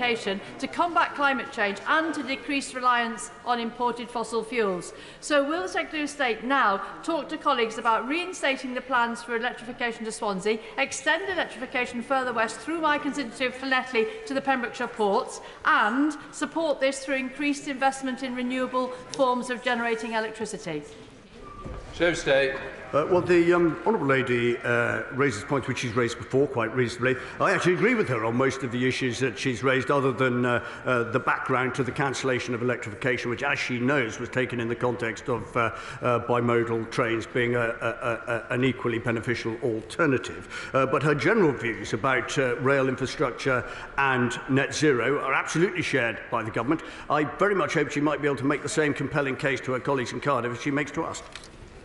electrification to combat climate change and to decrease reliance on imported fossil fuels. So will the Secretary of State now talk to colleagues about reinstating the plans for electrification to Swansea, extend electrification further west through my constituency of Llanelli to the Pembrokeshire ports, and support this through increased investment in renewable forms of generating electricity? Secretary of State. Well, the Honourable Lady raises points which she's raised before quite reasonably. I actually agree with her on most of the issues that she's raised, other than the background to the cancellation of electrification, which, as she knows, was taken in the context of bimodal trains being an equally beneficial alternative. But her general views about rail infrastructure and net zero are absolutely shared by the government. I very much hope she might be able to make the same compelling case to her colleagues in Cardiff as she makes to us.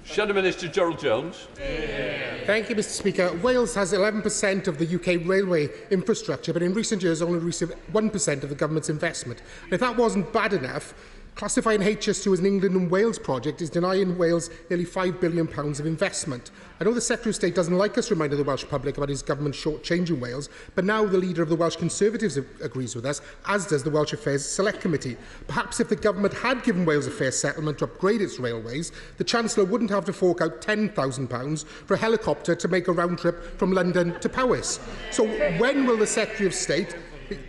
Shadow Minister Gerald Jones. Thank you, Mr Speaker. Wales has 11% of the UK railway infrastructure, but in recent years only received 1% of the government's investment. And if that wasn't bad enough, classifying HS2 as an England and Wales project is denying Wales nearly £5 billion of investment. I know the Secretary of State doesn't like us reminding the Welsh public about his government shortchanging Wales, but now the leader of the Welsh Conservatives agrees with us, as does the Welsh Affairs Select Committee. Perhaps if the government had given Wales a fair settlement to upgrade its railways, the Chancellor wouldn't have to fork out £10,000 for a helicopter to make a round trip from London to Powys. So when will the Secretary of State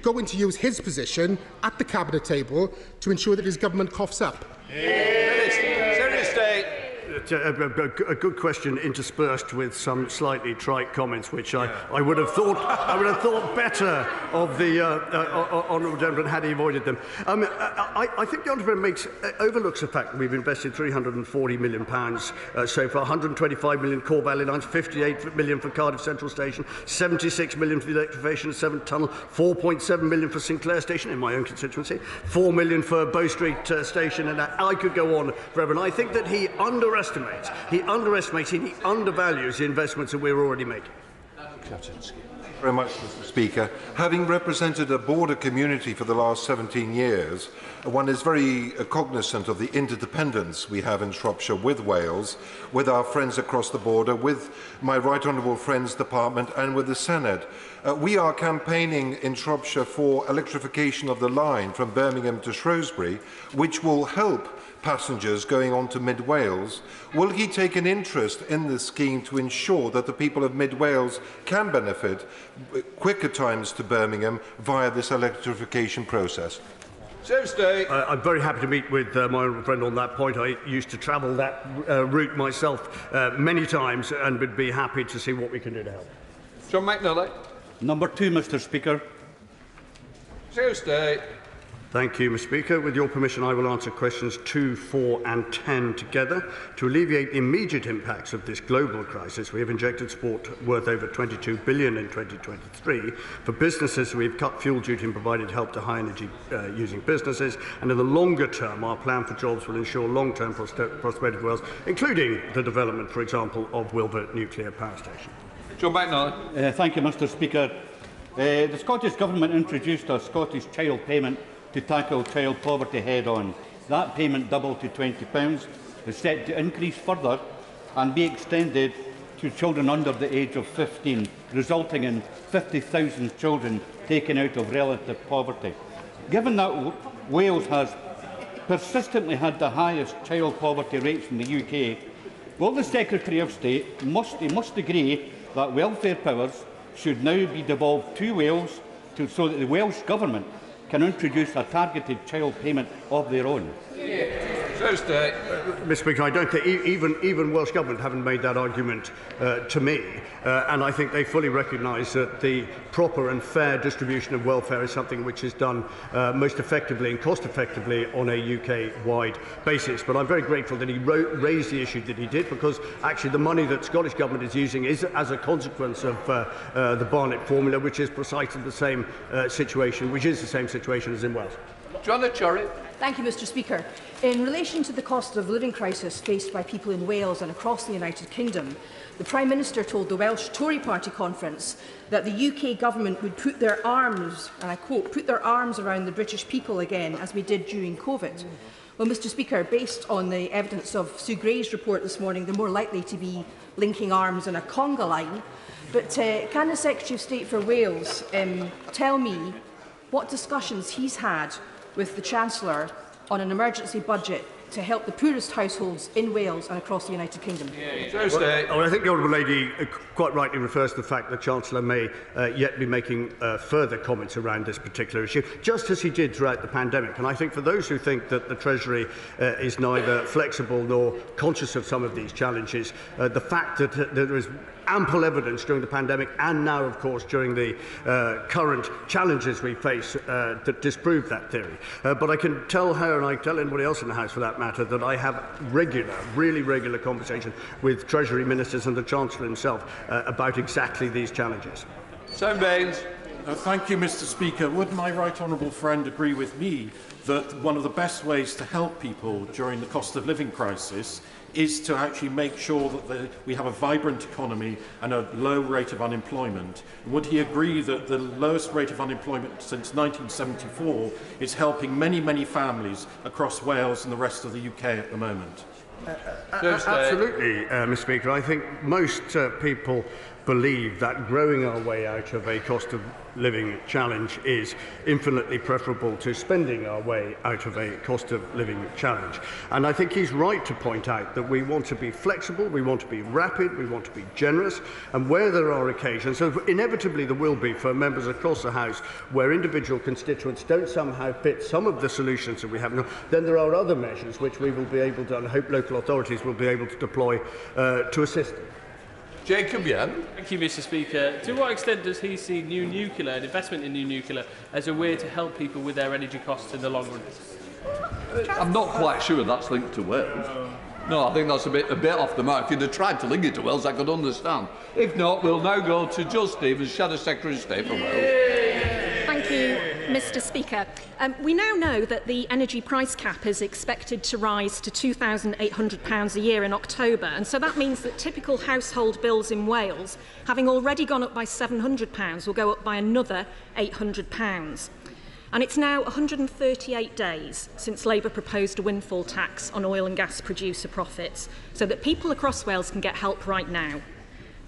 going to use his position at the Cabinet table to ensure that his government coughs up? Secretary of State. A good question interspersed with some slightly trite comments, which I would have thought better of the honourable gentleman had he avoided them. I think the honourable overlooks the fact that we've invested £340 million so far, 125 million Core Valley lines, 58 million for Cardiff Central Station, 76 million for the electrification of 7th Tunnel, 4.7 million for Sinclair Station in my own constituency, 4 million for Bow Street Station, and I could go on forever. And I think that he underestimates, he undervalues the investments that we're already making. Thank you very much, Mr Speaker. Having represented a border community for the last 17 years, one is very cognizant of the interdependence we have in Shropshire with Wales, with our friends across the border, with my right honourable friends department and with the Senedd. We are campaigning in Shropshire for electrification of the line from Birmingham to Shrewsbury, which will help passengers going on to Mid Wales. Will he take an interest in this scheme to ensure that the people of Mid Wales can benefit quicker times to Birmingham via this electrification process? I'm very happy to meet with my honourable friend on that point. I used to travel that route myself many times, and would be happy to see what we can do to help. John McNally. Number 2, Mr Speaker. Secretary of State. Thank you, Mr Speaker. With your permission, I will answer questions 2, 4 and 10 together. To alleviate the immediate impacts of this global crisis, we have injected support worth over £22 billion in 2023. For businesses, we have cut fuel duty and provided help to high-energy using businesses. And in the longer term, our plan for jobs will ensure long-term prosperity for Wales, including the development, for example, of Wilbert Nuclear Power Station. John McNally. Thank you, Mr Speaker. The Scottish Government introduced a Scottish child payment to tackle child poverty head-on. That payment doubled to £20, is set to increase further and be extended to children under the age of 15, resulting in 50,000 children taken out of relative poverty. Given that Wales has persistently had the highest child poverty rates in the UK, will the Secretary of State must agree that welfare powers should now be devolved to Wales so that the Welsh Government can introduce a targeted child payment of their own? Mr Speaker, I don't think even Welsh Government haven't made that argument to me, and I think they fully recognise that the proper and fair distribution of welfare is something which is done most effectively and cost effectively on a UK-wide basis. But I'm very grateful that he raised the issue that he did, because actually the money that Scottish Government is using is as a consequence of the Barnett formula, which is precisely the same situation, as in Wales. Joanna Chorley. Thank you, Mr Speaker. In relation to the cost of living crisis faced by people in Wales and across the United Kingdom, the Prime Minister told the Welsh Tory Party conference that the UK Government would put their arms, and I quote, put their arms around the British people again, as we did during COVID. Well, Mr Speaker, based on the evidence of Sue Gray's report this morning, they're more likely to be linking arms on a conga line. But can the Secretary of State for Wales tell me what discussions he's had with the Chancellor on an emergency budget to help the poorest households in Wales and across the United Kingdom. Well, I think the Honourable Lady quite rightly refers to the fact that the Chancellor may yet be making further comments around this particular issue, just as he did throughout the pandemic. And I think for those who think that the Treasury is neither flexible nor conscious of some of these challenges, the fact that there is ample evidence during the pandemic and now, of course, during the current challenges we face that disprove that theory. But I can tell her, and I can tell anybody else in the House for that matter, that I have really regular conversation with Treasury Ministers and the Chancellor himself about exactly these challenges. Sam Baines. Thank you, Mr. Speaker. Would my right honourable friend agree with me that one of the best ways to help people during the cost of living crisis is to actually make sure that we have a vibrant economy and a low rate of unemployment? Would he agree that the lowest rate of unemployment since 1974 is helping many families across Wales and the rest of the UK at the moment? Absolutely, Mr. Speaker. I think most people believe that growing our way out of a cost of living challenge is infinitely preferable to spending our way out of a cost of living challenge. And I think he's right to point out that we want to be flexible, we want to be rapid, we want to be generous, and where there are occasions, so inevitably there will be for members across the House, where individual constituents don't somehow fit some of the solutions that we have now, then there are other measures which we will be able to, and I hope local authorities will be able to deploy to assist them. Jacob Young. Thank you, Mr. Speaker. To what extent does he see new nuclear and investment in new nuclear as a way to help people with their energy costs in the long run? I'm not quite sure that's linked to Wales. No, I think that's a bit off the mark. If you'd have tried to link it to Wales, I could understand. If not, we'll now go to Jill Stevens, Shadow Secretary of State for Wales. Thank you, Mr. Speaker. We now know that the energy price cap is expected to rise to £2,800 a year in October, and so that means that typical household bills in Wales, having already gone up by £700, will go up by another £800. And it's now 138 days since Labour proposed a windfall tax on oil and gas producer profits, so that people across Wales can get help right now.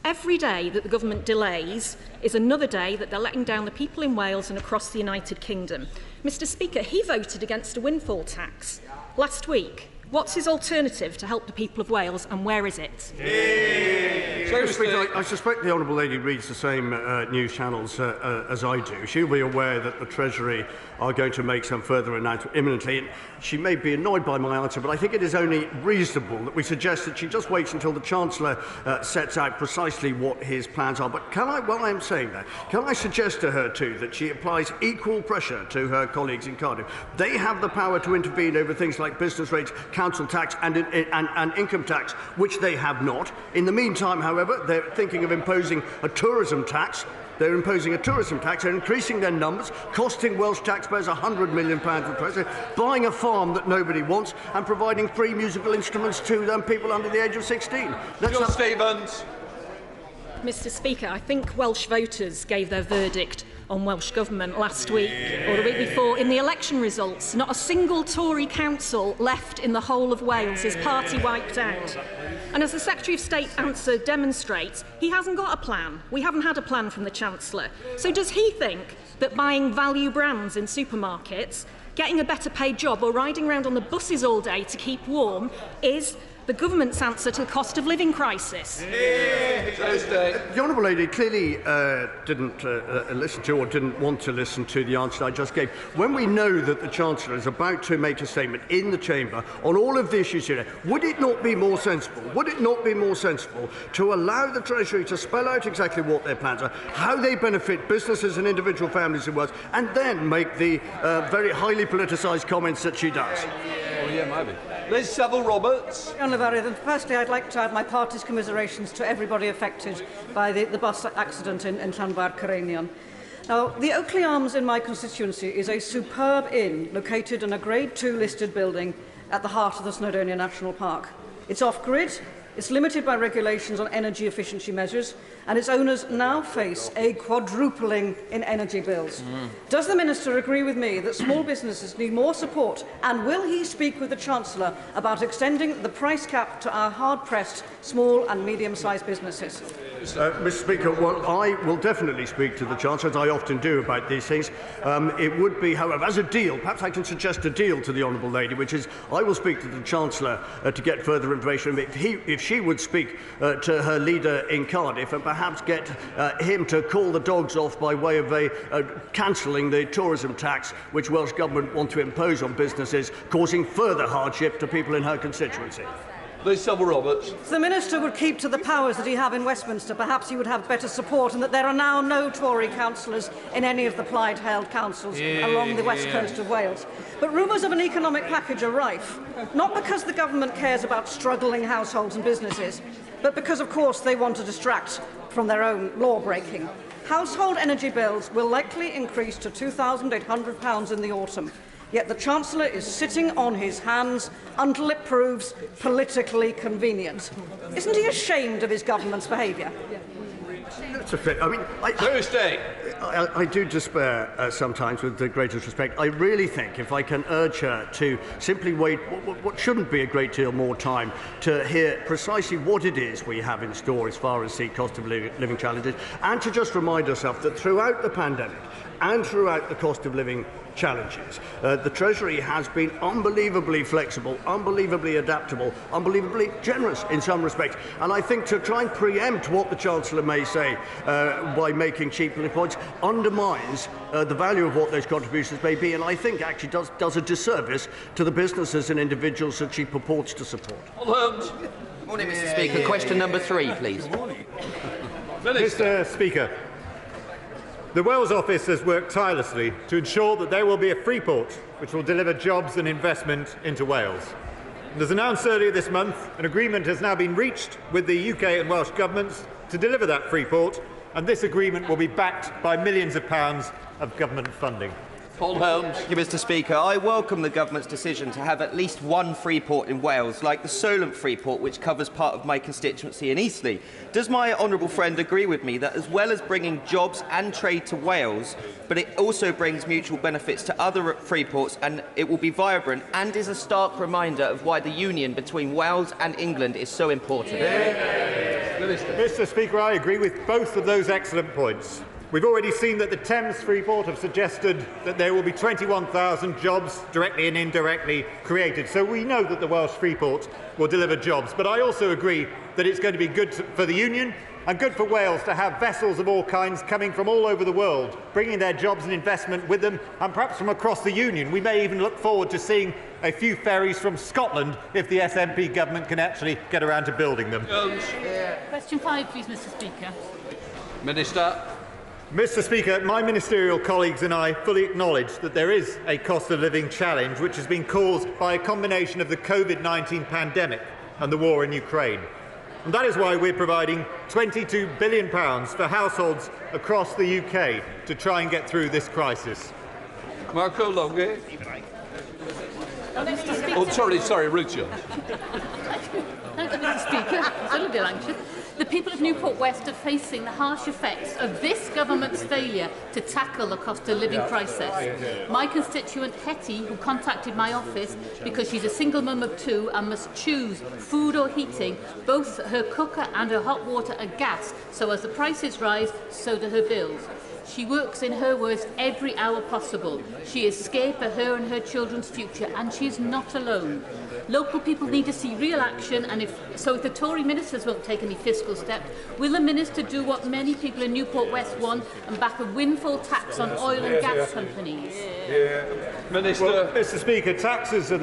Every day that the government delays is another day that they're letting down the people in Wales and across the United Kingdom. Mr. Speaker, he voted against a windfall tax last week. What's his alternative to help the people of Wales, and where is it? I suspect the Honourable Lady reads the same news channels as I do. She'll be aware that the Treasury are going to make some further announcement imminently. She may be annoyed by my answer, but I think it is only reasonable that we suggest that she just waits until the Chancellor sets out precisely what his plans are. But can I, while I'm saying that, can I suggest to her too that she applies equal pressure to her colleagues in Cardiff? They have the power to intervene over things like business rates, council tax and income tax, which they have not. In the meantime, however, they're thinking of imposing a tourism tax. They're imposing a tourism tax, they're increasing their numbers, costing Welsh taxpayers £100 million per person, buying a farm that nobody wants, and providing free musical instruments to people under the age of 16. John Stevens. Mr. Speaker, I think Welsh voters gave their verdict on Welsh Government last week or the week before in the election results. Not a single Tory council left in the whole of Wales, his party wiped out. And as the Secretary of State answer demonstrates, he hasn't got a plan. We haven't had a plan from the Chancellor. So does he think that buying value brands in supermarkets, getting a better paid job or riding around on the buses all day to keep warm is the government's answer to the cost of living crisis? The Honourable Lady clearly didn't listen to or didn't want to listen to the answer I just gave. When we know that the Chancellor is about to make a statement in the Chamber on all of the issues here, would it not be more sensible to allow the Treasury to spell out exactly what their plans are, how they benefit businesses and individual families in Wales, and then make the very highly politicised comments that she does? Oh, yeah, maybe. Liz Saville-Roberts. Firstly, I'd like to add my party's commiserations to everybody affected by the bus accident in Llanfair Cerenion. Now, the Oakley Arms in my constituency is a superb inn located in a Grade 2 listed building at the heart of the Snowdonia National Park. It's off-grid, It's limited by regulations on energy efficiency measures, and its owners now face a quadrupling in energy bills. Does the Minister agree with me that small businesses need more support, and will he speak with the Chancellor about extending the price cap to our hard-pressed small and medium-sized businesses? Mr. Speaker, well, I will definitely speak to the Chancellor, as I often do about these things. It would be, however, as a deal, perhaps I can suggest a deal to the Honourable Lady, which is I will speak to the Chancellor to get further information. If she would speak to her leader in Cardiff and perhaps get him to call the dogs off by way of cancelling the tourism tax which Welsh Government want to impose on businesses, causing further hardship to people in her constituency. Roberts. If the Minister would keep to the powers that he have in Westminster, perhaps he would have better support, and that there are now no Tory councillors in any of the Plaid-held councils along the west coast of Wales. But rumours of an economic package are rife, not because the government cares about struggling households and businesses, but because, of course, they want to distract from their own law-breaking. Household energy bills will likely increase to £2,800 in the autumn. Yet the Chancellor is sitting on his hands until it proves politically convenient. Isn't he ashamed of his government's behaviour? That's a fair. I mean, I do despair sometimes, with the greatest respect. I really think if I can urge her to simply wait what shouldn't be a great deal more time to hear precisely what it is we have in store as far as the cost of living challenges, and to just remind herself that throughout the pandemic and throughout the cost of living challenges, the Treasury has been unbelievably flexible, unbelievably adaptable, unbelievably generous in some respects. And I think to try and preempt what the Chancellor may say by making cheap little points undermines the value of what those contributions may be, and I think actually does a disservice to the businesses and individuals that she purports to support. Good morning, Mr. Speaker. Question number 3, please. Mr. Speaker, the Wales office has worked tirelessly to ensure that there will be a free port which will deliver jobs and investment into Wales. And as announced earlier this month, an agreement has now been reached with the UK and Welsh governments to deliver that free port, and this agreement will be backed by millions of pounds of government funding. Paul Holmes. Thank you, Mr. Speaker. I welcome the government's decision to have at least one free port in Wales, like the Solent free port, which covers part of my constituency in Eastleigh. Does my honourable friend agree with me that as well as bringing jobs and trade to Wales, but it also brings mutual benefits to other free ports, and it will be vibrant and is a stark reminder of why the union between Wales and England is so important? Mr. Speaker, I agree with both of those excellent points. We've already seen that the Thames Freeport have suggested that there will be 21,000 jobs directly and indirectly created. So we know that the Welsh Freeport will deliver jobs. But I also agree that it's going to be good for the Union and good for Wales to have vessels of all kinds coming from all over the world, bringing their jobs and investment with them, and perhaps from across the Union. We may even look forward to seeing a few ferries from Scotland if the SNP government can actually get around to building them. Question 5, please, Mr. Speaker. Minister. Mr. Speaker, my ministerial colleagues and I fully acknowledge that there is a cost of living challenge which has been caused by a combination of the COVID-19 pandemic and the war in Ukraine. And that is why we're providing £22 billion for households across the UK to try and get through this crisis. Marco Longe. Oh, sorry, Richard. Thank you, Mr. Speaker. I'm a little bit anxious. The people of Newport West are facing the harsh effects of this government's failure to tackle the cost of living crisis. My constituent Hetty, who contacted my office because she's a single mum of 2 and must choose food or heating, both her cooker and her hot water are gas, so as the prices rise, so do her bills. She works, in her words, every hour possible. She is scared for her and her children's future, and she is not alone. Local people need to see real action, and if the Tory ministers won't take any fiscal steps, will the minister do what many people in Newport West want and back a windfall tax on oil and gas companies? Minister. Well, Mr. Speaker, taxes are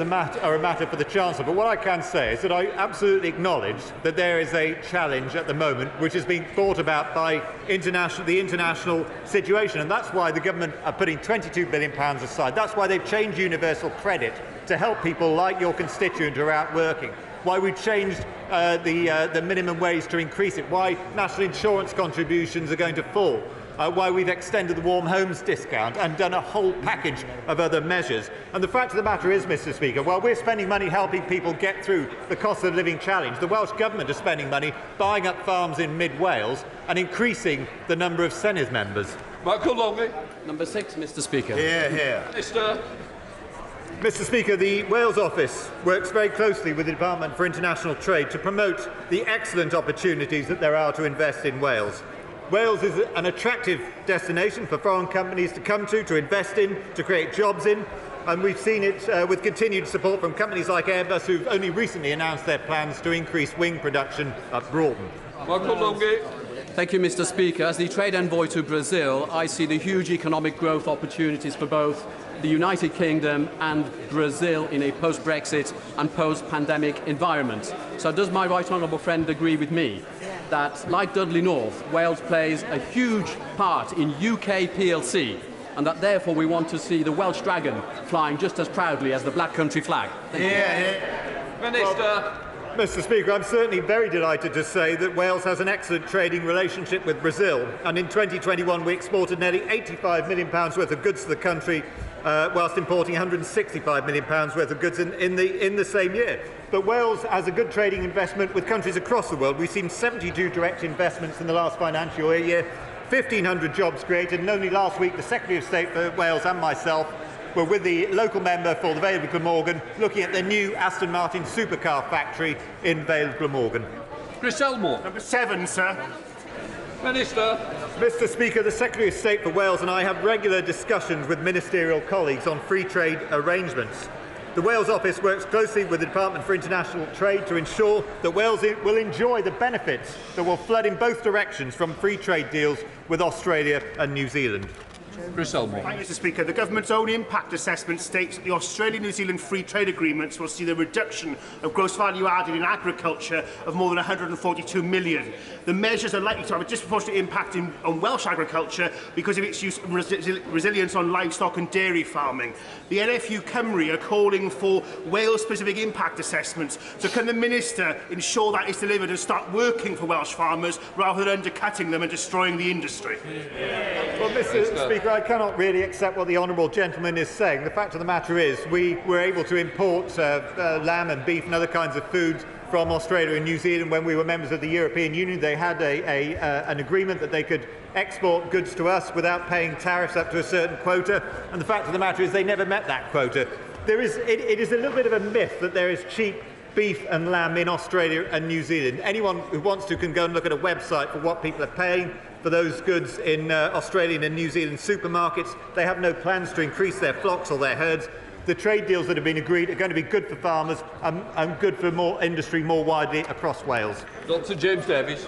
a matter for the Chancellor, but what I can say is that I absolutely acknowledge that there is a challenge at the moment which is being thought about by the international situation, and that's why the government are putting £22 billion aside. That's why they've changed universal credit to help people like your constituent who are out working, why we've changed the minimum wage to increase it, why national insurance contributions are going to fall. why we've extended the Warm Homes discount and done a whole package of other measures. And the fact of the matter is, Mr. Speaker, while we're spending money helping people get through the cost of living challenge, the Welsh Government is spending money buying up farms in mid-Wales and increasing the number of Senedd members. Michael Longley. Number 6, Mr. Speaker. Here. Minister. Mr. Speaker, the Wales office works very closely with the Department for International Trade to promote the excellent opportunities that there are to invest in Wales. Wales is an attractive destination for foreign companies to come to invest in, to create jobs in, and we've seen it with continued support from companies like Airbus, who've only recently announced their plans to increase wing production at Broughton. Michael Longley. Thank you, Mr. Speaker. As the trade envoy to Brazil, I see the huge economic growth opportunities for both the United Kingdom and Brazil in a post-Brexit and post-pandemic environment. So does my right honourable friend agree with me that, like Dudley North, Wales plays a huge part in UK PLC, and that therefore we want to see the Welsh Dragon flying just as proudly as the Black Country flag? Thank you. Minister. Well, Mr. Speaker, I'm certainly very delighted to say that Wales has an excellent trading relationship with Brazil, and in 2021 we exported nearly £85 million worth of goods to the country, whilst importing £165 million worth of goods in the same year. But Wales has a good trading investment with countries across the world. We've seen 72 direct investments in the last financial year, 1,500 jobs created, and only last week the Secretary of State for Wales and myself were with the local member for the Vale of Glamorgan looking at the new Aston Martin supercar factory in Vale of Glamorgan. Chris Elmore. Number 7, sir. Minister. Mr. Speaker, the Secretary of State for Wales and I have regular discussions with ministerial colleagues on free trade arrangements. The Wales office works closely with the Department for International Trade to ensure that Wales will enjoy the benefits that will flood in both directions from free trade deals with Australia and New Zealand. Chris Elmore. Thank you, Mr. Speaker. The government's own impact assessment states that the Australia-New Zealand free trade agreements will see the reduction of gross value added in agriculture of more than £142 million. The measures are likely to have a disproportionate impact on Welsh agriculture because of its use and resilience on livestock and dairy farming. The NFU Cymru are calling for Wales-specific impact assessments. So can the Minister ensure that is delivered and start working for Welsh farmers rather than undercutting them and destroying the industry? Well, Mr. Speaker, I cannot really accept what the honourable gentleman is saying. The fact of the matter is we were able to import lamb and beef and other kinds of foods from Australia and New Zealand when we were members of the European Union. They had an agreement that they could export goods to us without paying tariffs up to a certain quota, and the fact of the matter is they never met that quota. It is a little bit of a myth that there is cheap beef and lamb in Australia and New Zealand. Anyone who wants to can go and look at a website for what people are paying for those goods in Australian and New Zealand supermarkets. They have no plans to increase their flocks or their herds. The trade deals that have been agreed are going to be good for farmers and good for more industry more widely across Wales. Dr. James Davies.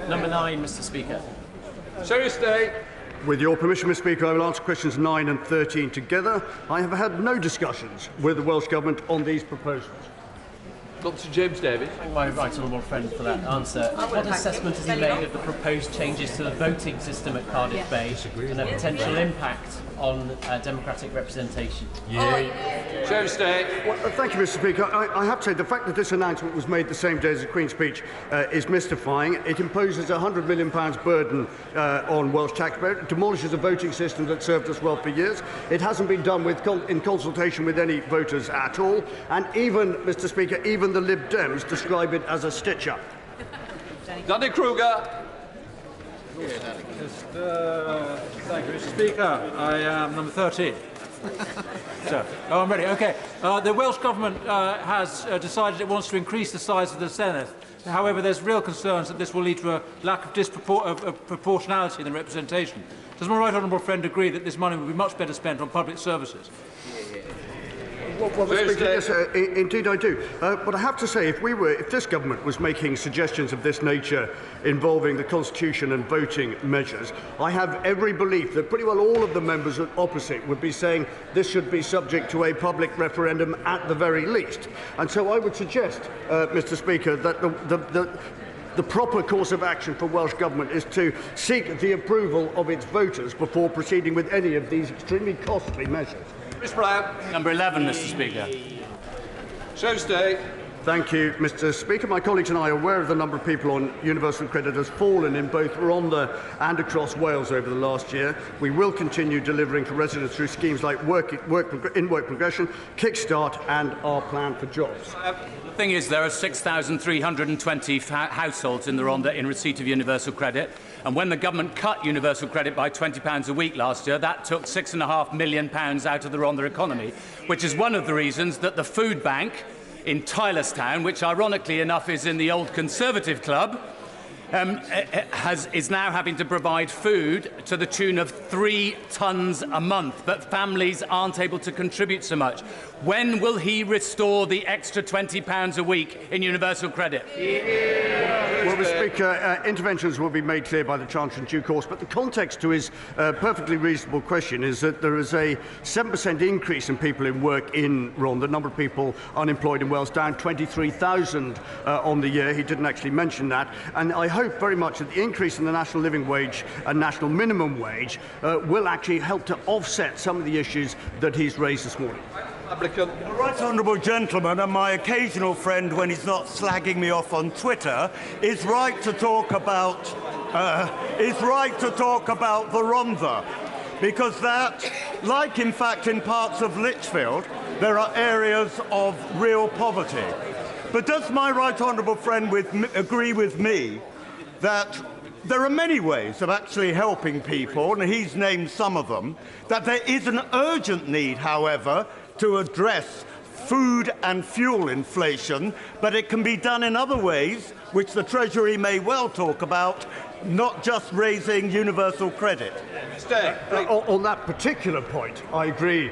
Number 9, Mr. Speaker. Secretary of State. With your permission, Mr. Speaker, I will answer questions 9 and 13 together. I have had no discussions with the Welsh Government on these proposals. Dr. James Davies. Thank my right honourable friend for that answer. What assessment has he made of the proposed changes to the voting system at Cardiff Bay and their potential impact on democratic representation? Secretary of State. Well, thank you, Mr. Speaker. I have to say the fact that this announcement was made the same day as the Queen's speech is mystifying. It imposes a £100 million burden on Welsh taxpayers. It demolishes a voting system that served us well for years. It hasn't been done in consultation with any voters at all. And even, Mr. Speaker, even the Lib Dems describe it as a stitch-up. Danny Kruger. Thank you, Mr. Speaker. I am number 13. I'm ready. Okay. The Welsh Government has decided it wants to increase the size of the Senedd. However, there's real concerns that this will lead to a lack of proportionality in the representation. Does my right honourable friend agree that this money would be much better spent on public services? Well, Mr. Speaker, yes, indeed I do. But I have to say, if this government was making suggestions of this nature involving the Constitution and voting measures, I have every belief that pretty well all of the members opposite would be saying this should be subject to a public referendum at the very least. And so I would suggest, Mr. Speaker, that the proper course of action for Welsh Government is to seek the approval of its voters before proceeding with any of these extremely costly measures. Mr. Brown. Number 11, Mr. Speaker. Secretary of State. Thank you, Mr. Speaker. My colleagues and I are aware of the number of people on universal credit has fallen in both Rhondda and across Wales over the last year. We will continue delivering for residents through schemes like in-work progression, Kickstart and our plan for jobs. The thing is, there are 6,320 households in the Rhondda in receipt of universal credit. And when the government cut universal credit by £20 a week last year, that took £6.5 million out of the Rhondda economy, which is one of the reasons that the food bank in Tylerstown, which ironically enough is in the old Conservative club, is now having to provide food to the tune of 3 tonnes a month, but families aren't able to contribute so much. When will he restore the extra £20 a week in universal credit? Well, Mr. Speaker, interventions will be made clear by the Chancellor in due course, but the context to his perfectly reasonable question is that there is a 7% increase in people in work in Rhondda. The number of people unemployed in Wales down 23,000 on the year. He didn't actually mention that. And I hope very much that the increase in the national living wage and national minimum wage will actually help to offset some of the issues that he's raised this morning. The Right Honourable Gentleman and my occasional friend when he's not slagging me off on Twitter is right to talk about the Rhondda, because that, like in fact in parts of Lichfield, there are areas of real poverty. But does my right honourable friend agree with me that there are many ways of actually helping people, and he's named some of them, that there is an urgent need, however, to address food and fuel inflation, but it can be done in other ways, which the Treasury may well talk about, not just raising universal credit? On that particular point, I agree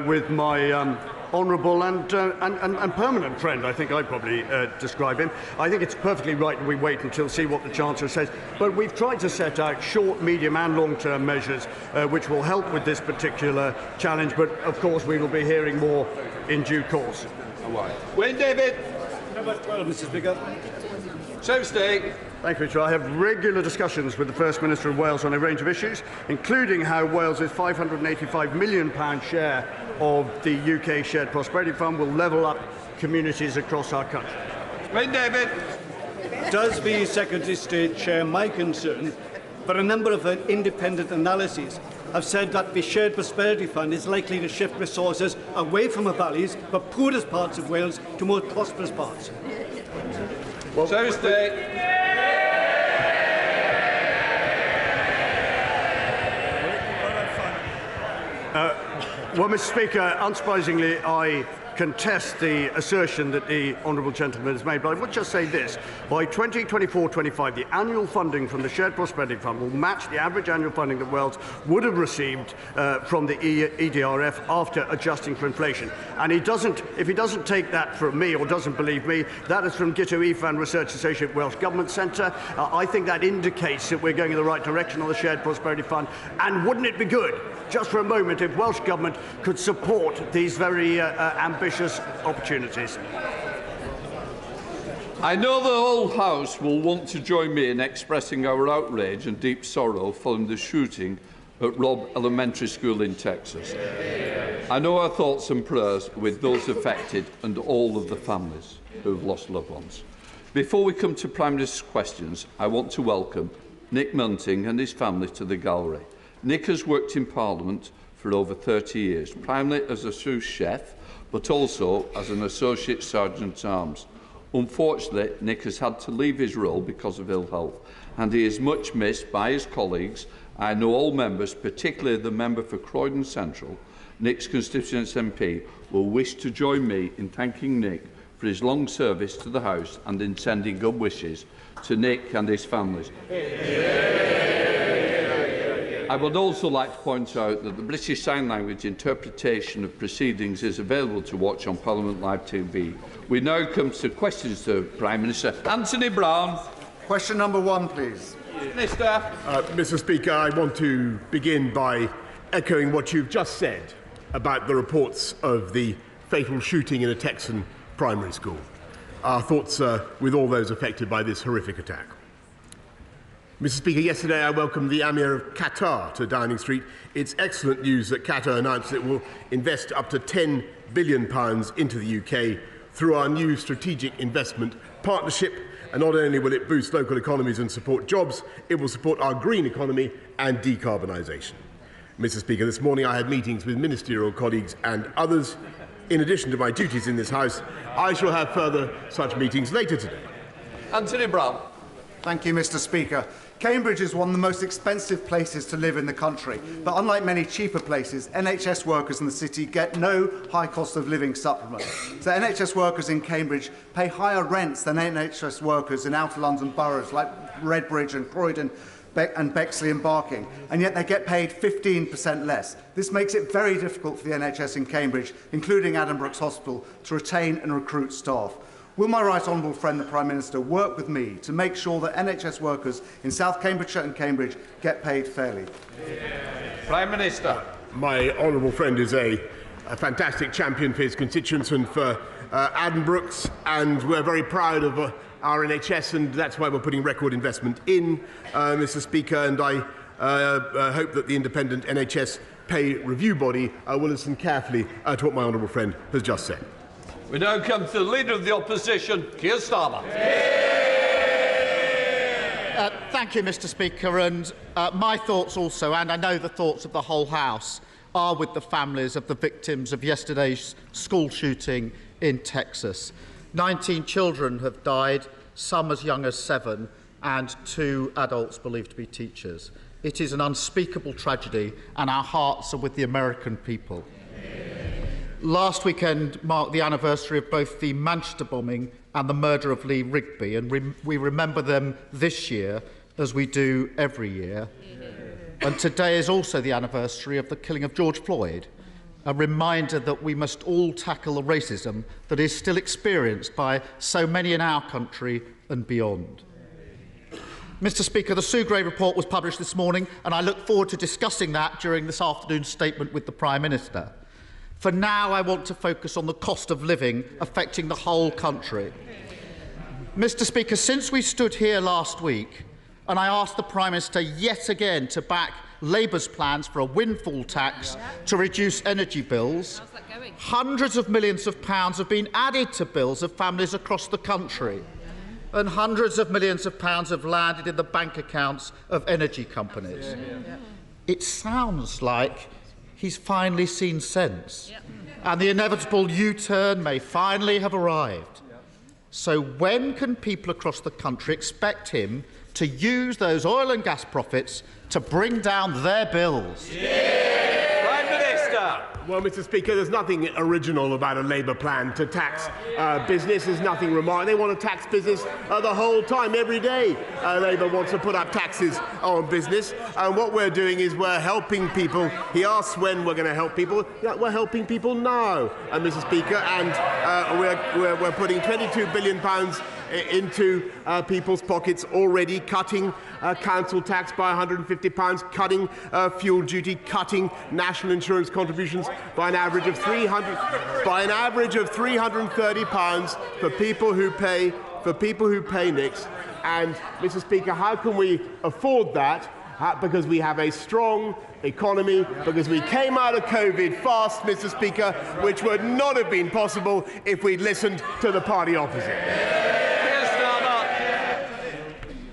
with my honourable and permanent friend, I think I'd probably describe him. I think it's perfectly right that we wait until see what the Chancellor says. But we've tried to set out short, medium and long-term measures which will help with this particular challenge. But, of course, we will be hearing more in due course. Wayne David. Number 12, Mr. Speaker. So stay. Thank you, Richard. I have regular discussions with the First Minister of Wales on a range of issues, including how Wales's £585 million share of the UK Shared Prosperity Fund will level up communities across our country. Wayne David. Does the Secretary of State share my concern that a number of independent analyses have said that the Shared Prosperity Fund is likely to shift resources away from the valleys, the poorest parts of Wales, to more prosperous parts? Well, so stay. Well, Mr. Speaker, unsurprisingly, I contest the assertion that the honourable gentleman has made, but I would just say this. By 2024-25, the annual funding from the Shared Prosperity Fund will match the average annual funding that Wales would have received from the EDRF after adjusting for inflation. And if he doesn't take that from me or doesn't believe me, that is from Gitto Ifan Research Associate Welsh Government Centre. I think that indicates that we're going in the right direction on the Shared Prosperity Fund. And wouldn't it be good, just for a moment, if Welsh Government could support these very ambitious opportunities? I know the whole House will want to join me in expressing our outrage and deep sorrow following the shooting at Robb Elementary School in Texas. I know our thoughts and prayers are with those affected and all of the families who have lost loved ones. Before we come to Prime Minister's questions, I want to welcome Nick Munting and his family to the gallery. Nick has worked in Parliament for over 30 years, primarily as a sous chef, but also as an Associate Sergeant-at-Arms. Unfortunately, Nick has had to leave his role because of ill health, and he is much missed by his colleagues. I know all members, particularly the member for Croydon Central, Nick's constituency MP, will wish to join me in thanking Nick for his long service to the House and in sending good wishes to Nick and his families. I would also like to point out that the British Sign Language interpretation of proceedings is available to watch on Parliament Live TV. We now come to questions to Prime Minister Anthony Brown. Question number 1, please. Minister. Mr. Speaker, I want to begin by echoing what you've just said about the reports of the fatal shooting in a Texan primary school. Our thoughts are with all those affected by this horrific attack. Mr. Speaker, yesterday I welcomed the Emir of Qatar to Downing Street. It's excellent news that Qatar announced it will invest up to £10 billion into the UK through our new strategic investment partnership. And not only will it boost local economies and support jobs, it will support our green economy and decarbonisation. Mr. Speaker, this morning I had meetings with ministerial colleagues and others. In addition to my duties in this House, I shall have further such meetings later today. Anthony Brown. Thank you, Mr. Speaker. Cambridge is one of the most expensive places to live in the country, but unlike many cheaper places, NHS workers in the city get no high cost of living supplement. So NHS workers in Cambridge pay higher rents than NHS workers in outer London boroughs like Redbridge and Croydon and Bexley and Barking, and yet they get paid 15% less. This makes it very difficult for the NHS in Cambridge, including Addenbrooke's Hospital, to retain and recruit staff. Will my right honourable friend, the Prime Minister, work with me to make sure that NHS workers in South Cambridgeshire and Cambridge get paid fairly? Prime Minister. My honourable friend is a fantastic champion for his constituents and for Addenbrooke's, and we're very proud of our NHS, and that's why we're putting record investment in, Mr. Speaker, and I hope that the independent NHS pay review body will listen carefully to what my honourable friend has just said. We now come to the Leader of the Opposition, Keir Starmer. Thank you, Mr. Speaker, and my thoughts also, and I know the thoughts of the whole House, are with the families of the victims of yesterday's school shooting in Texas. 19 children have died, some as young as 7, and 2 adults believed to be teachers. It is an unspeakable tragedy, and our hearts are with the American people. Last weekend marked the anniversary of both the Manchester bombing and the murder of Lee Rigby, and we remember them this year as we do every year. And today is also the anniversary of the killing of George Floyd, a reminder that we must all tackle the racism that is still experienced by so many in our country and beyond. Mr. Speaker, the Sue Gray report was published this morning, and I look forward to discussing that during this afternoon's statement with the Prime Minister. For now, I want to focus on the cost of living affecting the whole country. Mr. Speaker, since we stood here last week and I asked the Prime Minister yet again to back Labour's plans for a windfall tax to reduce energy bills, hundreds of millions of pounds have been added to bills of families across the country, and hundreds of millions of pounds have landed in the bank accounts of energy companies. It sounds like he's finally seen sense, and the inevitable U-turn may finally have arrived. So when can people across the country expect him to use those oil and gas profits to bring down their bills? Prime Minister. Well, Mr. Speaker, there's nothing original about a Labour plan to tax business. There's nothing remarkable. They want to tax business the whole time, every day. Labour wants to put up taxes on business. And what we're doing is we're helping people. He asks when we're going to help people. Yeah, we're helping people now, Mr. Speaker. And we're putting £22 billion into people's pockets already, cutting council tax by £150, cutting fuel duty, cutting national insurance contributions by an average of £330 for people who pay NICs. And, Mr. Speaker, how can we afford that? Because we have a strong economy, because we came out of COVID fast, Mr. Speaker, which would not have been possible if we'd listened to the party opposite.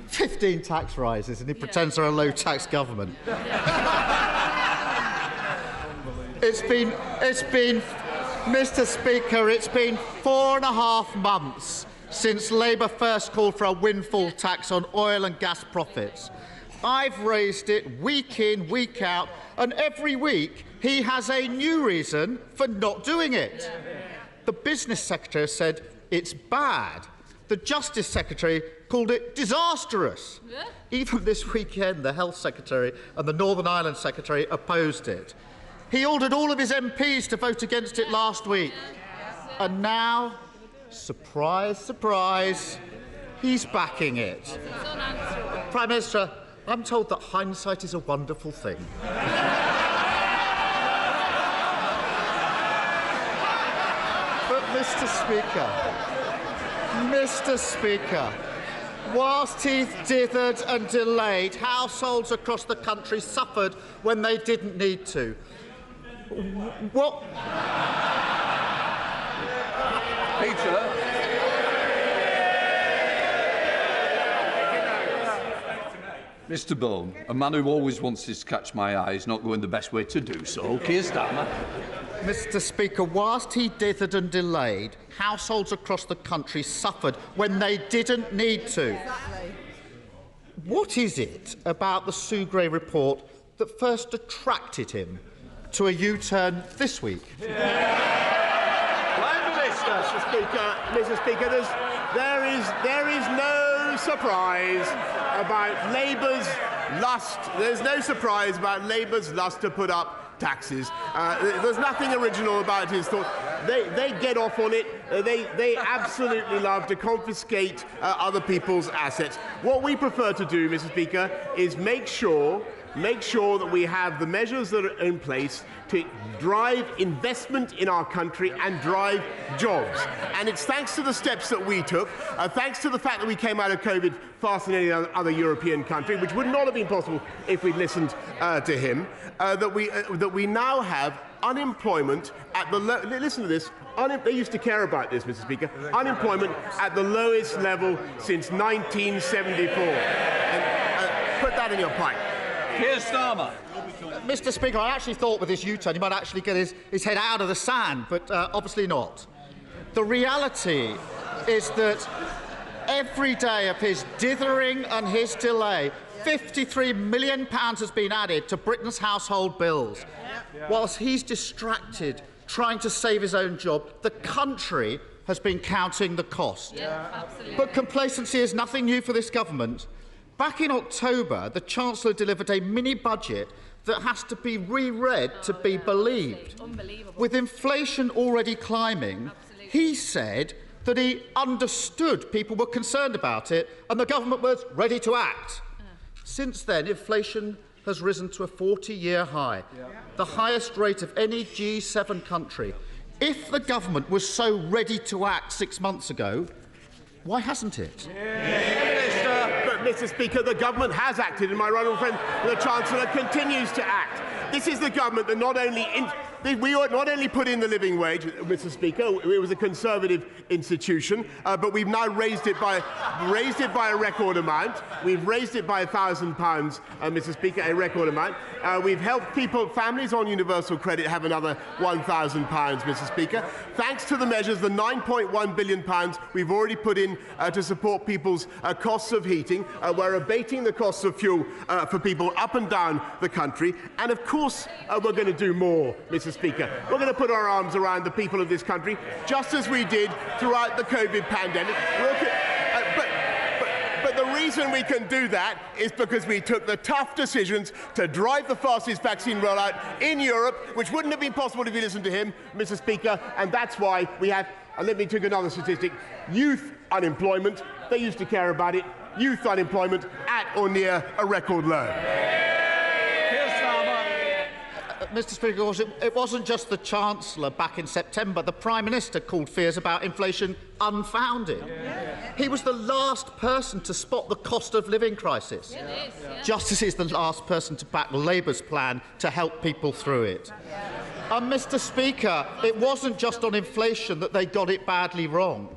15 tax rises, and he pretends they're a low-tax government. It's been, Mr. Speaker, it's been 4.5 months since Labour first called for a windfall tax on oil and gas profits. I've raised it week in, week out, and every week he has a new reason for not doing it. The Business Secretary has said it's bad. The Justice Secretary called it disastrous. Even this weekend, the Health Secretary and the Northern Ireland Secretary opposed it. He ordered all of his MPs to vote against it last week. And now, surprise, surprise, he's backing it. Prime Minister, I'm told that hindsight is a wonderful thing. But, Mr. Speaker, whilst he dithered and delayed, households across the country suffered when they didn't need to. Peter. Mr. Bone, a man who always wants to catch my eye is not going the best way to do so. Keir Starmer. Mr. Speaker, whilst he dithered and delayed, households across the country suffered when they didn't need to. Exactly. What is it about the Sue Gray report that first attracted him to a U-turn this week? Mr. Speaker, there is no surprise about Labour's lust. There's no surprise about Labour's lust to put up taxes. There's nothing original about his thought. They get off on it. They absolutely love to confiscate other people's assets. What we prefer to do, Mr. Speaker, is make sure that we have the measures that are in place to drive investment in our country and drive jobs. And it's thanks to the steps that we took, thanks to the fact that we came out of COVID faster than any other European country, which would not have been possible if we'd listened to him, that we now have unemployment at the listen to this. They used to care about this, Mr. Speaker. Unemployment at the lowest level since 1974. And, put that in your pipe. Keir Starmer. Mr. Speaker, I actually thought with this U-turn he might actually get his head out of the sand, but obviously not. The reality is that every day of his dithering and his delay, £53 million has been added to Britain's household bills. Whilst he's distracted trying to save his own job, the country has been counting the cost. But complacency is nothing new for this government. Back in October, the Chancellor delivered a mini-budget that has to be reread to be believed. With inflation already climbing, he said that he understood people were concerned about it and the government was ready to act. Since then, inflation has risen to a 40-year high, the highest rate of any G7 country. If the government was so ready to act 6 months ago, why hasn't it? But, Mr. Speaker, the government has acted, and my right honourable friend, the Chancellor, continues to act. This is the government that not only put in the living wage, Mr. Speaker. It was a Conservative institution, but we've now raised it by a record amount. We've raised it by £1,000, Mr. Speaker, a record amount. We've helped families on universal credit have another £1,000, Mr. Speaker. Thanks to the measures, the £9.1 billion we've already put in to support people's costs of heating. We're abating the costs of fuel for people up and down the country. And of course, we're going to do more, Mr. Speaker. We're going to put our arms around the people of this country, just as we did throughout the COVID pandemic. But the reason we can do that is because we took the tough decisions to drive the fastest vaccine rollout in Europe, which wouldn't have been possible if you listened to him, Mr. Speaker, and that's why we have, let me take another statistic, youth unemployment. They used to care about it. Youth unemployment at or near a record low. Mr. Speaker, it wasn't just the Chancellor. Back in September, the Prime Minister called fears about inflation unfounded. He was the last person to spot the cost of living crisis, just as he's the last person to back Labour's plan to help people through it. And, Mr. Speaker, it wasn't just on inflation that they got it badly wrong.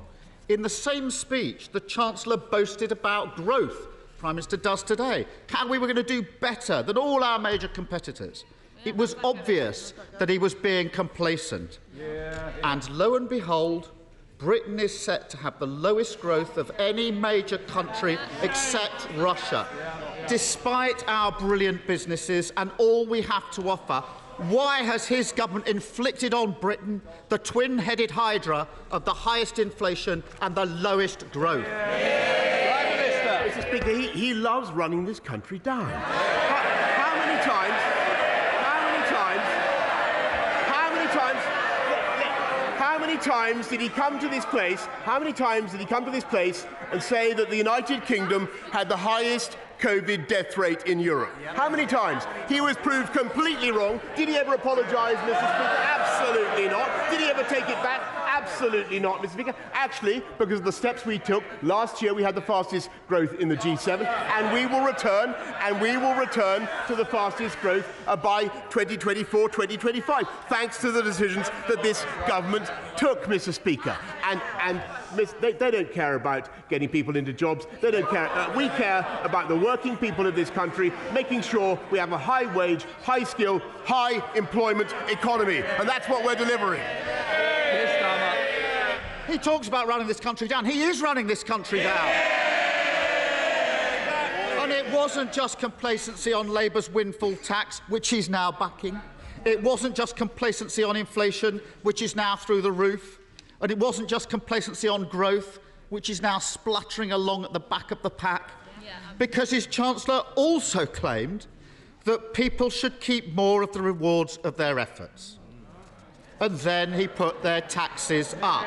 In the same speech, the Chancellor boasted about growth. The Prime Minister does today. How we were going to do better than all our major competitors. It was obvious that he was being complacent. And lo and behold, Britain is set to have the lowest growth of any major country except Russia. Despite our brilliant businesses and all we have to offer, why has his government inflicted on Britain the twin-headed hydra of the highest inflation and the lowest growth? Mr. Speaker, he loves running this country down. How many times did he come to this place? How many times did he come to this place and say that the United Kingdom had the highest COVID death rate in Europe? How many times? He was proved completely wrong. Did he ever apologise, Mr. Speaker? Absolutely not. Did he ever take it back? Absolutely not, Mr. Speaker. Actually, because of the steps we took last year, we had the fastest growth in the G7, and we will return to the fastest growth by 2024, 2025, thanks to the decisions that this government took, Mr. Speaker. And they don't care about getting people into jobs. They don't care. We care about the working people of this country, making sure we have a high-wage, high-skill, high-employment economy, and that's what we're delivering. He talks about running this country down. He is running this country down. And it wasn't just complacency on Labour's windfall tax, which he's now backing. It wasn't just complacency on inflation, which is now through the roof. And it wasn't just complacency on growth, which is now spluttering along at the back of the pack. Because his Chancellor also claimed that people should keep more of the rewards of their efforts. And then he put their taxes up.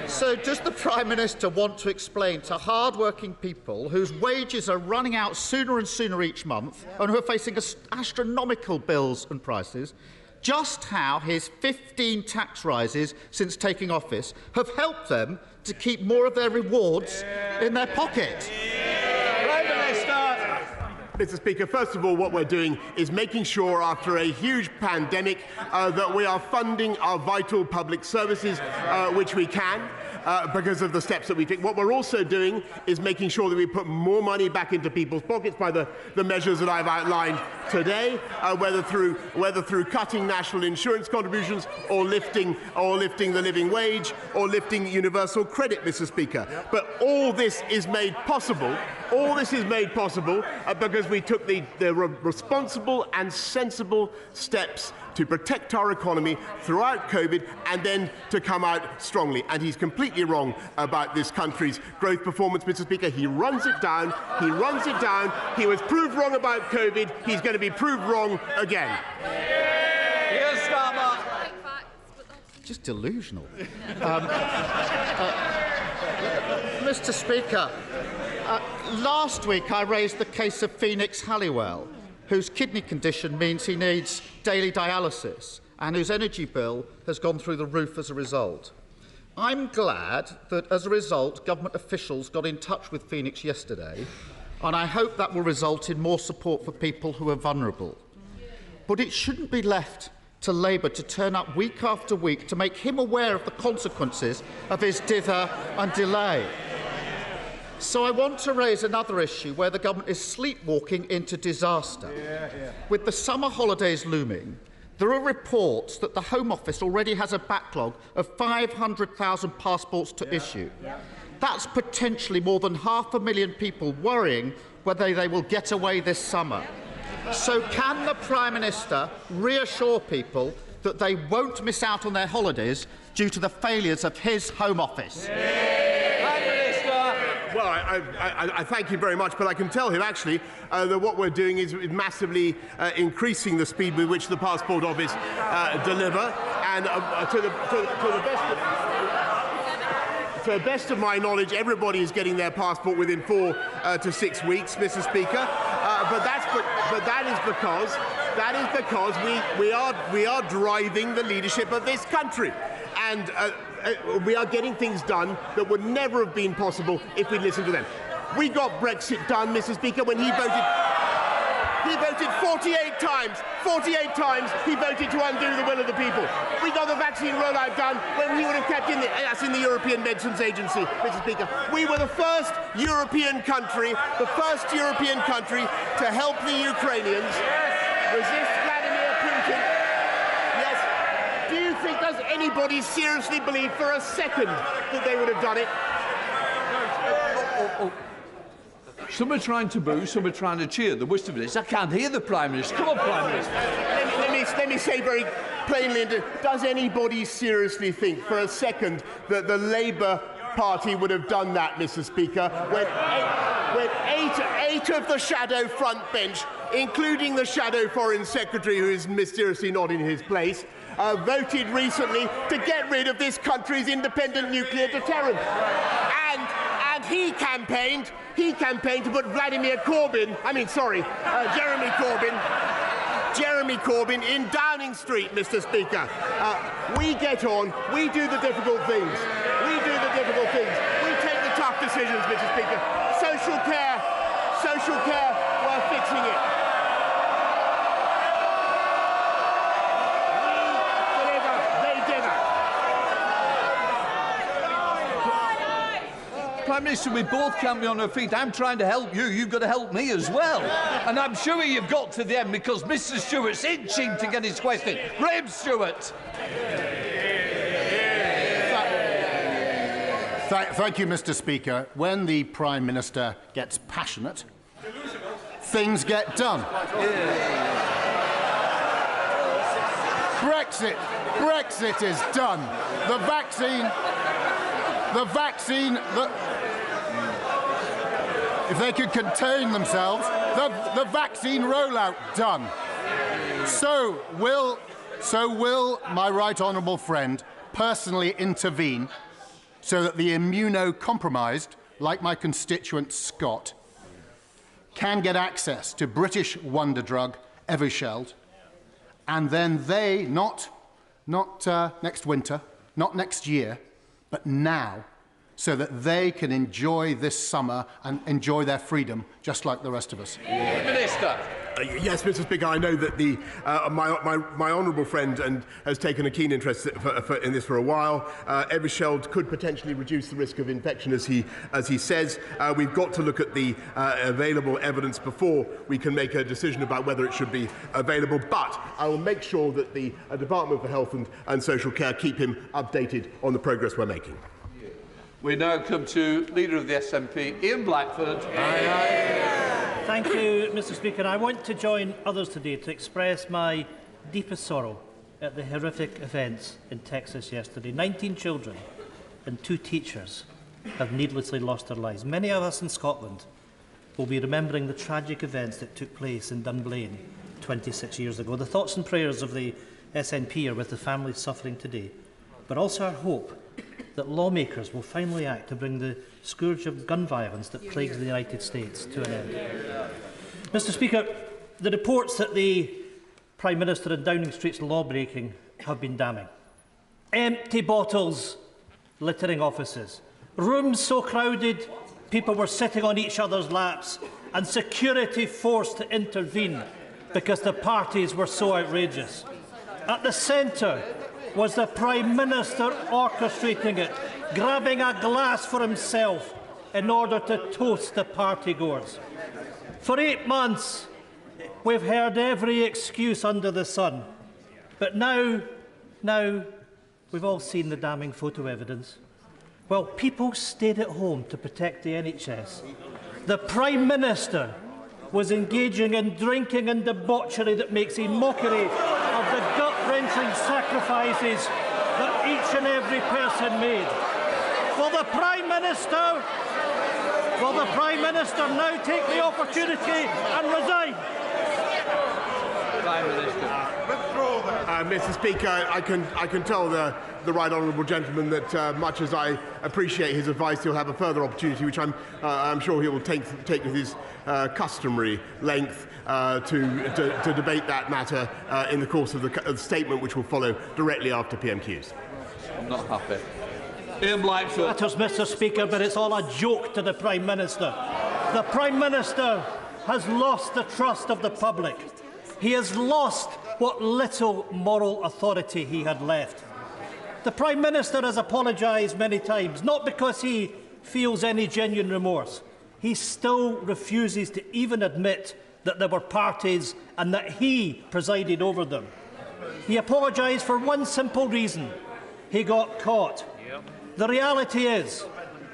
So does the Prime Minister want to explain to hard-working people whose wages are running out sooner and sooner each month and who are facing astronomical bills and prices just how his 15 tax rises since taking office have helped them to keep more of their rewards in their pocket? Mr. Speaker, first of all, what we're doing is making sure, after a huge pandemic, that we are funding our vital public services, which we can, because of the steps that we take. What we're also doing is making sure that we put more money back into people's pockets by the measures that I've outlined today, whether through cutting national insurance contributions or lifting the living wage or lifting universal credit, Mr. Speaker. But all this is made possible. Because we took the responsible and sensible steps to protect our economy throughout COVID and then to come out strongly. And he's completely wrong about this country's growth performance, Mr. Speaker. He runs it down. He was proved wrong about COVID. He's going to be proved wrong again. Here's Starmer. Just delusional. Mr. Speaker, last week I raised the case of Phoenix Halliwell, whose kidney condition means he needs daily dialysis and whose energy bill has gone through the roof as a result. I'm glad that, as a result, government officials got in touch with Phoenix yesterday, and I hope that will result in more support for people who are vulnerable. But it shouldn't be left to Labour to turn up week after week to make him aware of the consequences of his dither and delay. So I want to raise another issue where the government is sleepwalking into disaster. With the summer holidays looming, there are reports that the Home Office already has a backlog of 500,000 passports to issue. That's potentially more than 500,000 people worrying whether they will get away this summer. So can the Prime Minister reassure people that they won't miss out on their holidays due to the failures of his Home Office? Well, I thank you very much, but I can tell him actually that what we're doing is massively increasing the speed with which the Passport Office deliver, and to the best of my knowledge, everybody is getting their passport within 4 to 6 weeks, Mr. Speaker. But that is because we are driving the leadership of this country, and we are getting things done that would never have been possible if we'd listened to them. We got Brexit done, Mr. Speaker, when he voted 48 times. 48 times he voted to undo the will of the people. We got the vaccine rollout done when he would have kept us in the European Medicines Agency, Mr. Speaker. We were the first European country to help the Ukrainians resist Vladimir Putin. Yes. Do you think, does anybody seriously believe for a second that they would have done it? Some are trying to boo, some are trying to cheer. The worst of it is I can't hear the Prime Minister. Come on, Prime Minister. Let me say very plainly, does anybody seriously think for a second that the Labour Party would have done that, Mr. Speaker, when eight of the shadow front bench, including the shadow Foreign Secretary, who is mysteriously not in his place, voted recently to get rid of this country's independent nuclear deterrent? And he campaigned to put Jeremy Jeremy Corbyn in Downing Street, Mr. Speaker. We get on, we do the difficult things. We do the difficult things. We take the tough decisions, Mr. Speaker. Social care, we're fixing it. Prime Minister, we both can't be on our feet. I'm trying to help you. You've got to help me as well. And I'm sure you've got to the end because Mr. Stewart's itching to get his question. Graham Stewart. Thank you, Mr. Speaker. When the Prime Minister gets passionate, things get done. Brexit is done. The vaccine, if they could contain themselves, the vaccine rollout done. So will my right honourable friend personally intervene so that the immunocompromised, like my constituent Scott, can get access to British wonder drug Evusheld, and then they, not next winter, not next year, but now, so that they can enjoy this summer and enjoy their freedom just like the rest of us. Minister. Yes, Mr. Speaker, I know that my honourable friend has taken a keen interest in this for a while. Evusheld could potentially reduce the risk of infection, as he says. We've got to look at the available evidence before we can make a decision about whether it should be available. But I will make sure that the Department for Health and Social Care keep him updated on the progress we're making. We now come to Leader of the SNP, Ian Blackford. Thank you, Mr. Speaker. I want to join others today to express my deepest sorrow at the horrific events in Texas yesterday. 19 children and 2 teachers have needlessly lost their lives. Many of us in Scotland will be remembering the tragic events that took place in Dunblane 26 years ago. The thoughts and prayers of the SNP are with the families suffering today, but also our hope that lawmakers will finally act to bring the scourge of gun violence that plagues the United States to an end. Mr. Speaker, the reports that the Prime Minister in Downing Street's law-breaking have been damning. Empty bottles littering offices, rooms so crowded people were sitting on each other's laps, and security forced to intervene because the parties were so outrageous. At the centre was the Prime Minister orchestrating it, grabbing a glass for himself in order to toast the partygoers. For 8 months, we've heard every excuse under the sun. But now we've all seen the damning photo evidence. Well, people stayed at home to protect the NHS. The Prime Minister was engaging in drinking and debauchery that makes a mockery of the gut-wrenching sacrifices that each and every person made. Will the Prime Minister now take the opportunity and resign? Prime Minister. Mr. Speaker, I can tell the right honourable gentleman that much as I appreciate his advice, he'll have a further opportunity, which I'm sure he will take with his customary length to debate that matter in the course of the statement which will follow directly after PMQs. I'm not happy. Ian Blackford. Matters, Mr. Speaker, but it's all a joke to the Prime Minister. The Prime Minister has lost the trust of the public. He has lost what little moral authority he had left. The Prime Minister has apologised many times, not because he feels any genuine remorse. He still refuses to even admit that there were parties and that he presided over them. He apologised for one simple reason: he got caught. The reality is,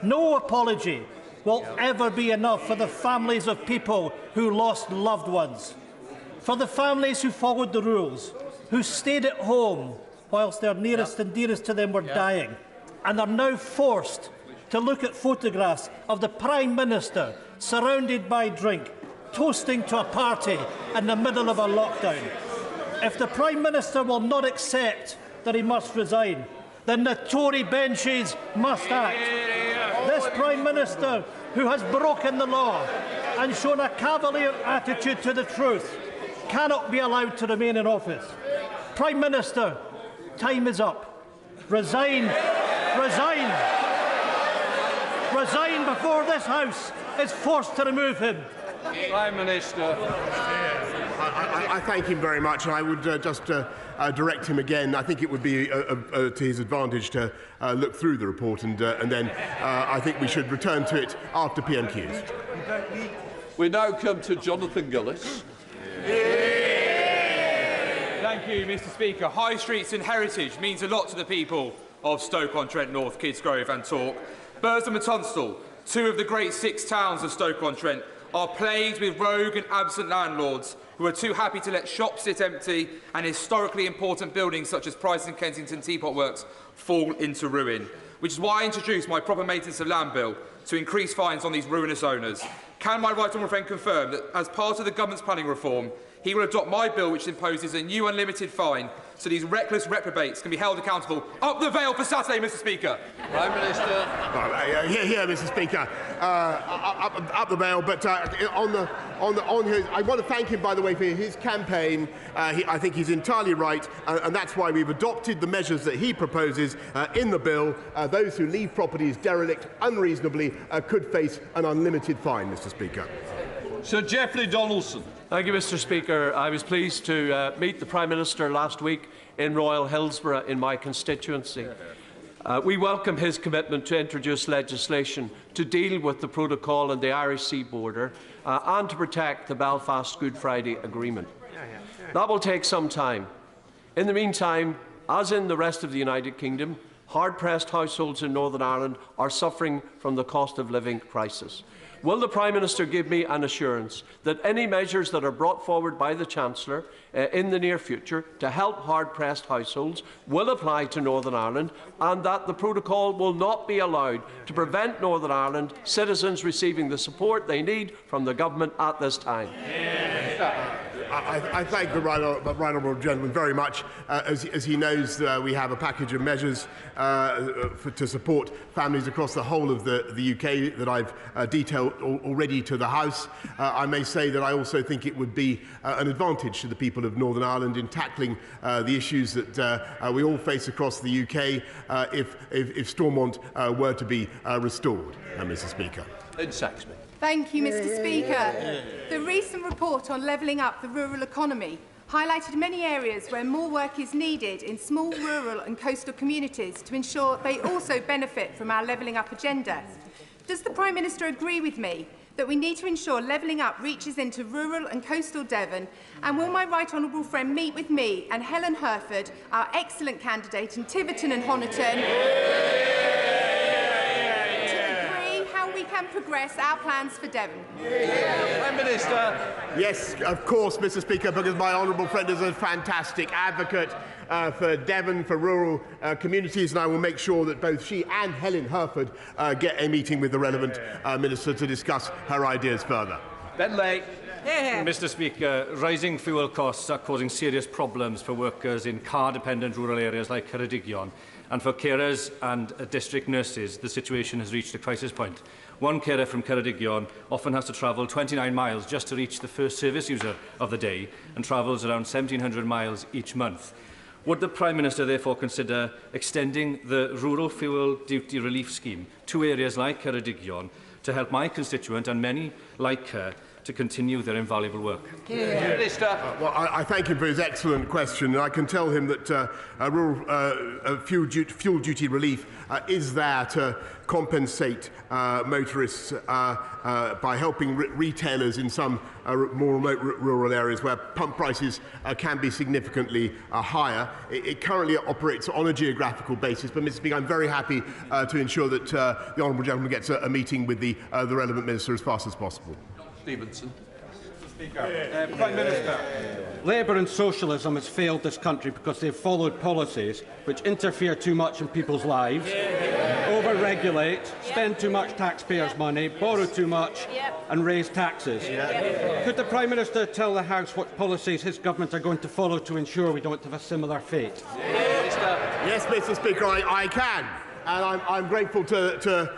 no apology will ever be enough for the families of people who lost loved ones, for the families who followed the rules, who stayed at home whilst their nearest and dearest to them were dying, and are now forced to look at photographs of the Prime Minister surrounded by drink, toasting to a party in the middle of a lockdown. If the Prime Minister will not accept that he must resign, then the Tory benches must act. This Prime Minister, who has broken the law and shown a cavalier attitude to the truth, cannot be allowed to remain in office. Prime Minister, time is up. Resign. Resign. Resign before this House is forced to remove him. Prime Minister. I thank him very much, and I would just direct him again. I think it would be to his advantage to look through the report, and then I think we should return to it after PMQs. We now come to Jonathan Gillis. Thank you, Mr. Speaker. High streets and heritage means a lot to the people of Stoke-on-Trent North, Kidsgrove and Tork. Burslem and Tunstall, two of the great 6 towns of Stoke-on-Trent, are plagued with rogue and absent landlords who are too happy to let shops sit empty and historically important buildings such as Price and Kensington Teapot Works fall into ruin. Which is why I introduced my proper maintenance of land bill to increase fines on these ruinous owners. Can my right honourable friend confirm that as part of the government's planning reform, he will adopt my bill which imposes a new unlimited fine so these reckless reprobates can be held accountable? Up the veil for Saturday, Mr. Speaker. Prime Minister. Here, Mr. Speaker. Up the veil, but on his, I want to thank him, by the way, for his campaign. I think he's entirely right, and that's why we've adopted the measures that he proposes in the bill. Those who leave properties derelict unreasonably could face an unlimited fine, Mr. Speaker. Sir Geoffrey Donaldson. Thank you, Mr. Speaker. I was pleased to meet the Prime Minister last week in Royal Hillsborough in my constituency. We welcome his commitment to introduce legislation to deal with the protocol on the Irish Sea border and to protect the Belfast Good Friday Agreement. That will take some time. In the meantime, as in the rest of the United Kingdom, hard-pressed households in Northern Ireland are suffering from the cost of living crisis. Will the Prime Minister give me an assurance that any measures that are brought forward by the Chancellor in the near future to help hard-pressed households will apply to Northern Ireland, and that the protocol will not be allowed to prevent Northern Ireland citizens receiving the support they need from the government at this time? I thank the right honourable gentleman very much. As he knows, we have a package of measures to support families across the whole of the UK that I've detailed already to the House. I may say that I also think it would be an advantage to the people of Northern Ireland in tackling the issues that we all face across the UK if Stormont were to be restored, Mr. Speaker. Lynn Saxby. Thank you, Mr. Speaker. The recent report on levelling up the rural economy highlighted many areas where more work is needed in small rural and coastal communities to ensure they also benefit from our levelling up agenda. Does the Prime Minister agree with me that we need to ensure levelling up reaches into rural and coastal Devon, and will my right honourable friend meet with me and Helen Herford, our excellent candidate in Tiverton and Honiton, we can progress our plans for Devon? Prime Minister. Yes, of course, Mr. Speaker, because my honourable friend is a fantastic advocate for Devon, for rural communities, and I will make sure that both she and Helen Herford get a meeting with the relevant minister to discuss her ideas further. Ben Lake. Mr. Speaker, rising fuel costs are causing serious problems for workers in car-dependent rural areas like Ceredigion, and for carers and district nurses, the situation has reached a crisis point. One carer from Ceredigion often has to travel 29 miles just to reach the first service user of the day and travels around 1,700 miles each month. Would the Prime Minister therefore consider extending the rural fuel duty relief scheme to areas like Ceredigion to help my constituent and many like her to continue their invaluable work? Well, I thank him for his excellent question, and I can tell him that rural fuel duty relief is there to compensate motorists by helping retailers in some more remote rural areas where pump prices can be significantly higher. It currently operates on a geographical basis, but Mr. Speaker, I'm very happy to ensure that the honourable gentleman gets a meeting with the relevant minister as fast as possible. Stevenson. Prime Minister, Labour and socialism has failed this country because they've followed policies which interfere too much in people's lives, over-regulate, spend too much taxpayers' money, borrow too much and raise taxes. Could the Prime Minister tell the House what policies his government are going to follow to ensure we don't have a similar fate? Yes, Mr. Speaker, I can. And I'm grateful to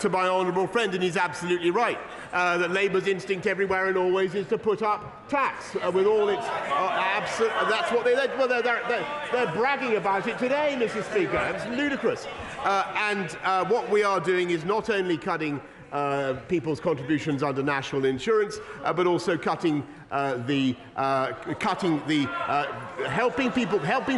my honourable friend, and he's absolutely right. that Labour's instinct everywhere and always is to put up tax with all its that's what they're bragging about it today, Mr. Speaker. It's ludicrous. And what we are doing is not only cutting people's contributions under national insurance, but also helping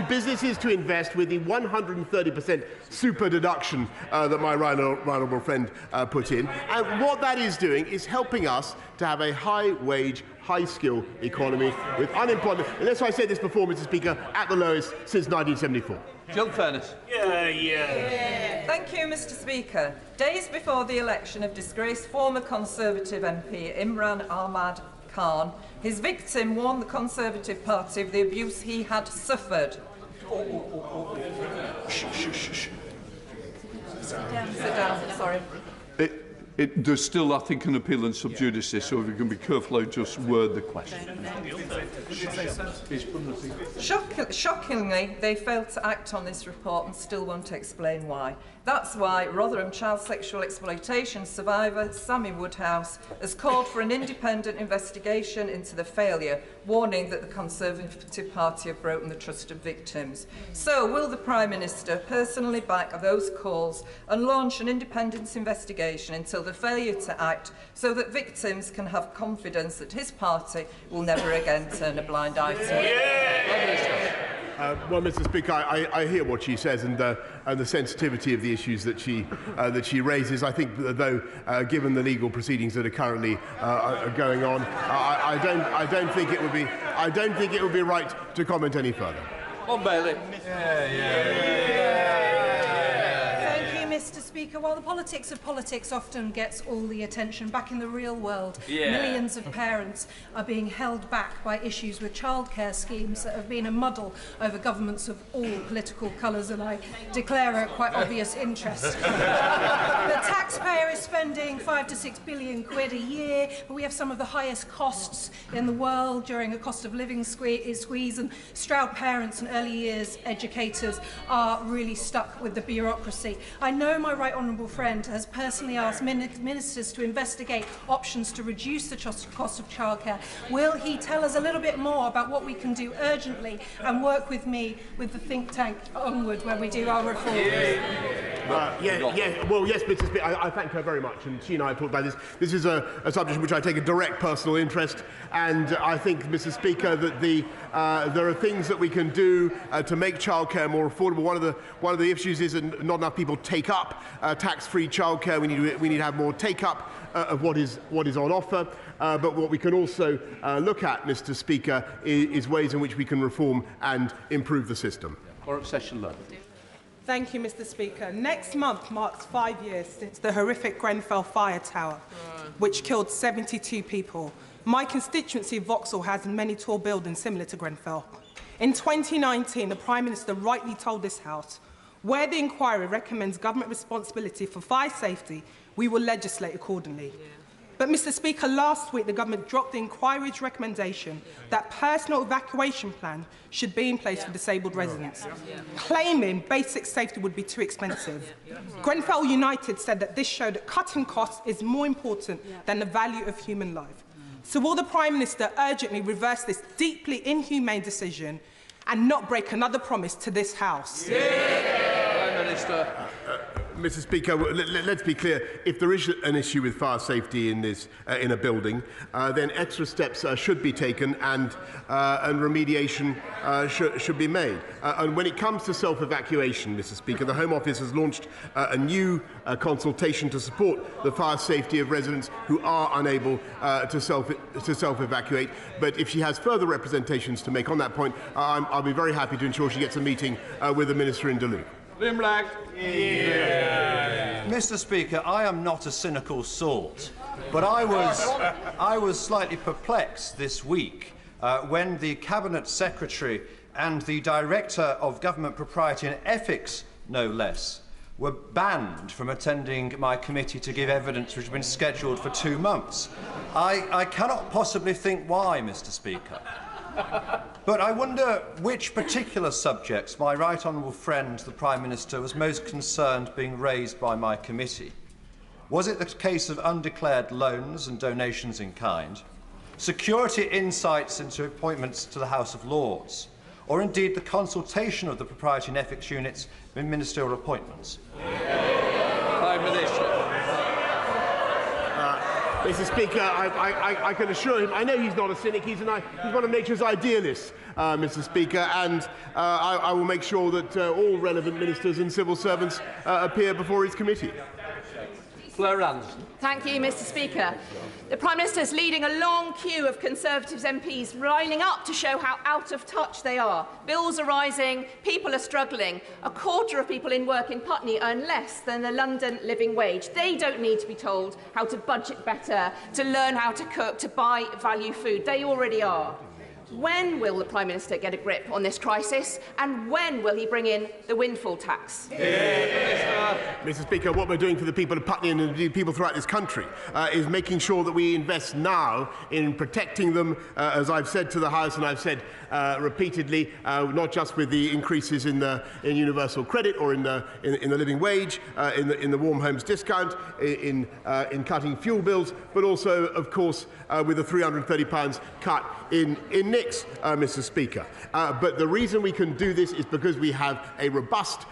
businesses to invest with the 130% super deduction that my right honourable friend put in. And what that is doing is helping us to have a high-wage, high-skill economy with unemployment, unless I said this before, Mr. Speaker, at the lowest since 1974. Jill Furness. Thank you, Mr. Speaker. Days before the election of disgraced former Conservative MP Imran Ahmad Khan, his victim warned the Conservative Party of the abuse he had suffered. Sit down, sorry. There's still, I think, an appeal in sub judice, so if you can be careful how you just word the question. Shockingly, they failed to act on this report and still won't explain why. That's why Rotherham child sexual exploitation survivor Sammy Woodhouse has called for an independent investigation into the failure, warning that the Conservative Party have broken the trust of victims. So, will the Prime Minister personally back those calls and launch an independent investigation until the failure to act, so that victims can have confidence that his party will never again turn a blind eye to it? Well, Mr. Speaker, I hear what she says and the sensitivity of the issues that she raises. I think, though, given the legal proceedings that are currently going on, I don't think it would be right to comment any further. On Bailey. Mr. Speaker, while the politics of politics often gets all the attention, back in the real world, millions of parents are being held back by issues with childcare schemes that have been a muddle over governments of all political colours, and I declare a quite obvious interest. The taxpayer is spending £5 to £6 billion a year, but we have some of the highest costs in the world during a cost of living squeeze, and Stroud parents and early years educators are really stuck with the bureaucracy. I know my right honourable friend has personally asked ministers to investigate options to reduce the cost of childcare. Will he tell us a little bit more about what we can do urgently and work with me with the think tank Onward where we do our reforms? Well, yes, Mr. Speaker, I thank her very much, and she and I have talked about this. This is a subject in which I take a direct personal interest, and I think, Mr. Speaker, that there are things that we can do to make childcare more affordable. One of the issues is that not enough people take up tax-free childcare. We need to have more take-up of what is on offer. But what we can also look at, Mr. Speaker, is ways in which we can reform and improve the system. Thank you, Mr. Speaker. Next month marks 5 years since the horrific Grenfell fire tower, which killed 72 people. My constituency, Vauxhall, has many tall buildings similar to Grenfell. In 2019, the Prime Minister rightly told this House, where the inquiry recommends government responsibility for fire safety, we will legislate accordingly. But, Mr. Speaker, last week the government dropped the inquiry's recommendation that personal evacuation plan should be in place for disabled residents, claiming basic safety would be too expensive. Grenfell United said that this showed that cutting costs is more important than the value of human life. So will the Prime Minister urgently reverse this deeply inhumane decision and not break another promise to this House? Prime Minister. Mr. Speaker, let's be clear. If there is an issue with fire safety in a building, then extra steps should be taken and remediation should be made. And when it comes to self-evacuation, Mr. Speaker, the Home Office has launched a new consultation to support the fire safety of residents who are unable to self-evacuate. But if she has further representations to make on that point, I'll be very happy to ensure she gets a meeting with the Minister in Duluth. Mr. Speaker, I am not a cynical sort, but I was slightly perplexed this week when the Cabinet Secretary and the Director of Government Propriety and Ethics, no less, were banned from attending my committee to give evidence which had been scheduled for 2 months. I cannot possibly think why, Mr. Speaker. But I wonder which particular subjects my right honourable friend, the Prime Minister, was most concerned being raised by my committee. Was it the case of undeclared loans and donations in kind? Security insights into appointments to the House of Lords? Or indeed the consultation of the Propriety and Ethics Units in ministerial appointments? Prime Minister. Mr. Speaker, I can assure him, I know he's not a cynic, he's one of nature's idealists, Mr. Speaker, and I will make sure that all relevant ministers and civil servants appear before his committee. Thank you, Mr. Speaker. The Prime Minister is leading a long queue of Conservatives MPs lining up to show how out of touch they are. Bills are rising, people are struggling. A quarter of people in work in Putney earn less than the London living wage. They don't need to be told how to budget better, to learn how to cook, to buy value food. They already are. When will the Prime Minister get a grip on this crisis, and when will he bring in the windfall tax? Mr. Speaker, what we're doing for the people of Putney and indeed people throughout this country is making sure that we invest now in protecting them, as I've said to the House and I've said repeatedly, not just with the increases in universal credit or in the living wage, in the warm homes discount, in cutting fuel bills, but also, of course, with the £330 cut in NICs, Mr. Speaker. But the reason we can do this is because we have a robust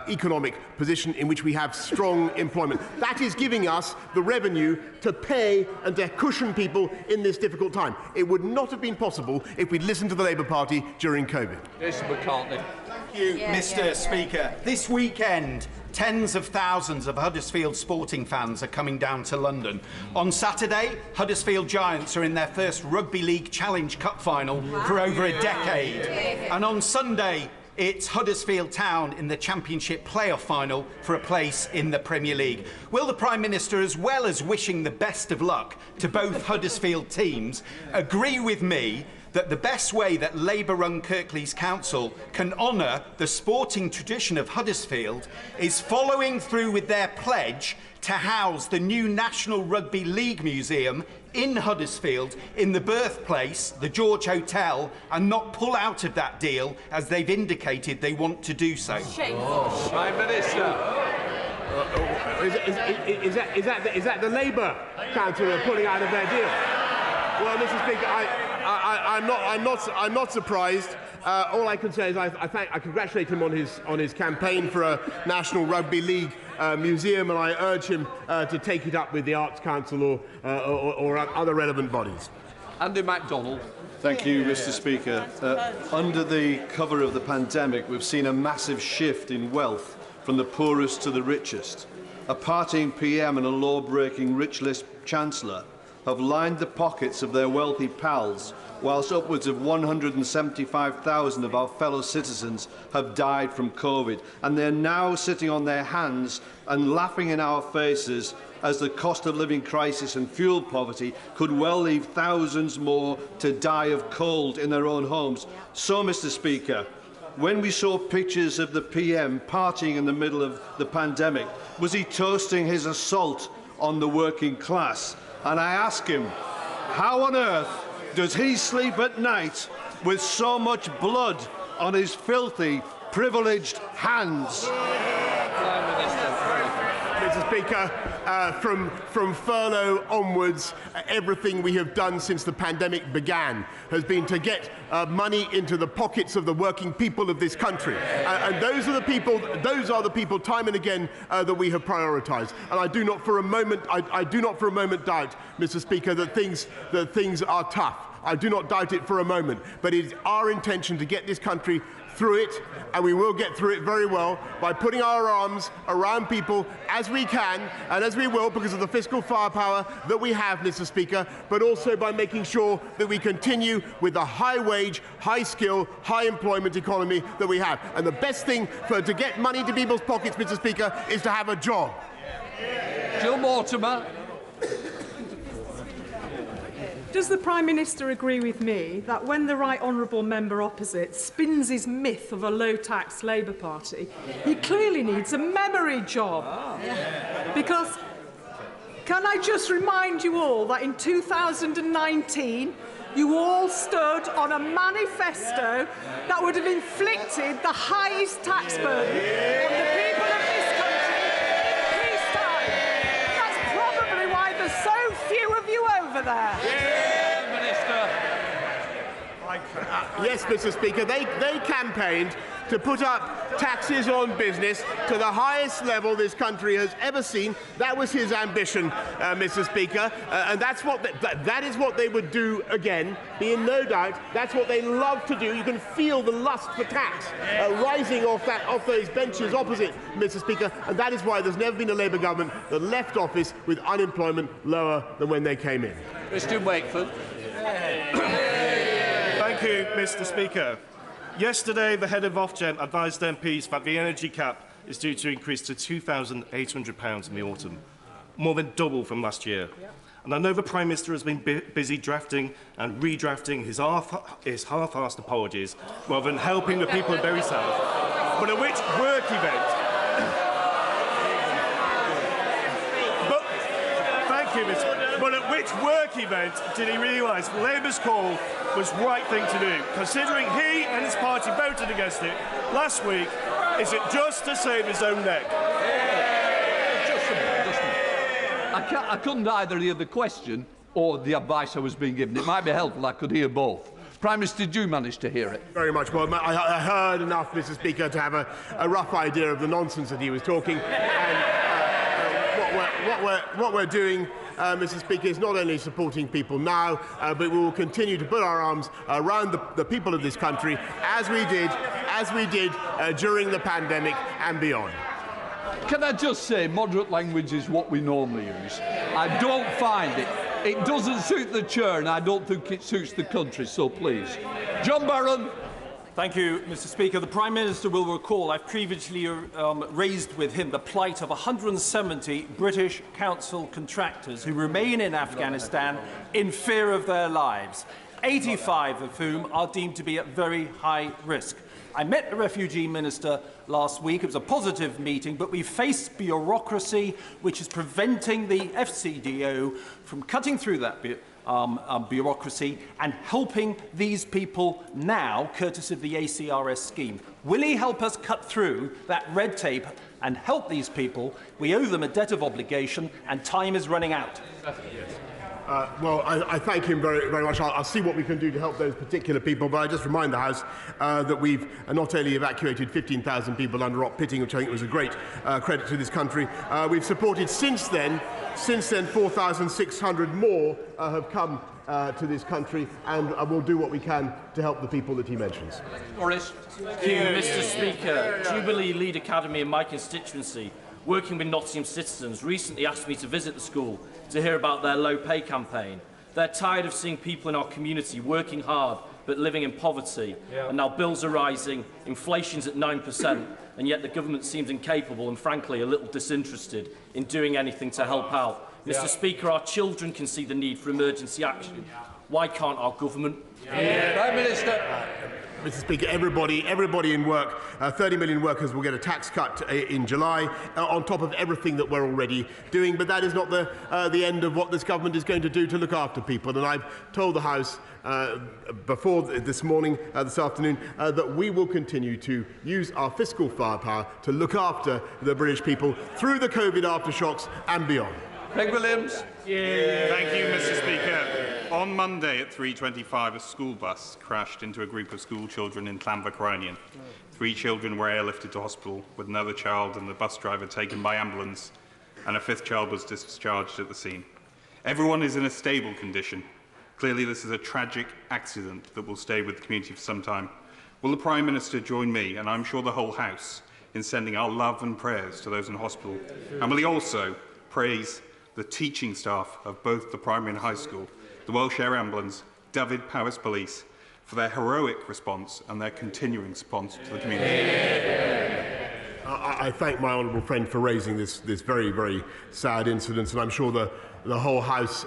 economic position in which we have strong employment. That is giving us the revenue to pay and to cushion people in this difficult time. It would not have been possible if we'd listened to the Labour Party during COVID. Mr. McCartney. Thank you, Mr. Speaker. This weekend, tens of thousands of Huddersfield sporting fans are coming down to London. On Saturday, Huddersfield Giants are in their first Rugby League Challenge Cup final for over a decade. And on Sunday, it's Huddersfield Town in the Championship playoff final for a place in the Premier League. Will the Prime Minister, as well as wishing the best of luck to both Huddersfield teams, agree with me that the best way that Labour-run Kirklees Council can honour the sporting tradition of Huddersfield is following through with their pledge to house the new National Rugby League Museum in Huddersfield, in the birthplace, the George Hotel, and not pull out of that deal as they've indicated they want to do so? Prime Minister. Is that the Labour Council pulling out of their deal? Well, Mr. Speaker, I'm not surprised. All I can say is I congratulate him on his campaign for a National Rugby League museum, and I urge him to take it up with the Arts Council or other relevant bodies. Andy MacDonald. Thank you, Mr. Speaker. Under the cover of the pandemic, we've seen a massive shift in wealth from the poorest to the richest. A partying PM and a law-breaking rich list Chancellor have lined the pockets of their wealthy pals, whilst upwards of 175,000 of our fellow citizens have died from COVID, and they're now sitting on their hands and laughing in our faces as the cost of living crisis and fuel poverty could well leave thousands more to die of cold in their own homes. So, Mr. Speaker, when we saw pictures of the PM partying in the middle of the pandemic, was he toasting his assault on the working class? And I ask him, how on earth does he sleep at night with so much blood on his filthy, privileged hands? Mr. Speaker, from furlough onwards, everything we have done since the pandemic began has been to get money into the pockets of the working people of this country, and those are the people time and again that we have prioritised. And I do not for a moment, I do not for a moment doubt, Mr. Speaker, that things are tough. I do not doubt it for a moment, but it is our intention to get this country through it, and we will get through it very well by putting our arms around people as we can and as we will because of the fiscal firepower that we have, Mr. Speaker, but also by making sure that we continue with the high wage, high skill, high employment economy that we have. And the best thing to get money into people's pockets, Mr. Speaker, is to have a job. Jill Mortimer. Does the Prime Minister agree with me that when the right honourable member opposite spins his myth of a low-tax Labour Party, he clearly needs a memory job? Because, can I just remind you all that in 2019, you all stood on a manifesto that would have inflicted the highest tax burden on the people of this country in peacetime. That's there. Yeah, Minister. Yes, Mr. Speaker, they campaigned to put up taxes on business to the highest level this country has ever seen. That was his ambition, Mr. Speaker, and that's what that is what they would do again. Be in no doubt, that's what they love to do. You can feel the lust for tax rising off those benches opposite, Mr. Speaker, and that is why there's never been a Labour government that left office with unemployment lower than when they came in. Mr. Wakeford. Thank you, Mr. Speaker. Yesterday, the head of Ofgem advised MPs that the energy cap is due to increase to £2,800 in the autumn, more than double from last year. And I know the Prime Minister has been busy drafting and redrafting his half-assed apologies rather than helping the people of Bury South. But at which work event... Thank you, Mr. But at which work event did he realise Labour's call was the right thing to do, considering he and his party voted against it last week? Is it just to save his own neck? I couldn't either hear the question or the advice I was being given. It might be helpful I could hear both. Prime Minister, did you manage to hear it? Very much. Well, I heard enough, Mr. Speaker, to have a rough idea of the nonsense that he was talking. And what we're doing, Mr. Speaker, is not only supporting people now, but we will continue to put our arms around the people of this country as we did during the pandemic and beyond. Can I just say, moderate language is what we normally use. I don't find it. It doesn't suit the chair, and I don't think it suits the country, so please. John Barron. Thank you, Mr. Speaker. The Prime Minister will recall I've previously raised with him the plight of 170 British council contractors who remain in Afghanistan in fear of their lives, 85 of whom are deemed to be at very high risk. I met the refugee minister last week. It was a positive meeting, but we face bureaucracy which is preventing the FCDO from cutting through that bureaucracy and helping these people now, courtesy of the ACRS scheme. Will he help us cut through that red tape and help these people? We owe them a debt of obligation, and time is running out. Well, I thank him very, very much. I'll see what we can do to help those particular people, but I just remind the House that we've not only evacuated 15,000 people under op pitting, which I think was a great credit to this country, we've supported since then 4,600 more have come to this country, and we'll do what we can to help the people that he mentions. Boris. Thank you, Mr. Speaker. Jubilee Lead Academy in my constituency, working with Nottingham citizens, recently asked me to visit the school to hear about their low pay campaign. They're tired of seeing people in our community working hard but living in poverty. And now bills are rising, inflation's at 9%, and yet the government seems incapable and frankly a little disinterested in doing anything to help out. Mr. Speaker, our children can see the need for emergency action. Why can't our government? Prime Minister. Mr. Speaker, everybody in work, 30 million workers will get a tax cut in July, on top of everything that we're already doing. But that is not the end of what this government is going to do to look after people. And I've told the House before this afternoon, that we will continue to use our fiscal firepower to look after the British people through the COVID aftershocks and beyond. Peg Williams. Thank you, Mr. Speaker. On Monday at 3:25, a school bus crashed into a group of school children in Llanfachronion. 3 children were airlifted to hospital, with another child and the bus driver taken by ambulance, and a 5th child was discharged at the scene. Everyone is in a stable condition. Clearly, this is a tragic accident that will stay with the community for some time. Will the Prime Minister join me, and I'm sure the whole House, in sending our love and prayers to those in hospital? And will he also praise the teaching staff of both the primary and high school, the Welsh Air Ambulance, Dyfed Powys Police, for their heroic response and their continuing response to the community? I thank my honourable friend for raising this very, very sad incident, and I'm sure the whole House,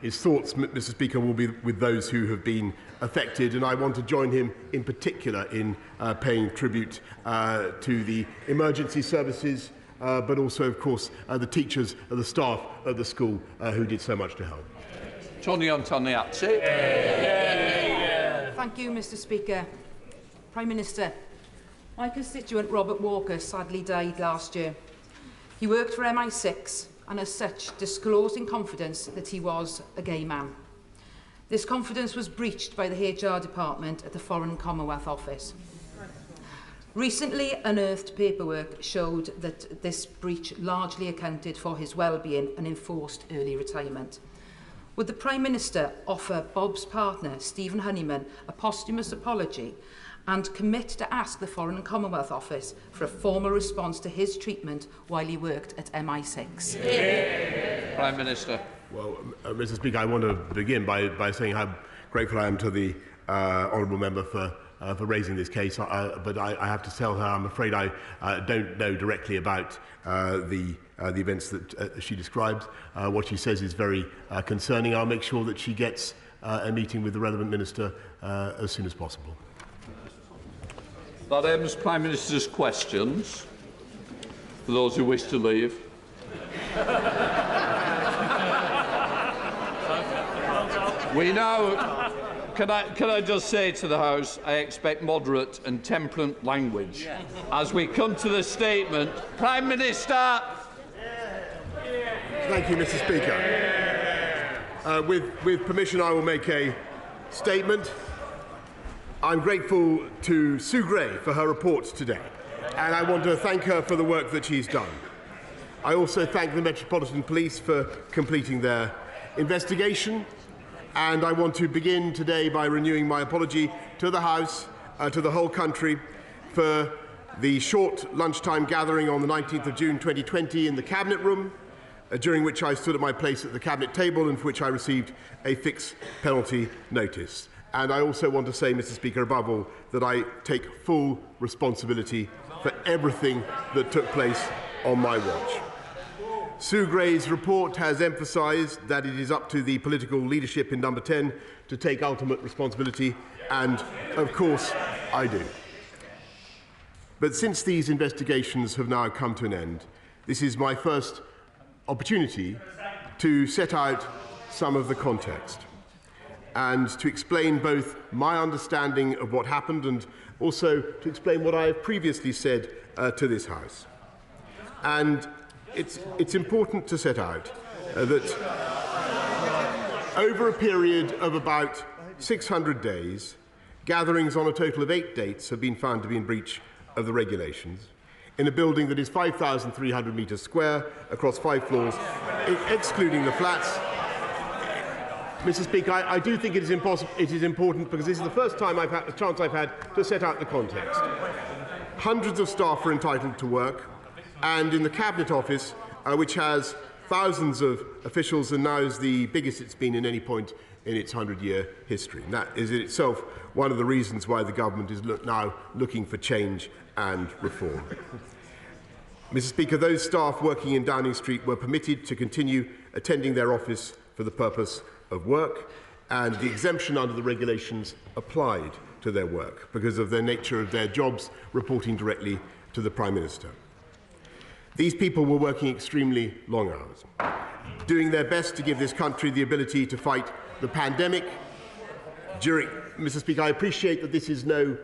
his thoughts, Mr. Speaker, will be with those who have been affected, and I want to join him in particular in paying tribute to the emergency services, but also, of course, the teachers and the staff of the school who did so much to help. Tony Antoniazzi. Thank you, Mr. Speaker. Prime Minister, my constituent Robert Walker sadly died last year. He worked for MI6 and as such disclosed in confidence that he was a gay man. This confidence was breached by the HR department at the Foreign and Commonwealth Office. Recently unearthed paperwork showed that this breach largely accounted for his well-being and enforced early retirement. Would the Prime Minister offer Bob's partner, Stephen Honeyman, a posthumous apology and commit to ask the Foreign and Commonwealth Office for a formal response to his treatment while he worked at MI6? Yeah. Prime Minister. Well, Mr. Speaker, I want to begin by saying how grateful I am to the honourable member for raising this case, but I have to tell her I'm afraid I don't know directly about the events that she describes. What she says is very concerning. I'll make sure that she gets a meeting with the relevant minister as soon as possible. That ends Prime Minister's questions. For those who wish to leave. We now, can I just say to the House, I expect moderate and temperate language. As we come to the statement, Prime Minister. Thank you, Mr. Speaker. With permission, I will make a statement. I'm grateful to Sue Gray for her report today, and I want to thank her for the work that she's done. I also thank the Metropolitan Police for completing their investigation, and I want to begin today by renewing my apology to the House, to the whole country, for the short lunchtime gathering on the 19th of June 2020 in the Cabinet Room, during which I stood at my place at the Cabinet table and for which I received a fixed penalty notice. And I also want to say, Mr. Speaker, above all, that I take full responsibility for everything that took place on my watch. Sue Gray's report has emphasised that it is up to the political leadership in Number 10 to take ultimate responsibility, and of course I do. But since these investigations have now come to an end, this is my first opportunity to set out some of the context and to explain both my understanding of what happened and also to explain what I have previously said to this House. And it's important to set out that over a period of about 600 days, gatherings on a total of 8 dates have been found to be in breach of the regulations in a building that is 5,300 metres square across 5 floors, excluding the flats. Mr. Speaker, I do think it is important because this is the first time I've had a chance I've had to set out the context. Hundreds of staff are entitled to work, and in the Cabinet Office, which has thousands of officials and now is the biggest it's been in any point in its 100-year history. And that is in itself one of the reasons why the government is now looking for change and reform. Mr. Speaker, those staff working in Downing Street were permitted to continue attending their office for the purpose of work, and the exemption under the regulations applied to their work because of the nature of their jobs reporting directly to the Prime Minister. These people were working extremely long hours, doing their best to give this country the ability to fight the pandemic. Mr. Speaker, I appreciate that this is no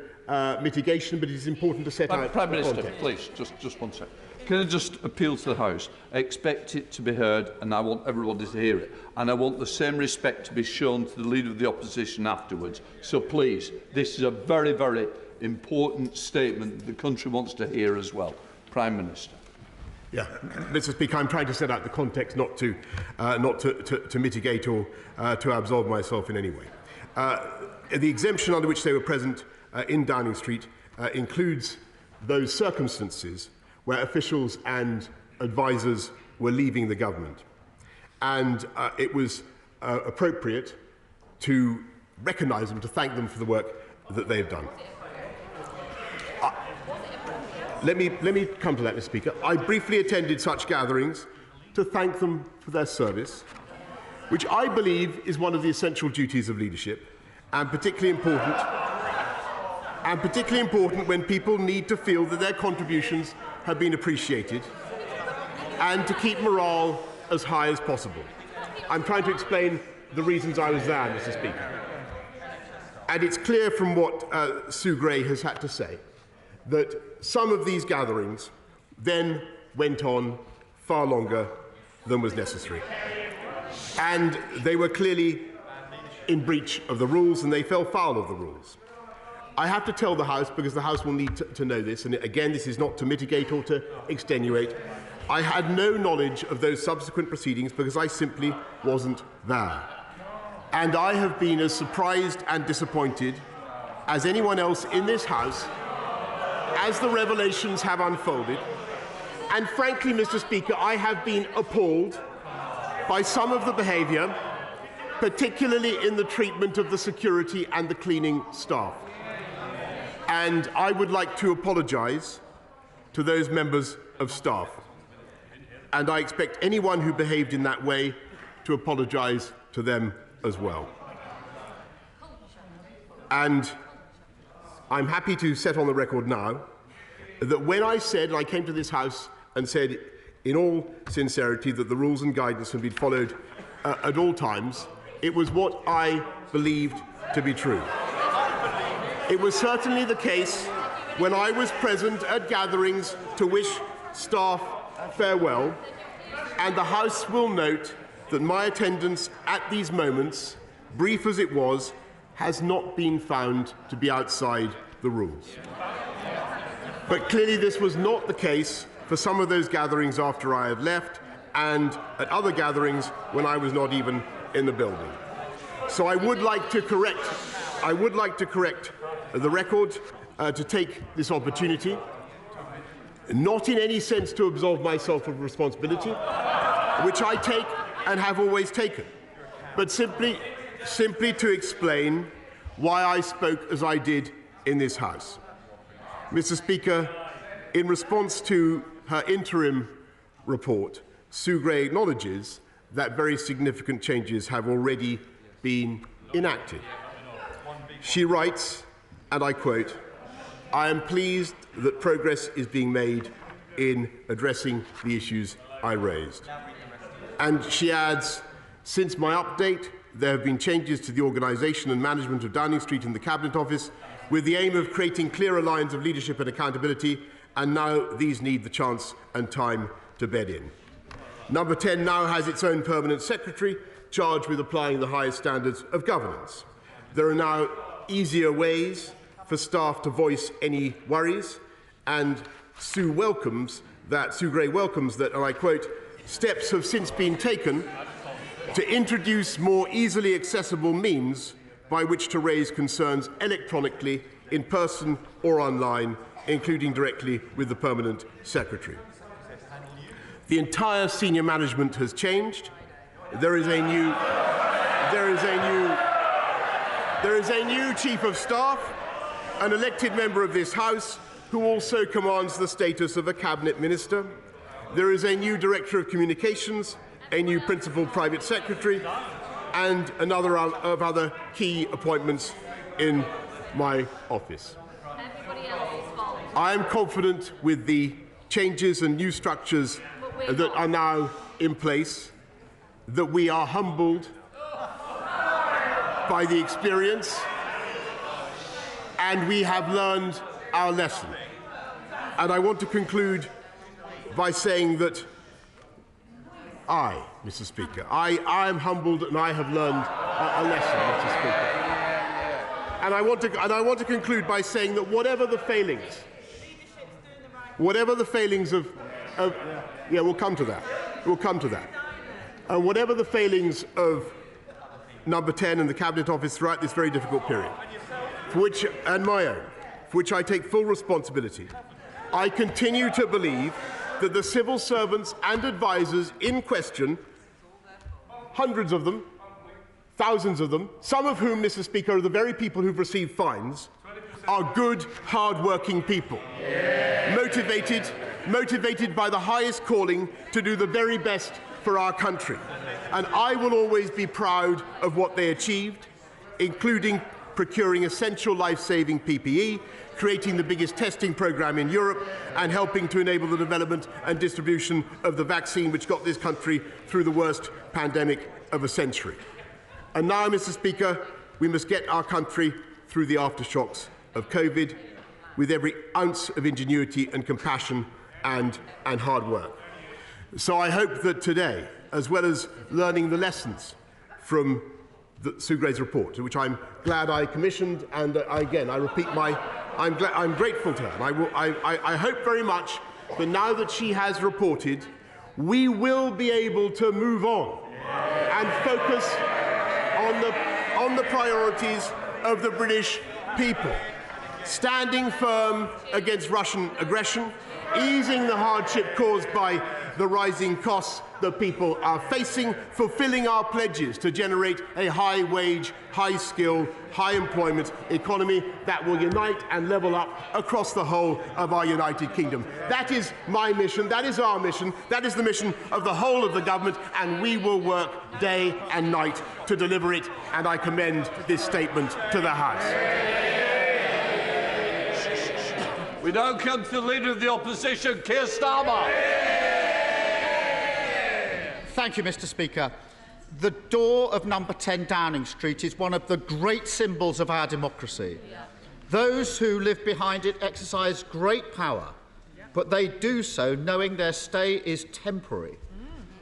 mitigation, but it is important to set out Prime Minister, context. please, just one second. Can I just appeal to the House? I expect it to be heard, and I want everybody to hear it. And I want the same respect to be shown to the Leader of the Opposition afterwards. So please, this is a very, very important statement that the country wants to hear as well. Prime Minister. Yeah, Mr. Speaker, I'm trying to set out the context, not to mitigate or to absolve myself in any way. The exemption under which they were present in Downing Street includes those circumstances where officials and advisers were leaving the government. And it was appropriate to recognise them, to thank them for the work that they have done. Let me come to that, Mr. Speaker. I briefly attended such gatherings to thank them for their service, which I believe is one of the essential duties of leadership, and particularly important when people need to feel that their contributions have been appreciated and to keep morale as high as possible. I'm trying to explain the reasons I was there, Mr. Speaker. And it's clear from what Sue Gray has had to say that some of these gatherings then went on far longer than was necessary. And they were clearly in breach of the rules, and they fell foul of the rules. I have to tell the House, because the House will need to know this, and again, this is not to mitigate or to extenuate, I had no knowledge of those subsequent proceedings because I simply wasn't there. And I have been as surprised and disappointed as anyone else in this House as the revelations have unfolded. And frankly, Mr. Speaker, I have been appalled by some of the behaviour, particularly in the treatment of the security and the cleaning staff. And I would like to apologise to those members of staff. And I expect anyone who behaved in that way to apologise to them as well. And I'm happy to set on the record now that when I said, and I came to this House and said in all sincerity that the rules and guidance have been followed at all times, it was what I believed to be true. It was certainly the case when I was present at gatherings to wish staff farewell, and the House will note that my attendance at these moments, brief as it was, has not been found to be outside the rules. But clearly this was not the case for some of those gatherings after I had left, and at other gatherings when I was not even in the building. So I would like to correct the record, to take this opportunity, not in any sense to absolve myself of responsibility, which I take and have always taken, but simply to explain why I spoke as I did in this House. Mr. Speaker, in response to her interim report, Sue Gray acknowledges that very significant changes have already been enacted. She writes, and I quote, "I am pleased that progress is being made in addressing the issues I raised." And she adds, "Since my update, there have been changes to the organisation and management of Downing Street in the Cabinet Office with the aim of creating clearer lines of leadership and accountability, and now these need the chance and time to bed in." Number 10 now has its own permanent secretary charged with applying the highest standards of governance. There are now easier ways for staff to voice any worries, and Sue Gray welcomes that, and I quote, "Steps have since been taken to introduce more easily accessible means by which to raise concerns electronically, in person or online, including directly with the permanent secretary." The entire senior management has changed. There is a new chief of staff, an elected member of this House, who also commands the status of a cabinet minister. There is a new director of communications, a new principal private secretary, and another of other key appointments in my office. I am confident with the changes and new structures that are now in place that we are humbled by the experience, and we have learned our lesson. And I want to conclude by saying that Mr. Speaker, I am humbled and I have learned a lesson, Mr. Speaker. And I want to conclude by saying that whatever the failings of we'll come to that. And whatever the failings of Number 10 and the Cabinet Office throughout this very difficult period, for which I take full responsibility, I continue to believe that the civil servants and advisers in question, hundreds of them, thousands of them, some of whom, Mr. Speaker, are the very people who've received fines, are good, hard-working people, motivated by the highest calling to do the very best for our country. And I will always be proud of what they achieved, including procuring essential life-saving PPE, creating the biggest testing programme in Europe, and helping to enable the development and distribution of the vaccine which got this country through the worst pandemic of a century. And now, Mr. Speaker, we must get our country through the aftershocks of COVID with every ounce of ingenuity and compassion and hard work. So I hope that today, as well as learning the lessons from Sue Gray's report, which I'm glad I commissioned, and again, I repeat I'm grateful to her. And I hope very much that now that she has reported, we will be able to move on and focus on the priorities of the British people, standing firm against Russian aggression, easing the hardship caused by the rising costs that people are facing, fulfilling our pledges to generate a high-wage, high-skill, high-employment economy that will unite and level up across the whole of our United Kingdom. That is my mission, that is our mission, that is the mission of the whole of the government, and we will work day and night to deliver it, and I commend this statement to the House. We now come to the Leader of the Opposition, Keir Starmer. Thank you, Mr. Speaker. The door of number 10 Downing Street is one of the great symbols of our democracy. Those who live behind it exercise great power, but they do so knowing their stay is temporary.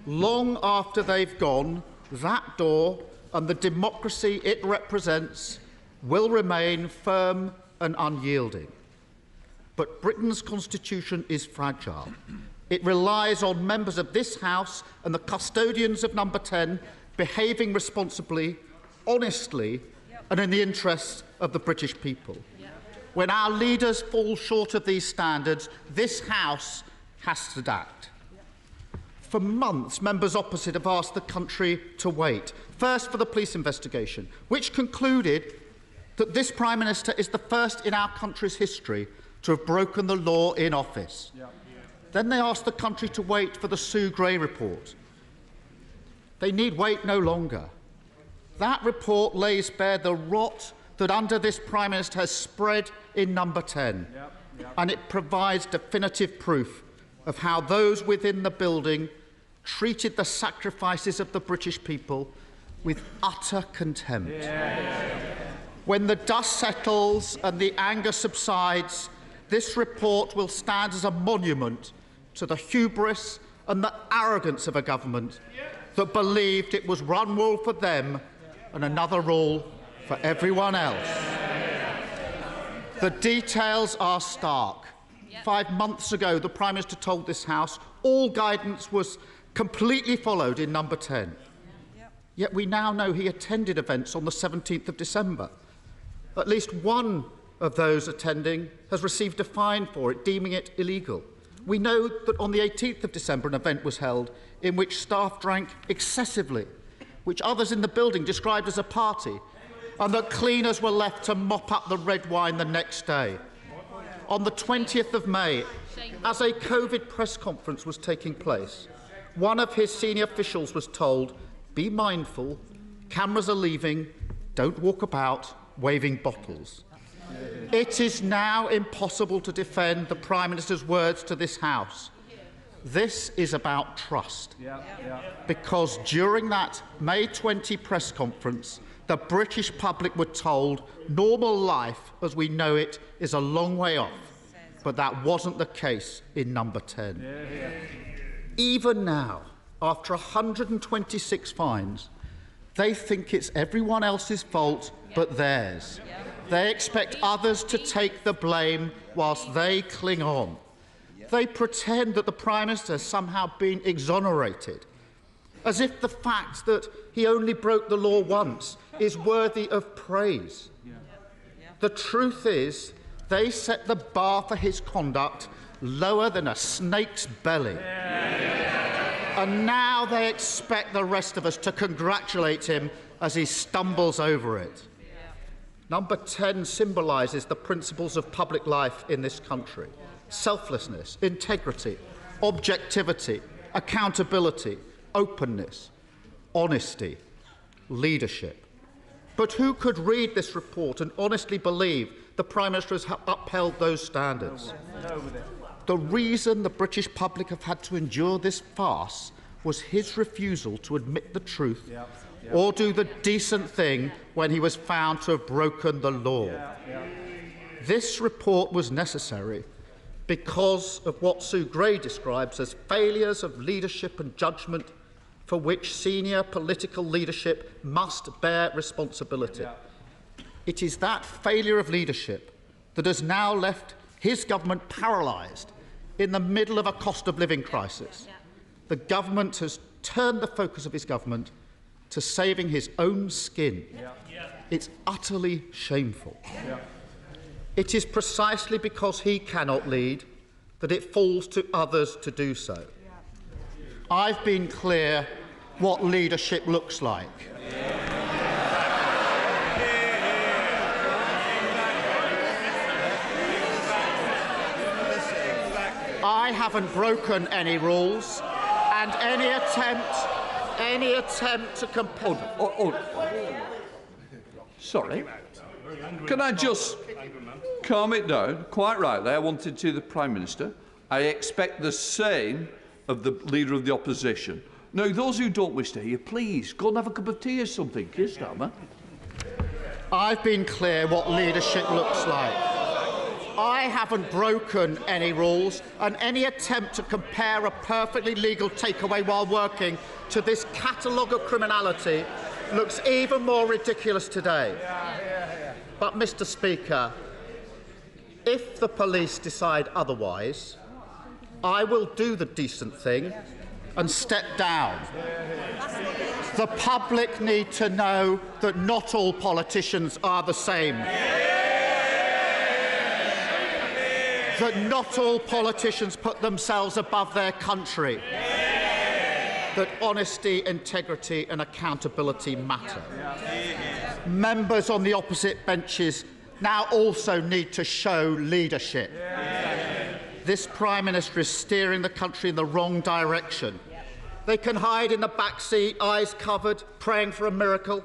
Long after they've gone, that door and the democracy it represents will remain firm and unyielding. But Britain's constitution is fragile. It relies on members of this House and the custodians of number 10 behaving responsibly, honestly, and in the interests of the British people. When our leaders fall short of these standards, this House has to act. For months, members opposite have asked the country to wait. First, for the police investigation, which concluded that this Prime Minister is the first in our country's history to have broken the law in office. Then they asked the country to wait for the Sue Gray report. They need wait no longer. That report lays bare the rot that under this Prime Minister has spread in number 10. And it provides definitive proof of how those within the building treated the sacrifices of the British people with utter contempt. When the dust settles and the anger subsides, this report will stand as a monument to the hubris and the arrogance of a government that believed it was one rule for them and another rule for everyone else. The details are stark. 5 months ago, the Prime Minister told this House all guidance was completely followed in number 10. Yet we now know he attended events on the 17th of December. At least one of those attending has received a fine for it, deeming it illegal. We know that on the 18th of December an event was held in which staff drank excessively, which others in the building described as a party, and that cleaners were left to mop up the red wine the next day. On the 20th of May, as a COVID press conference was taking place, one of his senior officials was told, "Be mindful, cameras are leaving, don't walk about waving bottles." It is now impossible to defend the Prime Minister's words to this House. This is about trust. Because during that May 20 press conference, the British public were told normal life as we know it is a long way off. But that wasn't the case in number 10. Even now, after 126 fines, they think it's everyone else's fault but theirs. They expect others to take the blame whilst they cling on. They pretend that the Prime Minister has somehow been exonerated, as if the fact that he only broke the law once is worthy of praise. The truth is, they set the bar for his conduct lower than a snake's belly. And now they expect the rest of us to congratulate him as he stumbles over it. Number 10 symbolises the principles of public life in this country: selflessness, integrity, objectivity, accountability, openness, honesty, leadership. But who could read this report and honestly believe the Prime Minister has upheld those standards? The reason the British public have had to endure this farce was his refusal to admit the truth or do the decent thing when he was found to have broken the law. This report was necessary because of what Sue Gray describes as failures of leadership and judgment for which senior political leadership must bear responsibility. It is that failure of leadership that has now left his government paralysed in the middle of a cost of living crisis. The government has turned the focus of his government to saving his own skin. It's utterly shameful. It is precisely because he cannot lead that it falls to others to do so. I've been clear what leadership looks like. I haven't broken any rules, and any attempt to compel. Sorry. Can I just calm it down? Quite rightly, I wanted to the Prime Minister. I expect the same of the Leader of the Opposition. Now, those who don't wish to hear, please, go and have a cup of tea or something. Keir Starmer. I've been clear what leadership looks like. I haven't broken any rules, and any attempt to compare a perfectly legal takeaway while working to this catalogue of criminality looks even more ridiculous today. But, Mr. Speaker, if the police decide otherwise, I will do the decent thing and step down. The public need to know that not all politicians are the same. That not all politicians put themselves above their country. That honesty, integrity and accountability matter. Members on the opposite benches now also need to show leadership. This Prime Minister is steering the country in the wrong direction. They can hide in the back seat, eyes covered, praying for a miracle,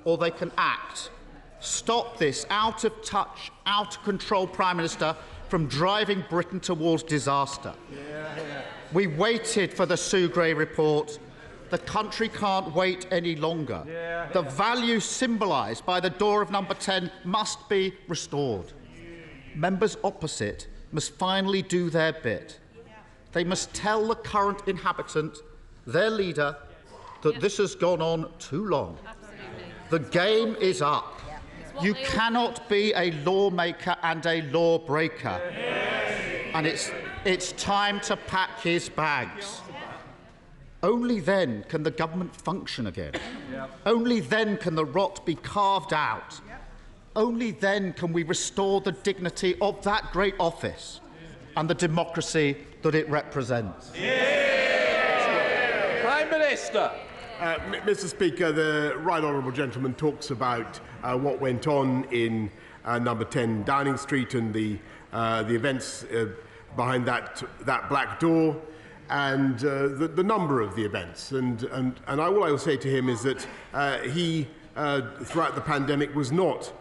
or they can act. Stop this out-of-touch, out-of-control Prime Minister from driving Britain towards disaster. We waited for the Sue Gray report. The country can't wait any longer. The values symbolised by the door of number 10 must be restored. Members opposite must finally do their bit. They must tell the current inhabitant, their leader, that this has gone on too long. The game is up. You cannot be a lawmaker and a lawbreaker. And it's time to pack his bags. Only then can the government function again. Only then can the rot be carved out. Only then can we restore the dignity of that great office and the democracy that it represents. Prime Minister. Mr. Speaker, the Right Honourable Gentleman talks about what went on in number 10 Downing Street and the events behind that black door and the number of the events. And all I will say to him is that he, throughout the pandemic, was not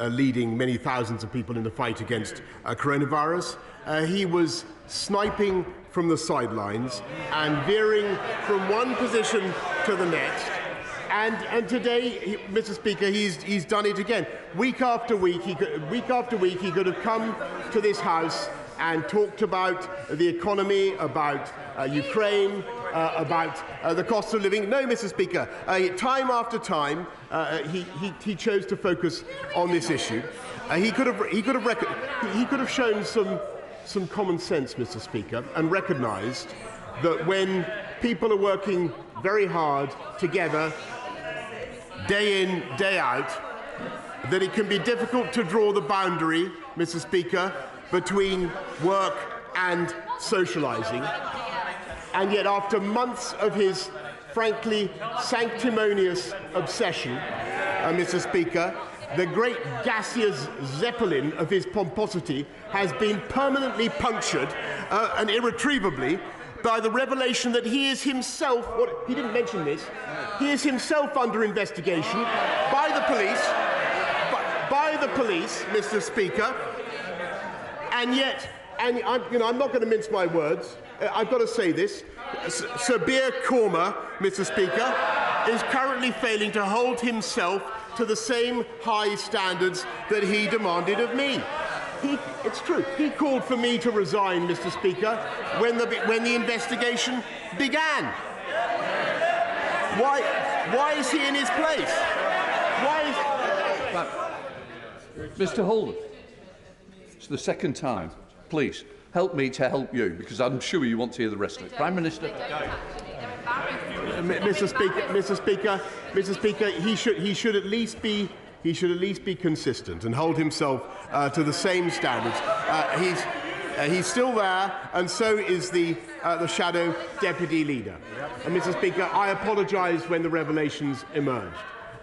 leading many thousands of people in the fight against coronavirus. He was sniping from the sidelines and veering from one position to the next. And today, Mr. Speaker, he's done it again. Week after week, he could have come to this House and talked about the economy, about Ukraine, about the cost of living. No, Mr. Speaker, time after time, he chose to focus on this issue. He could have shown some common sense, Mr. Speaker, and recognised that when people are working very hard together, day in, day out, that it can be difficult to draw the boundary, Mr. Speaker, between work and socialising. And yet, after months of his, frankly, sanctimonious obsession, Mr. Speaker, the great gaseous zeppelin of his pomposity has been permanently punctured and irretrievably by the revelation that he is himself, he didn't mention this, he is himself under investigation by the police, Mr. Speaker, and yet, I'm not going to mince my words, I've got to say this, Sabir Korma, Mr. Speaker, is currently failing to hold himself to the same high standards that he demanded of me. It's true. He called for me to resign, Mr. Speaker, when the investigation began. Why is he in his place? Mr. Holden, it's the second time. Please help me to help you, because I'm sure you want to hear the rest of it. Prime Minister. Mr. Speaker, he should at least be consistent and hold himself to the same standards. He's still there, and so is the shadow deputy leader. And Mr. Speaker, I apologise when the revelations emerged.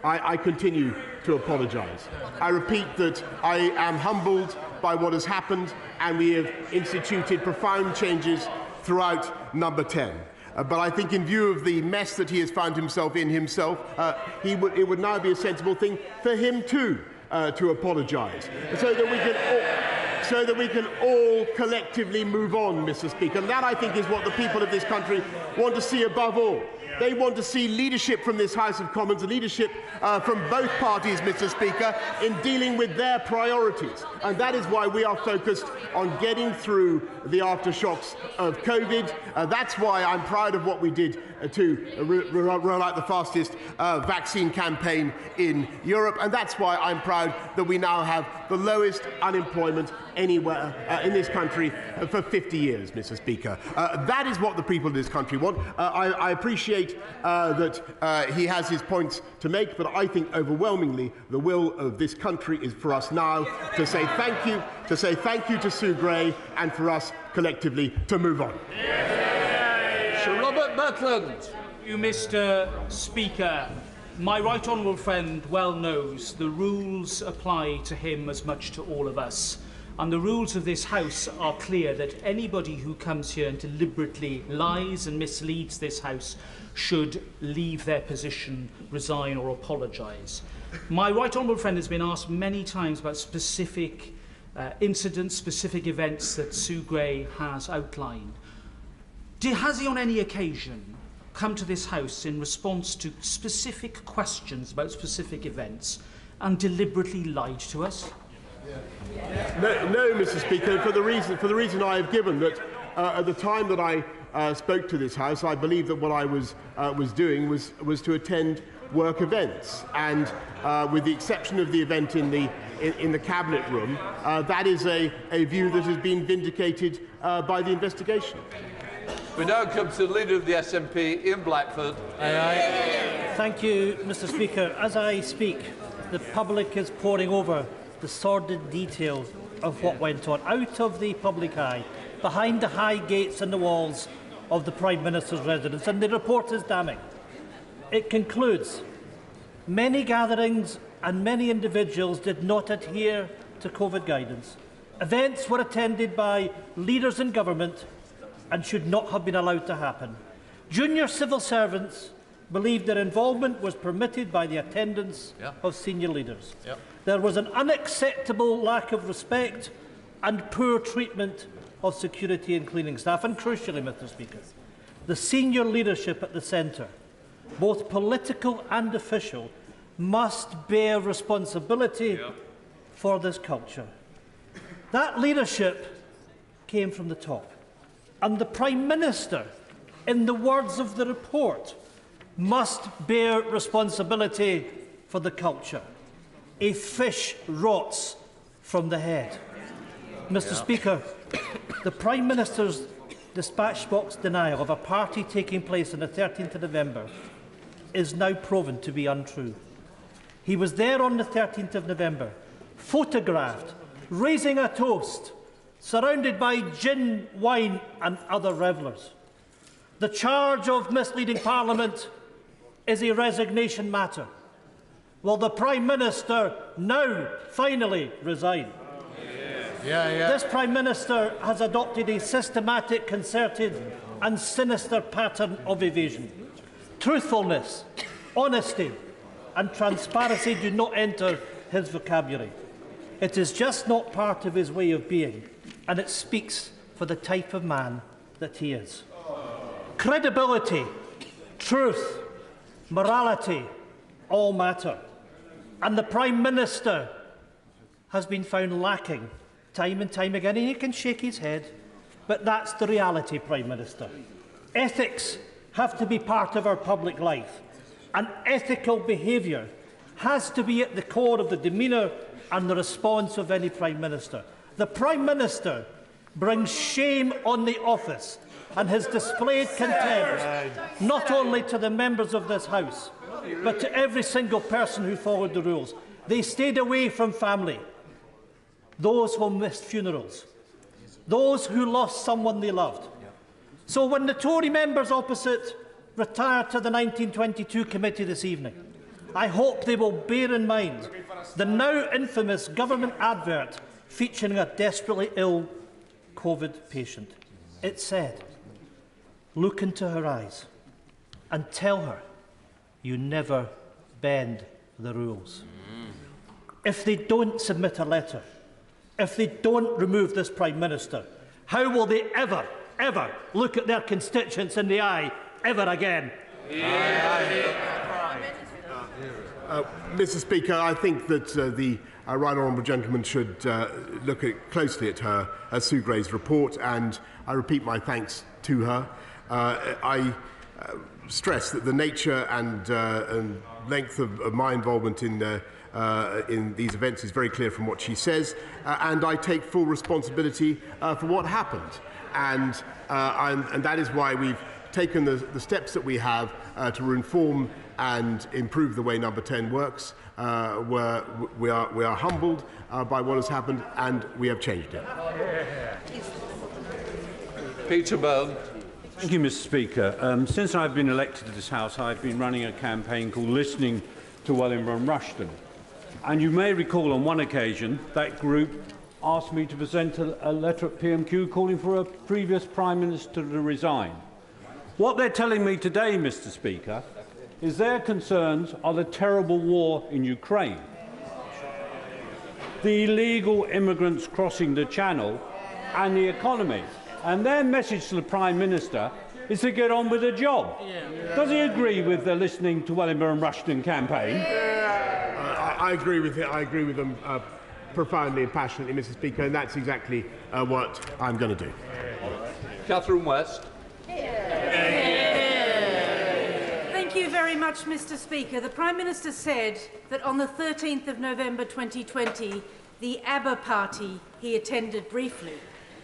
I continue to apologise. I repeat that I am humbled by what has happened, and we have instituted profound changes throughout Number 10. But I think in view of the mess that he has found himself in it would now be a sensible thing for him too to apologise, so that we can all collectively move on, Mr. Speaker. And that, I think, is what the people of this country want to see above all. They want to see leadership from this House of Commons, leadership from both parties, Mr. Speaker, in dealing with their priorities. And that is why we are focused on getting through the aftershocks of COVID. That's why I'm proud of what we did to roll out the fastest vaccine campaign in Europe. And that's why I'm proud that we now have the lowest unemployment anywhere in this country for 50 years, Mr. Speaker. That is what the people of this country want. I appreciate that he has his points to make, but I think overwhelmingly the will of this country is for us now to say thank you to Sue Gray, and for us collectively to move on. Sir Robert Butland. You, Mr. Speaker. My right honourable friend well knows the rules apply to him as much to all of us. And the rules of this House are clear that anybody who comes here and deliberately lies and misleads this House should leave their position, resign or apologise. My right honourable friend has been asked many times about specific incidents, specific events that Sue Gray has outlined. Has he on any occasion come to this House in response to specific questions about specific events and deliberately lied to us? No, Mr. Speaker, for the reason I have given, that at the time that I spoke to this House, I believe that what I was doing was to attend work events, and with the exception of the event in the Cabinet room, that is a view that has been vindicated by the investigation. We now come to the Leader of the SNP, Ian Blackford. Thank you, Mr. Speaker. As I speak, the public is poring over the sordid details of what went on, out of the public eye, behind the high gates and the walls of the Prime Minister's residence, and the report is damning. It concludes, many gatherings and many individuals did not adhere to COVID guidance. Events were attended by leaders in government and should not have been allowed to happen. Junior civil servants believed their involvement was permitted by the attendance of senior leaders. There was an unacceptable lack of respect and poor treatment of security and cleaning staff. And crucially, Mr. Speaker, the senior leadership at the centre, both political and official, must bear responsibility for this culture. That leadership came from the top. And the Prime Minister, in the words of the report, must bear responsibility for the culture. A fish rots from the head. Mr. Speaker, the Prime Minister's dispatch box denial of a party taking place on the 13th of November is now proven to be untrue. He was there on the 13th of November, photographed, raising a toast, surrounded by gin, wine and other revellers. The charge of misleading Parliament is a resignation matter. Will the Prime Minister now finally resign? This Prime Minister has adopted a systematic, concerted and sinister pattern of evasion. Truthfulness, honesty and transparency do not enter his vocabulary. It is just not part of his way of being, and it speaks for the type of man that he is. Credibility, truth, morality all matter, and the Prime Minister has been found lacking time and time again, and he can shake his head, but that's the reality, Prime Minister. Ethics have to be part of our public life, and ethical behaviour has to be at the core of the demeanour and the response of any Prime Minister. The Prime Minister brings shame on the office and has displayed contempt not only to the members of this House, but to every single person who followed the rules. They stayed away from family, those who missed funerals, those who lost someone they loved. So when the Tory members opposite retire to the 1922 committee this evening, I hope they will bear in mind the now infamous government advert featuring a desperately ill COVID patient. It said, "Look into her eyes and tell her you never bend the rules." If they don't submit a letter, if they don't remove this Prime Minister, how will they ever look at their constituents in the eye ever again? Mr. Speaker, I think that the right honourable gentleman should look closely at her Sue Gray's report, and I repeat my thanks to her. I stress that the nature and length of my involvement in these events is very clear from what she says, and I take full responsibility for what happened. And that is why we've taken the steps that we have to reform and improve the way Number 10 works. We are humbled by what has happened, and we have changed it. Peter Byrne. Thank you, Mr. Speaker. Since I've been elected to this House, I've been running a campaign called Listening to Wellingborough and Rushden. And you may recall on one occasion that group asked me to present a letter at PMQ calling for a previous Prime Minister to resign. What they're telling me today, Mr. Speaker, is their concerns are the terrible war in Ukraine, the illegal immigrants crossing the Channel, and the economy. And their message to the Prime Minister is to get on with the job. Does he agree with the Listening to Wellingborough and Rushden campaign? I agree with it. I agree with them profoundly and passionately, Mr. Speaker, and that's exactly what I'm going to do. Catherine West. Thank you very much, Mr. Speaker. The Prime Minister said that on the 13th of November 2020, the ABBA party he attended briefly,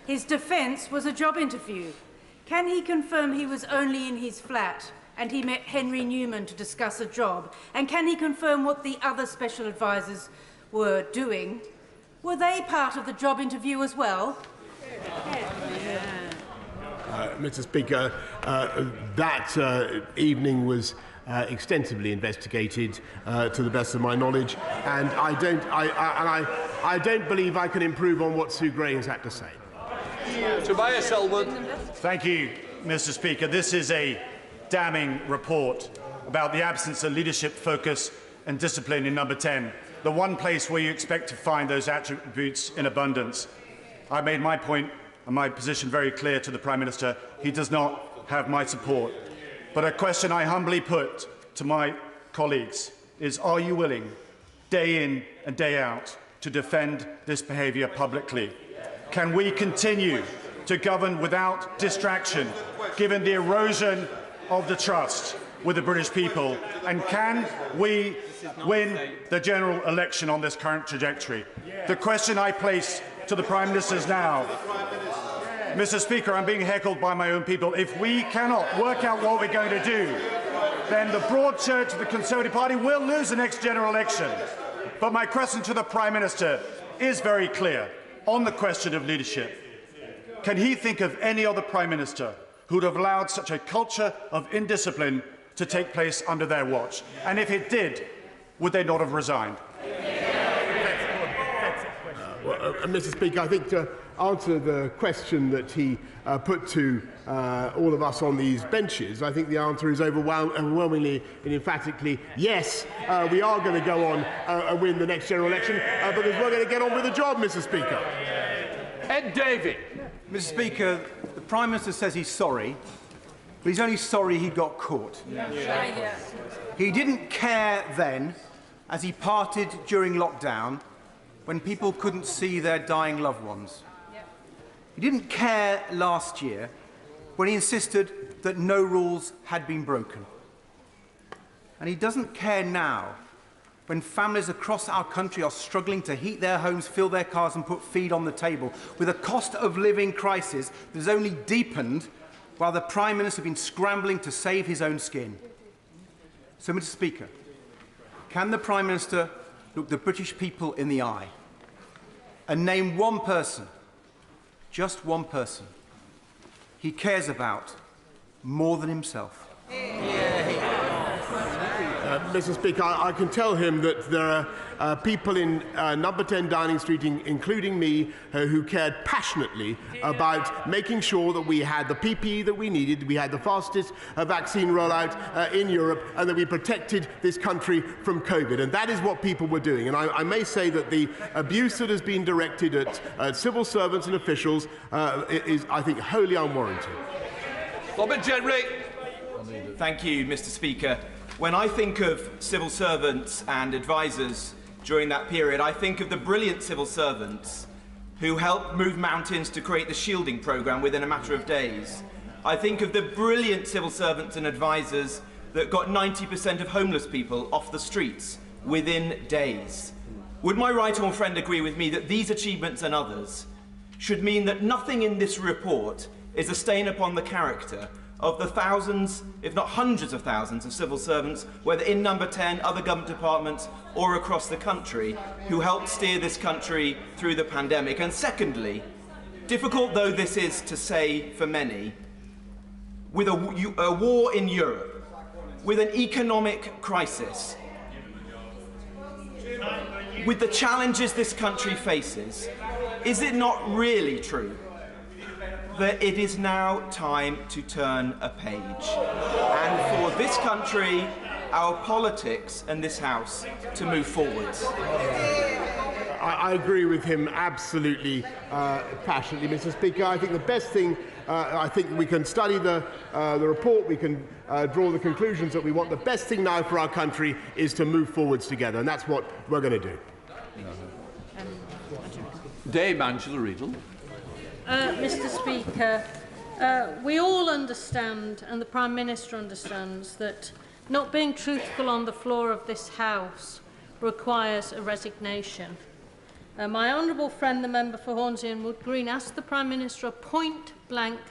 his defence was a job interview. Can he confirm he was only in his flat and he met Henry Newman to discuss a job? And can he confirm what the other special advisers were doing? Were they part of the job interview as well? Mr. Speaker, that evening was extensively investigated, to the best of my knowledge, and I don't believe I can improve on what Sue Gray has had to say. Tobias Selwood. Thank you, Mr. Speaker. This is a damning report about the absence of leadership, focus and discipline in Number 10, the one place where you expect to find those attributes in abundance. I made my point and my position very clear to the Prime Minister. He does not have my support. But a question I humbly put to my colleagues is, are you willing, day in and day out, to defend this behaviour publicly? Can we continue to govern without distraction, given the erosion of the trust with the British people? And can we win the general election on this current trajectory? The question I place to the Prime Minister is now, Mr. Speaker, I'm being heckled by my own people. If we cannot work out what we're going to do, then the broad church of the Conservative Party will lose the next general election. But my question to the Prime Minister is very clear on the question of leadership. Can he think of any other Prime Minister who would have allowed such a culture of indiscipline to take place under their watch? And if it did, would they not have resigned? Mr. Speaker, I think to answer the question that he put to all of us on these benches, I think the answer is overwhelmingly and emphatically yes, we are going to go on and win the next general election because we're going to get on with the job, Mr. Speaker. Ed Davey. Mr. Speaker, the Prime Minister says he's sorry, but he's only sorry he got caught. He didn't care then, as he parted during lockdown, when people couldn't see their dying loved ones. He didn't care last year when he insisted that no rules had been broken. And he doesn't care now when families across our country are struggling to heat their homes, fill their cars and put food on the table, with a cost of living crisis that has only deepened while the Prime Minister has been scrambling to save his own skin. So, Mr. Speaker, can the Prime Minister look the British people in the eye and name one person, just one person, he cares about more than himself? Mr. Speaker, I can tell him that there are people in number 10 Downing Street, including me, who cared passionately about making sure that we had the PPE that we needed, we had the fastest vaccine rollout in Europe, and that we protected this country from COVID. And that is what people were doing. And I may say that the abuse that has been directed at civil servants and officials is, I think, wholly unwarranted. Robert Jenrick. Thank you, Mr. Speaker. When I think of civil servants and advisers during that period, I think of the brilliant civil servants who helped move mountains to create the shielding programme within a matter of days. I think of the brilliant civil servants and advisers that got 90% of homeless people off the streets within days. Would my right honourable friend agree with me that these achievements and others should mean that nothing in this report is a stain upon the character of the thousands, if not hundreds of thousands, of civil servants, whether in number 10, other government departments, or across the country, who helped steer this country through the pandemic? And secondly, difficult though this is to say for many, with a war in Europe, with an economic crisis, with the challenges this country faces, is it not really true that it is now time to turn a page, and for this country, our politics and this House to move forwards? I agree with him absolutely passionately, Mr. Speaker. I think the best thing, I think we can study the report, we can draw the conclusions that we want. The best thing now for our country is to move forwards together, and that's what we're going to do. Dame Angela Riedel. Mr. Speaker, we all understand, and the Prime Minister understands, that not being truthful on the floor of this House requires a resignation. My honourable friend, the member for Hornsey and Wood Green, asked the Prime Minister a point-blank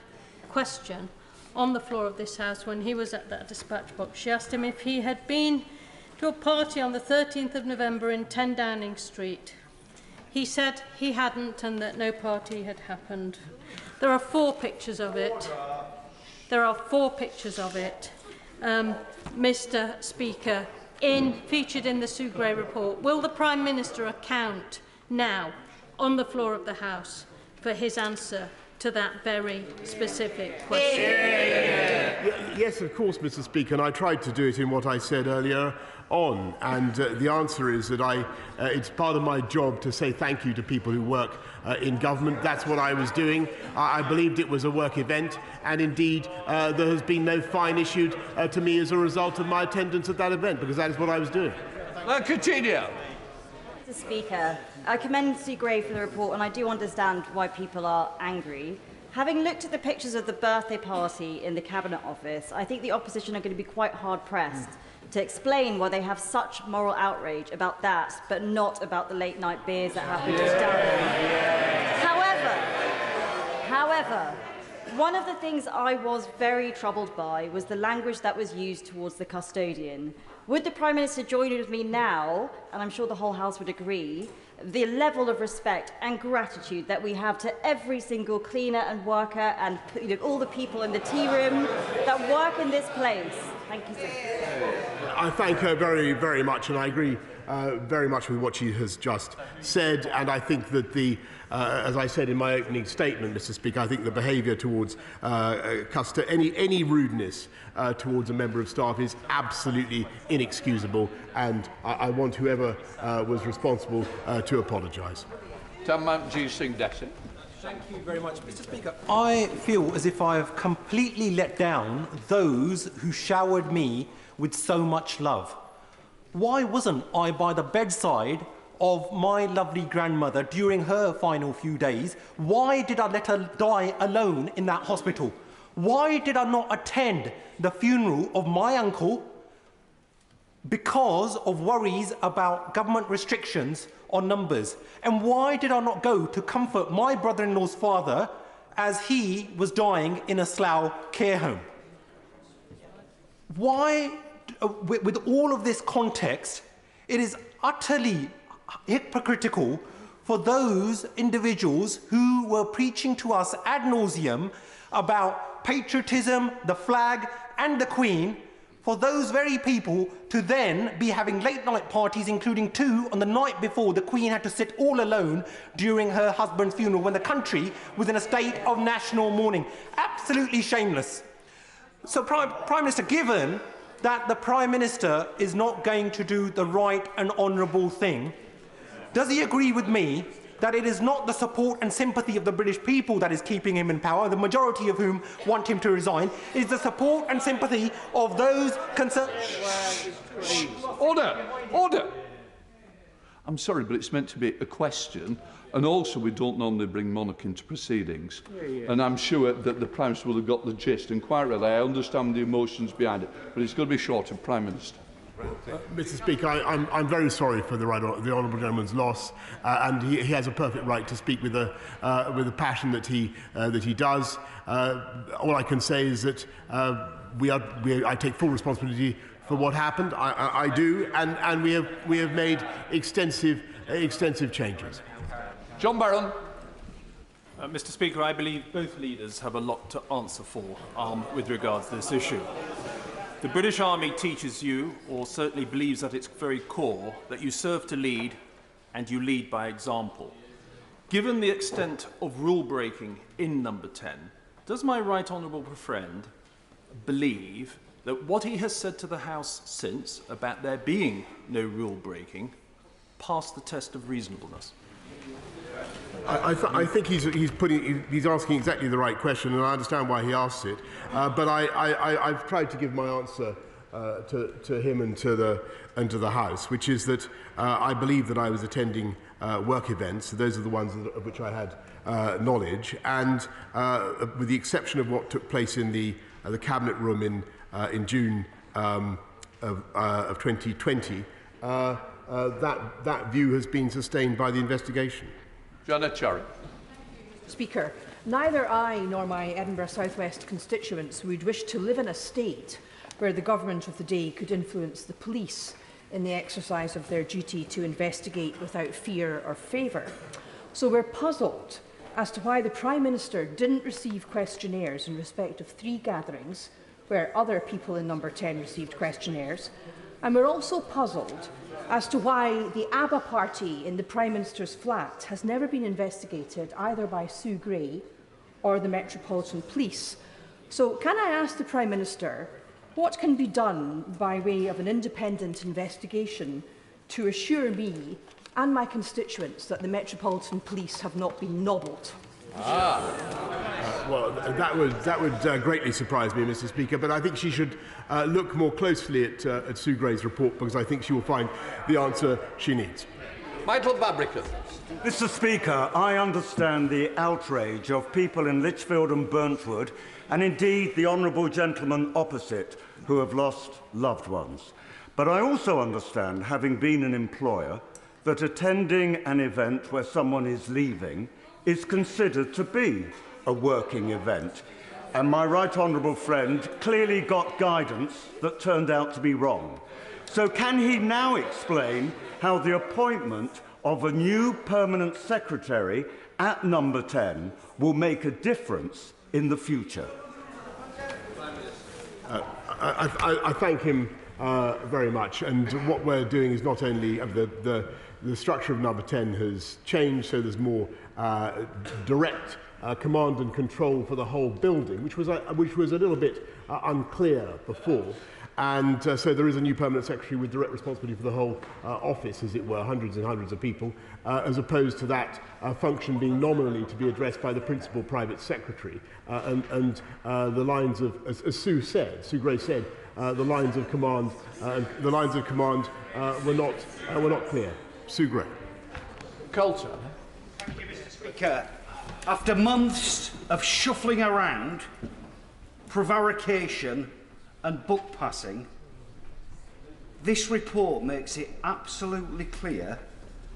question on the floor of this House when he was at that dispatch box. She asked him if he had been to a party on the 13th of November in 10 Downing Street. He said he hadn't and that no party had happened. There are 4 pictures of it. There are 4 pictures of it, Mr. Speaker, featured in the Sue Gray report. Will the Prime Minister account now, on the floor of the House, for his answer to that very specific question? Yes, of course, Mr. Speaker, and I tried to do it in what I said earlier on, and the answer is that it's part of my job to say thank you to people who work in government. That's what I was doing. I believed it was a work event, and indeed there has been no fine issued to me as a result of my attendance at that event, because that is what I was doing. Coutinho. Mr. Speaker, I commend Sue Gray for the report, and I do understand why people are angry. Having looked at the pictures of the birthday party in the Cabinet Office, I think the opposition are going to be quite hard-pressed to explain why they have such moral outrage about that, but not about the late-night beers that happened just down there. However, one of the things I was very troubled by was the language that was used towards the custodian. Would the Prime Minister join with me now, and I'm sure the whole House would agree, the level of respect and gratitude that we have to every single cleaner and worker and all the people in the tea room that work in this place? Thank you, sir. I thank her very, very much, and I agree very much with what she has just said. And I think that as I said in my opening statement, Mr. Speaker, I think the behaviour towards any rudeness towards a member of staff is absolutely inexcusable, and I want whoever was responsible to apologise. Tamanji Singh Desi. Thank you very much, Mr. Speaker. I feel as if I have completely let down those who showered me with so much love. Why wasn't I by the bedside of my lovely grandmother during her final few days? Why did I let her die alone in that hospital? Why did I not attend the funeral of my uncle because of worries about government restrictions on numbers? And why did I not go to comfort my brother-in-law's father as he was dying in a Slough care home? Why, with all of this context, it is utterly hypocritical for those individuals who were preaching to us ad nauseum about patriotism, the flag and the Queen, for those very people to then be having late-night parties, including 2 on the night before the Queen had to sit all alone during her husband's funeral when the country was in a state of national mourning. Absolutely shameless. So, Prime Minister, given that the Prime Minister is not going to do the right and honourable thing, does he agree with me that it is not the support and sympathy of the British people that is keeping him in power, the majority of whom want him to resign? It is the support and sympathy of those concerned... Order! Order! I'm sorry, but it's meant to be a question, and also we don't normally bring monarch into proceedings. And I'm sure that the Prime Minister will have got the gist, and quite really, I understand the emotions behind it, but it's going to be short of Prime Minister. Mr. Speaker, I'm very sorry for the honourable gentleman's loss, and he has a perfect right to speak with the passion that he does. All I can say is that I take full responsibility for what happened. I do, and we have made extensive changes. John Barron. Mr. Speaker, I believe both leaders have a lot to answer for with regards to this issue. The British Army teaches you, or certainly believes at its very core, that you serve to lead and you lead by example. Given the extent of rule-breaking in Number 10, does my right honourable friend believe that what he has said to the House since about there being no rule-breaking passed the test of reasonableness? I think he's asking exactly the right question, and I understand why he asks it. But I've tried to give my answer to him and to the House, which is that I believe that I was attending work events. Those are the ones of which I had knowledge, and with the exception of what took place in the cabinet room in June of 2020, that view has been sustained by the investigation. Janet Charry. Speaker, neither I nor my Edinburgh South West constituents would wish to live in a state where the government of the day could influence the police in the exercise of their duty to investigate without fear or favour. So we're puzzled as to why the Prime Minister didn't receive questionnaires in respect of 3 gatherings where other people in Number 10 received questionnaires. And we're also puzzled as to why the ABBA party in the Prime Minister's flat has never been investigated either by Sue Gray or the Metropolitan Police. So can I ask the Prime Minister what can be done by way of an independent investigation to assure me and my constituents that the Metropolitan Police have not been nobbled? Well, that would greatly surprise me, Mr. Speaker, but I think she should look more closely at Sue Gray's report, because I think she will find the answer she needs. Michael Babrickan. Mr. Speaker, I understand the outrage of people in Lichfield and Burntwood, and indeed the honourable gentleman opposite, who have lost loved ones. But I also understand, having been an employer, that attending an event where someone is leaving is considered to be a working event. And my right honourable friend clearly got guidance that turned out to be wrong. So can he now explain how the appointment of a new permanent secretary at Number 10 will make a difference in the future? I thank him very much. And what we're doing is not only the structure of Number 10 has changed, so there's more direct command and control for the whole building, which was a little bit unclear before. And so there is a new permanent secretary with direct responsibility for the whole office, as it were, hundreds and hundreds of people, as opposed to that function being nominally to be addressed by the principal private secretary. And the lines of, as Sue Gray said, the lines of command were not clear. Sue Gray. Coulter. Thank you, Mr. Speaker. After months of shuffling around, prevarication and book passing, this report makes it absolutely clear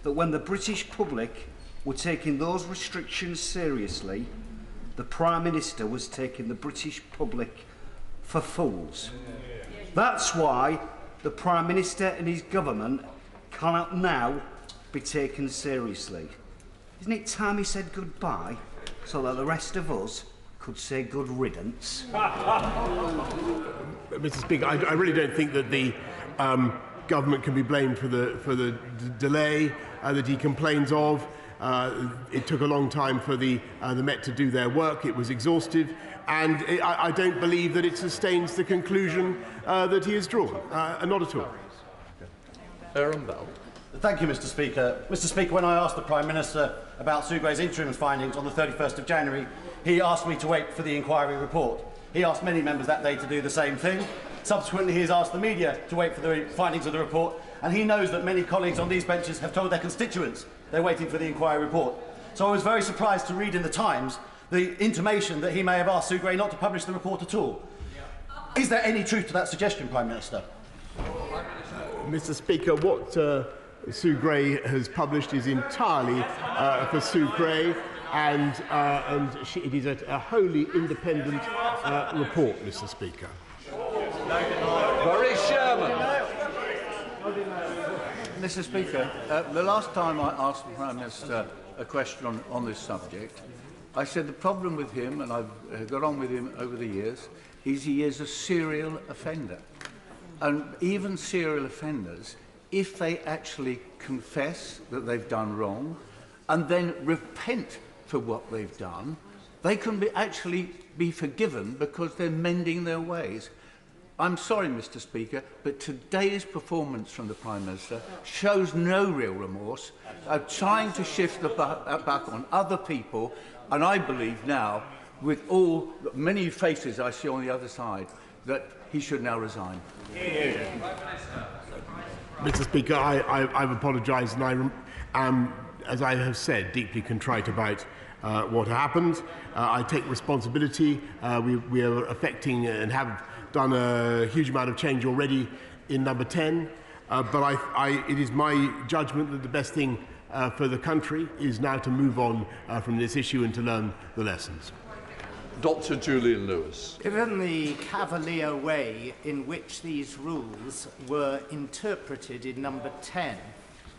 that when the British public were taking those restrictions seriously, the Prime Minister was taking the British public for fools. That's why the Prime Minister and his government cannot now be taken seriously. Isn't it time he said goodbye so that the rest of us could say good riddance? Mr. Speaker, I really don't think that the government can be blamed for the delay that he complains of. It took a long time for the Met to do their work. It was exhaustive, and I don't believe that it sustains the conclusion that he has drawn. Not at all. Aaron Bell. Thank you, Mr. Speaker. Mr. Speaker, when I asked the Prime Minister about Sue Gray's interim findings on the 31st of January, he asked me to wait for the inquiry report. He asked many members that day to do the same thing. Subsequently, he has asked the media to wait for the findings of the report, and he knows that many colleagues on these benches have told their constituents they're waiting for the inquiry report. So I was very surprised to read in the Times the intimation that he may have asked Sue Gray not to publish the report at all. Is there any truth to that suggestion, Prime Minister? Mr. Speaker, what Sue Gray has published is entirely for Sue Gray, and it is a wholly independent report, Mr. Speaker. Boris Sherman. Mr. Speaker, the last time I asked the Prime Minister a question on this subject, I said the problem with him, and I've got on with him over the years, is he is a serial offender. And even serial offenders, if they actually confess that they've done wrong and then repent for what they've done, they can actually be forgiven because they're mending their ways. I'm sorry, Mr. Speaker, but today's performance from the Prime Minister shows no real remorse, trying to shift the buck on other people, and I believe now, with all the many faces I see on the other side, that he should now resign. Mr. Speaker, I've apologised, and I am, as I have said, deeply contrite about what happened. I take responsibility. We are affecting and have done a huge amount of change already in number 10, but it is my judgment that the best thing for the country is now to move on from this issue and to learn the lessons. Dr. Julian Lewis. Given the cavalier way in which these rules were interpreted in number 10,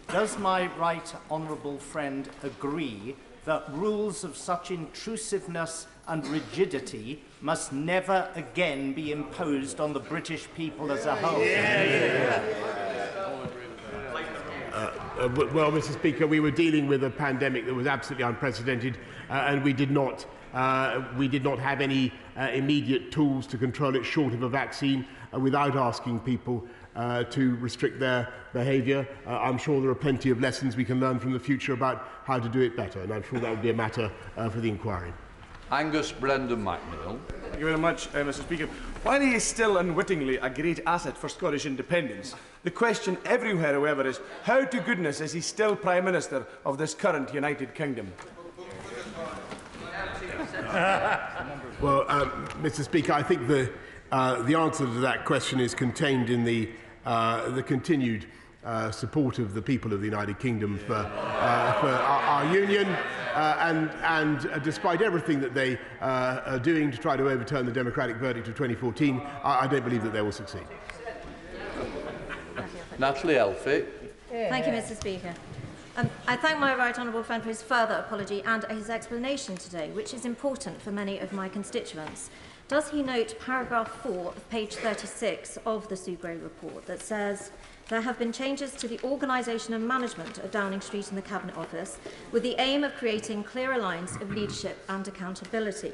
does my right honourable friend agree that rules of such intrusiveness and rigidity must never again be imposed on the British people as a whole? Well, Mr. Speaker, we were dealing with a pandemic that was absolutely unprecedented, and we did not have any immediate tools to control it short of a vaccine without asking people to restrict their behaviour. I'm sure there are plenty of lessons we can learn from the future about how to do it better, and I'm sure that would be a matter for the inquiry. Angus Brendan MacNeill. Thank you very much, Mr. Speaker. While he is still unwittingly a great asset for Scottish independence, the question everywhere, however, is how to goodness is he still Prime Minister of this current United Kingdom? Well, Mr. Speaker, I think the answer to that question is contained in the continued support of the people of the United Kingdom for our union, and despite everything that they are doing to try to overturn the democratic verdict of 2014, I don't believe that they will succeed. Natalie Elphie. Thank you, Mr. Speaker. I thank my right honourable friend for his further apology and his explanation today, which is important for many of my constituents. Does he note paragraph 4 of page 36 of the Sue Gray report that says, there have been changes to the organisation and management of Downing Street and the Cabinet Office with the aim of creating clearer lines of leadership and accountability?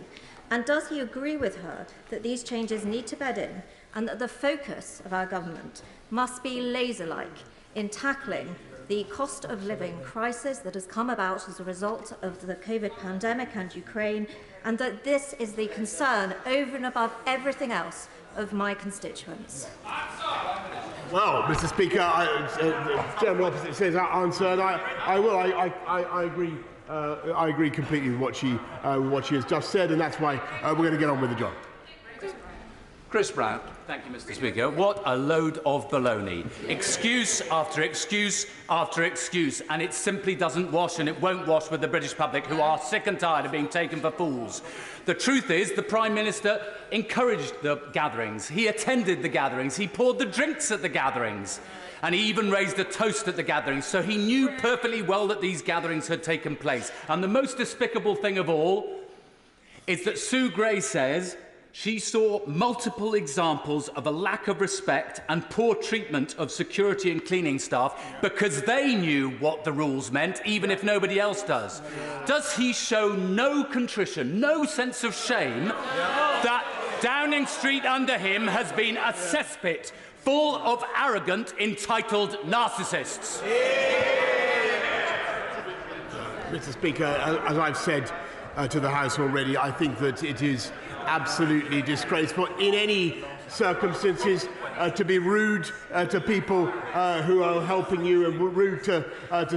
And does he agree with her that these changes need to bed in and that the focus of our government must be laser-like in tackling the cost of living crisis that has come about as a result of the COVID pandemic and Ukraine, and that this is the concern over and above everything else of my constituents? Well, Mr. Speaker, the gentleman opposite says answer, and I will. I agree. I agree completely with what she has just said, and that's why we're going to get on with the job. Chris Brown. Thank you, Mr. Speaker. What a load of baloney. Excuse after excuse after excuse, and it simply doesn't wash, and it won't wash with the British public, who are sick and tired of being taken for fools. The truth is, the Prime Minister encouraged the gatherings. He attended the gatherings. He poured the drinks at the gatherings. And he even raised a toast at the gatherings, so he knew perfectly well that these gatherings had taken place. And the most despicable thing of all is that Sue Gray says she saw multiple examples of a lack of respect and poor treatment of security and cleaning staff because they knew what the rules meant, even if nobody else does. Does he show no contrition, no sense of shame that Downing Street under him has been a cesspit full of arrogant, entitled narcissists? Mr. Speaker, as I've said to the House already, I think that it is absolutely disgraceful in any circumstances to be rude to people who are helping you, and rude to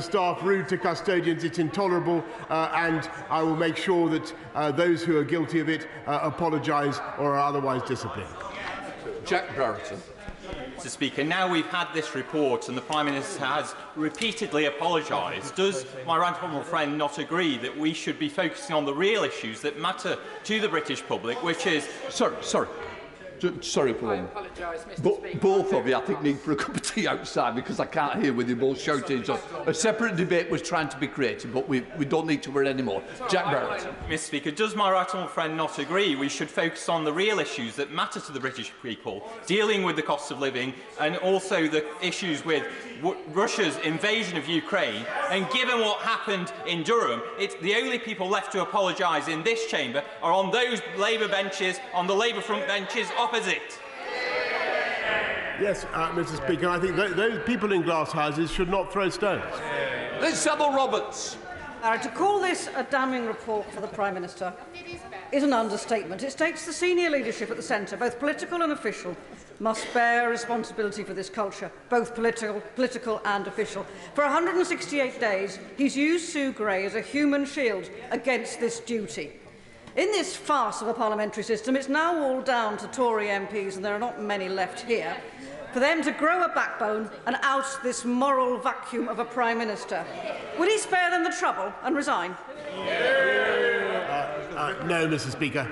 staff, rude to custodians. It's intolerable, and I will make sure that those who are guilty of it apologise or are otherwise disciplined. Jack Brereton. Mr. Speaker, now we've had this report and the Prime Minister has repeatedly apologised, does my right honourable friend not agree that we should be focusing on the real issues that matter to the British public, which is... Sorry for one. Both of you, I think, need for a cup of tea outside because I can't hear with you both shouting. So a separate debate was trying to be created, but we don't need to worry anymore. Jack Brereton. Mr. Speaker, does my right honourable friend not agree we should focus on the real issues that matter to the British people, dealing with the cost of living and also the issues with Russia's invasion of Ukraine? And given what happened in Durham, the only people left to apologise in this chamber are on those Labour benches, on the Labour front benches opposite. Yes, Mr. Speaker, I think those people in glass houses should not throw stones. Sybil Roberts. To call this a damning report for the Prime Minister is an understatement. It states the senior leadership at the centre, both political and official, must bear responsibility for this culture, both political and official. For 168 days, he's used Sue Gray as a human shield against this duty. In this farce of a parliamentary system, it's now all down to Tory MPs, and there are not many left here, for them to grow a backbone and oust this moral vacuum of a Prime Minister. Would he spare them the trouble and resign? No, Mr. Speaker.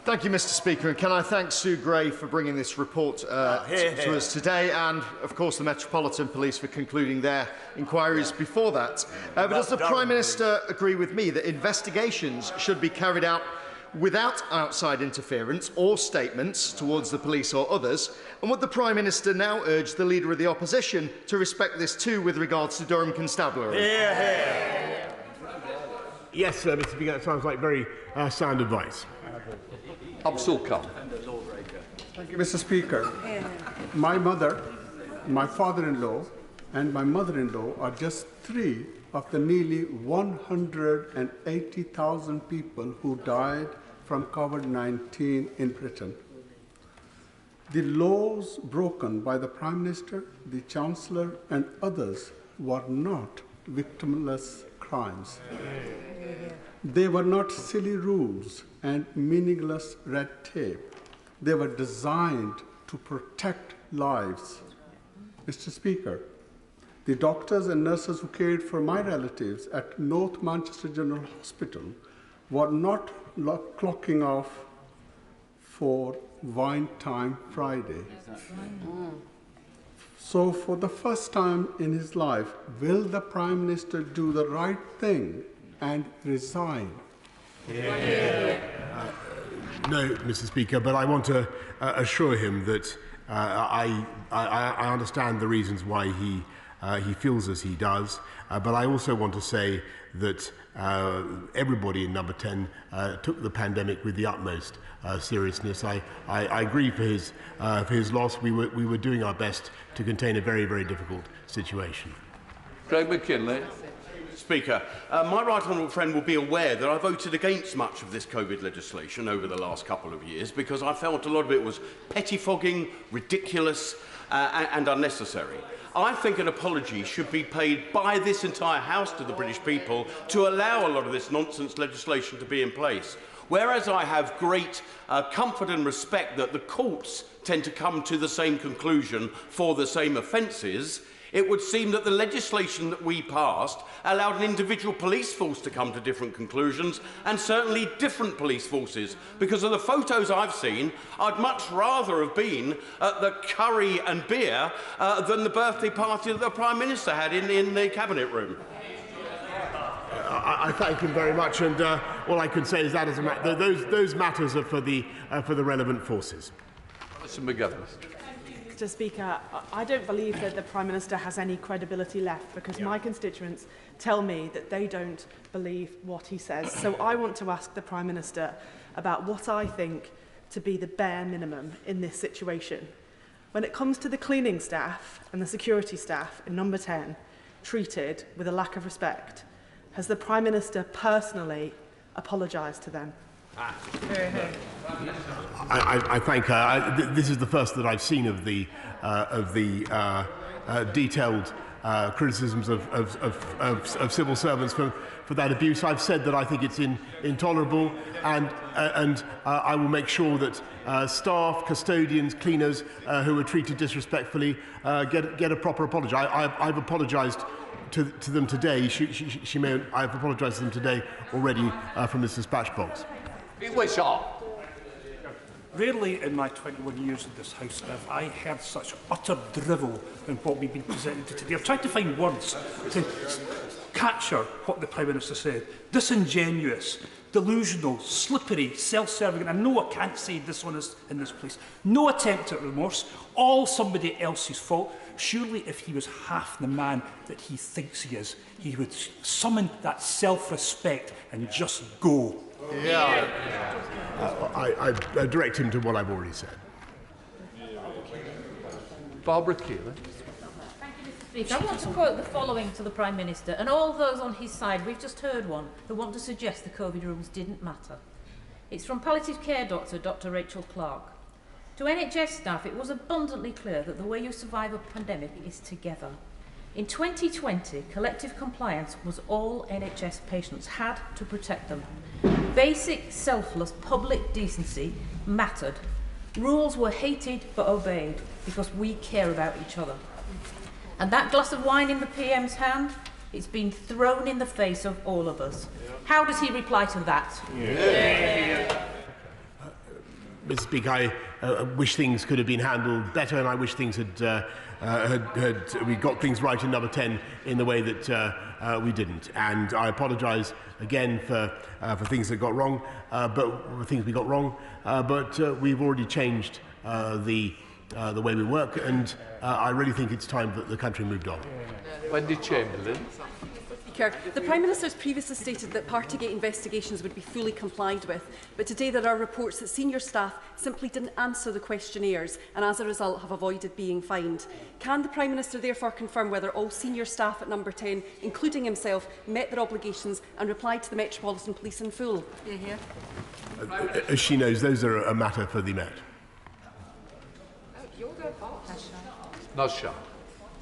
Thank you, Mr. Speaker, and can I thank Sue Gray for bringing this report to us today, and of course the Metropolitan Police for concluding their inquiries before that. But does the Prime Minister agree with me that investigations should be carried out without outside interference or statements towards the police or others? And would the Prime Minister now urge the Leader of the Opposition to respect this too with regards to Durham Constabulary? Yes, Mr. Speaker, that sounds like very sound advice. Absul Khan. Thank you, Mr. Speaker. My mother, my father-in-law and my mother-in-law are just three of the nearly 180,000 people who died from COVID-19 in Britain. The laws broken by the Prime Minister, the Chancellor and others were not victimless crimes. They were not silly rules and meaningless red tape. They were designed to protect lives. Mr. Speaker, the doctors and nurses who cared for my relatives at North Manchester General Hospital were not clocking off for Wine Time Friday. So for the first time in his life, will the Prime Minister do the right thing and resign? No, Mr. Speaker, but I want to assure him that I understand the reasons why he feels as he does, but I also want to say that everybody in Number 10 took the pandemic with the utmost seriousness. I agree for his loss. We were doing our best to contain a very, very difficult situation. Craig McKinley. Speaker, my right honourable friend will be aware that I voted against much of this COVID legislation over the last couple of years because I felt a lot of it was pettifogging, ridiculous and unnecessary. I think an apology should be paid by this entire House to the British people to allow a lot of this nonsense legislation to be in place. Whereas I have great comfort and respect that the courts tend to come to the same conclusion for the same offences, it would seem that the legislation that we passed allowed an individual police force to come to different conclusions, and certainly different police forces. Because of the photos I've seen, I'd much rather have been at the curry and beer than the birthday party that the Prime Minister had in the Cabinet room. I thank him very much, and all I can say is that as a those matters are for the relevant forces. Mr. McGovern. Mr. Speaker, I don't believe that the Prime Minister has any credibility left because my constituents tell me that they don't believe what he says. So I want to ask the Prime Minister about what I think to be the bare minimum in this situation. When it comes to the cleaning staff and the security staff in number 10 treated with a lack of respect, has the Prime Minister personally apologised to them? I thank her. This is the first that I've seen of the detailed criticisms of civil servants for that abuse. I've said that I think it's intolerable, and I will make sure that staff, custodians, cleaners who are treated disrespectfully get a proper apology. I've apologised to them today. I've apologised to them today already from this dispatch box. Rarely in my 21 years in this House have I heard such utter drivel than what we've been presented to today. I've tried to find words to capture what the Prime Minister said. Disingenuous, delusional, slippery, self-serving, and I know I can't say dishonest in this place. No attempt at remorse, all somebody else's fault. Surely if he was half the man that he thinks he is, he would summon that self-respect and just go. I direct him to what I've already said. Barbara Keir. Speaker, I want to quote the following to the Prime Minister and all those on his side. We've just heard one who want to suggest the COVID rules didn't matter. It's from palliative care doctor, Dr. Rachel Clark. To NHS staff, it was abundantly clear that the way you survive a pandemic is together. In 2020, collective compliance was all NHS patients had to protect them. Basic, selfless public decency mattered. Rules were hated but obeyed because we care about each other. And that glass of wine in the PM's hand, it's been thrown in the face of all of us. How does he reply to that? Mr. Speaker, I wish things could have been handled better, and I wish things we got things right in number 10 in the way that we didn't. And I apologise again for things that got wrong, but we've already changed the way we work, and I really think it's time that the country moved on. Wendy Chamberlain. Speaker, the Prime Minister has previously stated that Partygate investigations would be fully complied with, but today there are reports that senior staff simply didn't answer the questionnaires and as a result have avoided being fined. Can the Prime Minister therefore confirm whether all senior staff at number 10, including himself, met their obligations and replied to the Metropolitan Police in full? As she knows, those are a matter for the Met. Not sure.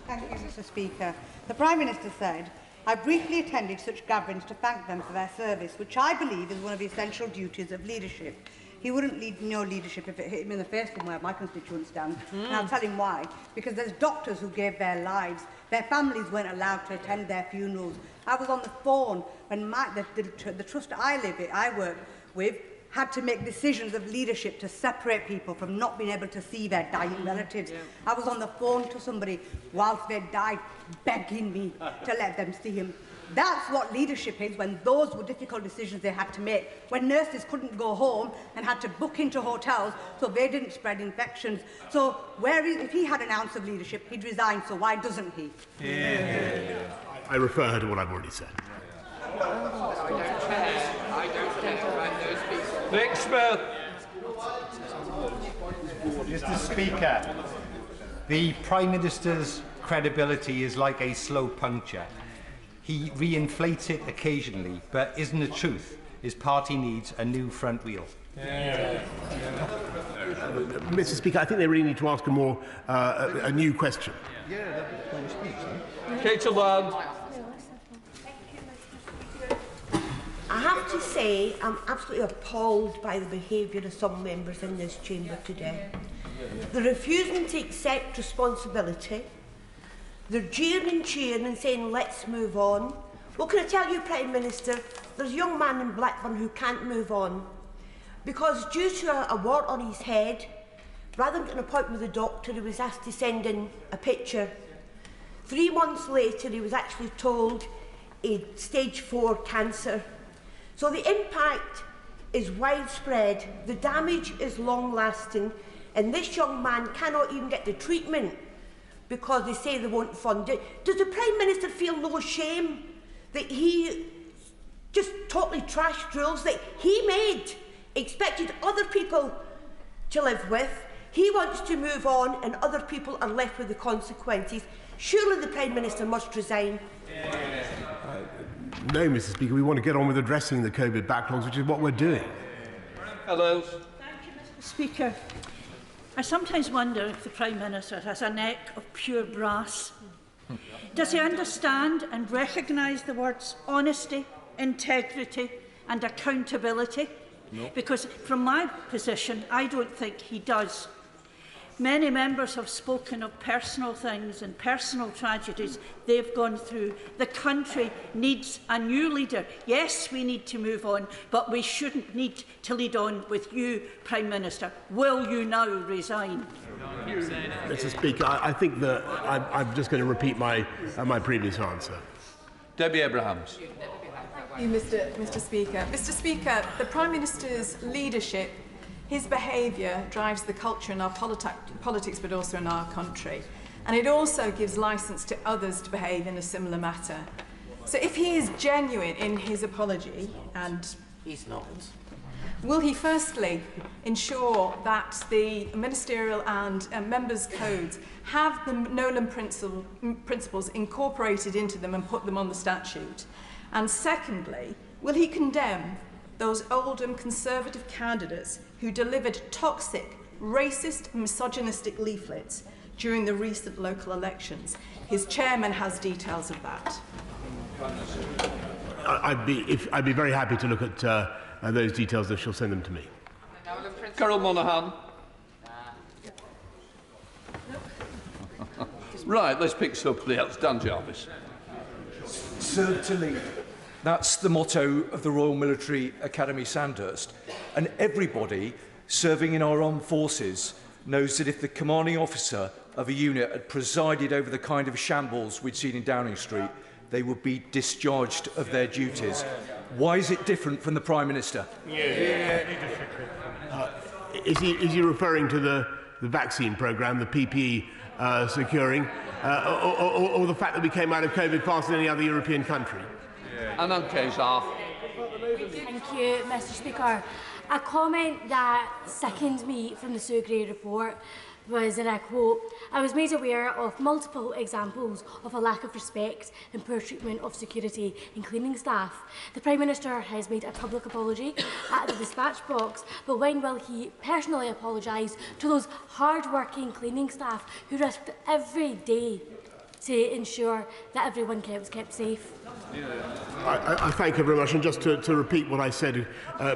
Thank you, Mr. Speaker. The Prime Minister said, "I briefly attended such gatherings to thank them for their service, which I believe is one of the essential duties of leadership." He wouldn't need no leadership if it hit him in the face from where my constituents stand. And I'll tell him why. Because there's doctors who gave their lives. Their families weren't allowed to attend their funerals. I was on the phone when the trust I work with had to make decisions of leadership to separate people from not being able to see their dying relatives. I was on the phone to somebody whilst they died, begging me to let them see him. That's what leadership is, when those were difficult decisions they had to make, when nurses couldn't go home and had to book into hotels so they didn't spread infections. So if he had an ounce of leadership, he'd resign, so why doesn't he? I refer her to what I've already said. Nick Smith. Mr. Speaker, the Prime Minister's credibility is like a slow puncture. He reinflates it occasionally, but isn't the truth? His party needs a new front wheel. Mr. Speaker, I think they really need to ask a more a new question. Kate Land. I have to say, I'm absolutely appalled by the behaviour of some members in this chamber today. They're refusing to accept responsibility. They're jeering and cheering and saying, let's move on. Well, can I tell you, Prime Minister, there's a young man in Blackburn who can't move on because due to a wart on his head, rather than getting an appointment with a doctor, he was asked to send in a picture. 3 months later, he was actually told he had stage 4 cancer. So the impact is widespread, the damage is long-lasting, and this young man cannot even get the treatment because they say they won't fund it. Does the Prime Minister feel no shame that he just totally trashed rules that he made, expected other people to live with? He wants to move on and other people are left with the consequences. Surely the Prime Minister must resign. No, Mr. Speaker, we want to get on with addressing the COVID backlogs, which is what we're doing. Hello. Thank you, Mr. Speaker. I sometimes wonder if the Prime Minister has a neck of pure brass. Does he understand and recognise the words honesty, integrity and accountability? No. Because from my position, I don't think he does. Many members have spoken of personal things and personal tragedies they've gone through. The country needs a new leader. Yes, we need to move on, but we shouldn't need to lead on with you, Prime Minister. Will you now resign? Mr. Speaker, I think that I'm just going to repeat my previous answer. Debbie Abrahams. Thank you, Mr. Speaker. Mr. Speaker, the Prime Minister's leadership, his behaviour drives the culture in our politics, but also in our country. And it also gives licence to others to behave in a similar matter. So if he is genuine in his apology, and he's not, will he firstly ensure that the ministerial and members' codes have the Nolan principles incorporated into them and put them on the statute? And secondly, will he condemn those Oldham Conservative candidates who delivered toxic, racist, misogynistic leaflets during the recent local elections? His chairman has details of that. I'd be very happy to look at those details if she'll send them to me. Carol Monaghan. Right, let's pick somebody else. Dan Jarvis. Serve to lead. That's the motto of the Royal Military Academy Sandhurst. And everybody serving in our armed forces knows that if the commanding officer of a unit had presided over the kind of shambles we'd seen in Downing Street, they would be discharged of their duties. Why is it different from the Prime Minister? Is he referring to the vaccine programme, the PPE securing, or the fact that we came out of COVID faster than any other European country? Anand Kesar. Thank you, Mr. Speaker. A comment that sickens me from the Sue Gray report was, and I quote, "I was made aware of multiple examples of a lack of respect and poor treatment of security and cleaning staff. The Prime Minister has made a public apology at the dispatch box, but when will he personally apologise to those hard-working cleaning staff who risked every day to ensure that everyone was kept safe?" I thank you very much, and just to repeat what I said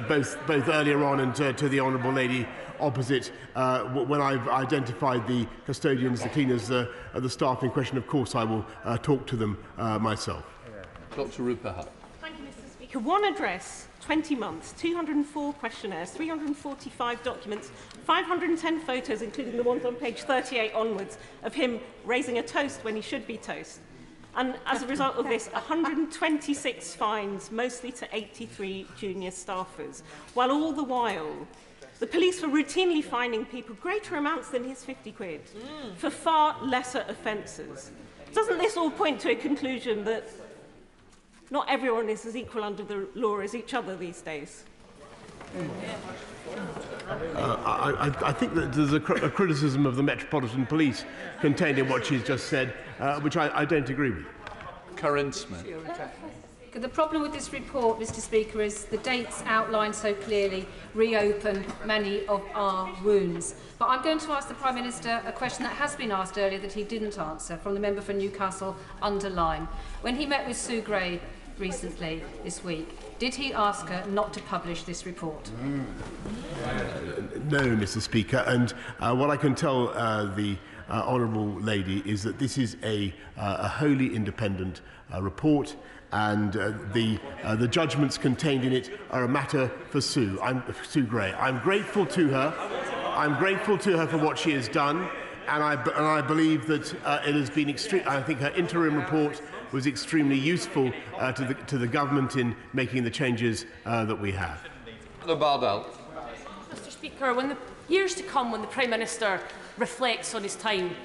both earlier on and to the honourable lady opposite, when I've identified the custodians, the cleaners, the staff in question, of course I will talk to them myself. Dr. Rupahat. Thank you, Mr. Speaker. One address, 20 months, 204 questionnaires, 345 documents, 510 photos, including the ones on page 38 onwards, of him raising a toast when he should be toast. And as a result of this, 126 fines, mostly to 83 junior staffers, while all the while the police were routinely fining people greater amounts than his 50 quid for far lesser offences. Doesn't this all point to a conclusion that not everyone is as equal under the law as each other these days? I think that there's a criticism of the Metropolitan Police contained in what she's just said, which I don't agree with. Karen Smith. The problem with this report, Mr Speaker, is the dates outlined so clearly reopen many of our wounds. But I'm going to ask the Prime Minister a question that has been asked earlier that he didn't answer, from the member for Newcastle under Lyme. When he met with Sue Gray recently this week, did he ask her not to publish this report? No, Mr. Speaker, and what I can tell the honourable lady is that this is a wholly independent report, and the judgments contained in it are a matter for Sue Gray. I'm grateful to her. I'm grateful to her for what she has done, and I believe that it has been extreme. I think her interim report was extremely useful to the government in making the changes that we have. Mr Speaker, when the years to come, when the Prime Minister reflects on his time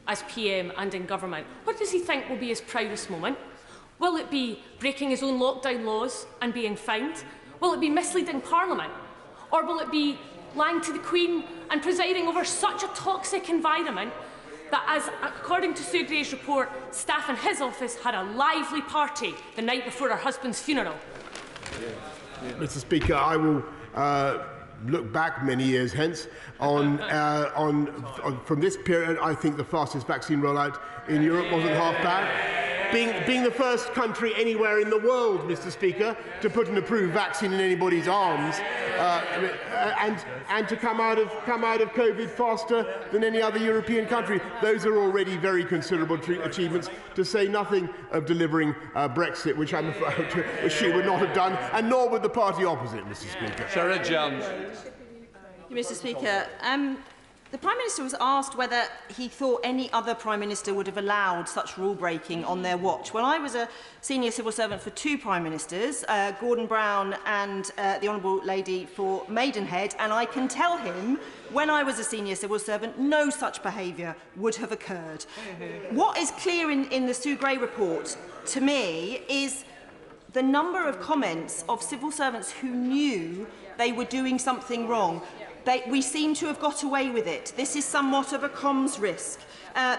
as PM and in government, what does he think will be his proudest moment? Will it be breaking his own lockdown laws and being fined? Will it be misleading Parliament? Or will it be lying to the Queen and presiding over such a toxic environment that, as according to Sue Gray's report, staff in his office had a lively party the night before her husband's funeral? Mr. Speaker, I will look back many years hence on from this period. I think the fastest vaccine rollout in Europe wasn't half bad. Being the first country anywhere in the world, Mr. Speaker, to put an approved vaccine in anybody's arms, and to come out of COVID faster than any other European country, those are already very considerable achievements. To say nothing of delivering Brexit, which I'm afraid she would not have done, and nor would the party opposite, Mr. Speaker. Sarah Jones. Mr. Speaker, the Prime Minister was asked whether he thought any other Prime Minister would have allowed such rule-breaking on their watch. Well, I was a senior civil servant for two Prime Ministers, Gordon Brown and the Honourable Lady for Maidenhead, and I can tell him, when I was a senior civil servant, no such behaviour would have occurred. What is clear in the Sue Gray report, to me, is the number of comments of civil servants who knew they were doing something wrong. We seem to have got away with it. This is somewhat of a comms risk.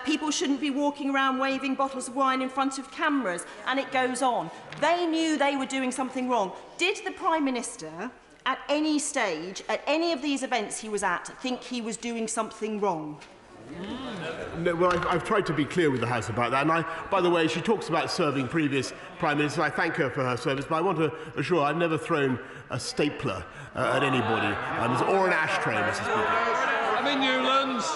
People shouldn't be walking around waving bottles of wine in front of cameras, and it goes on. They knew they were doing something wrong. Did the Prime Minister, at any stage, at any of these events he was at, think he was doing something wrong? No, well, I've tried to be clear with the House about that. And by the way, she talks about serving previous Prime Ministers. I thank her for her service, but I want to assure I've never thrown a stapler at anybody, or an ashtray, Mr. Speaker. I'm in Newlands.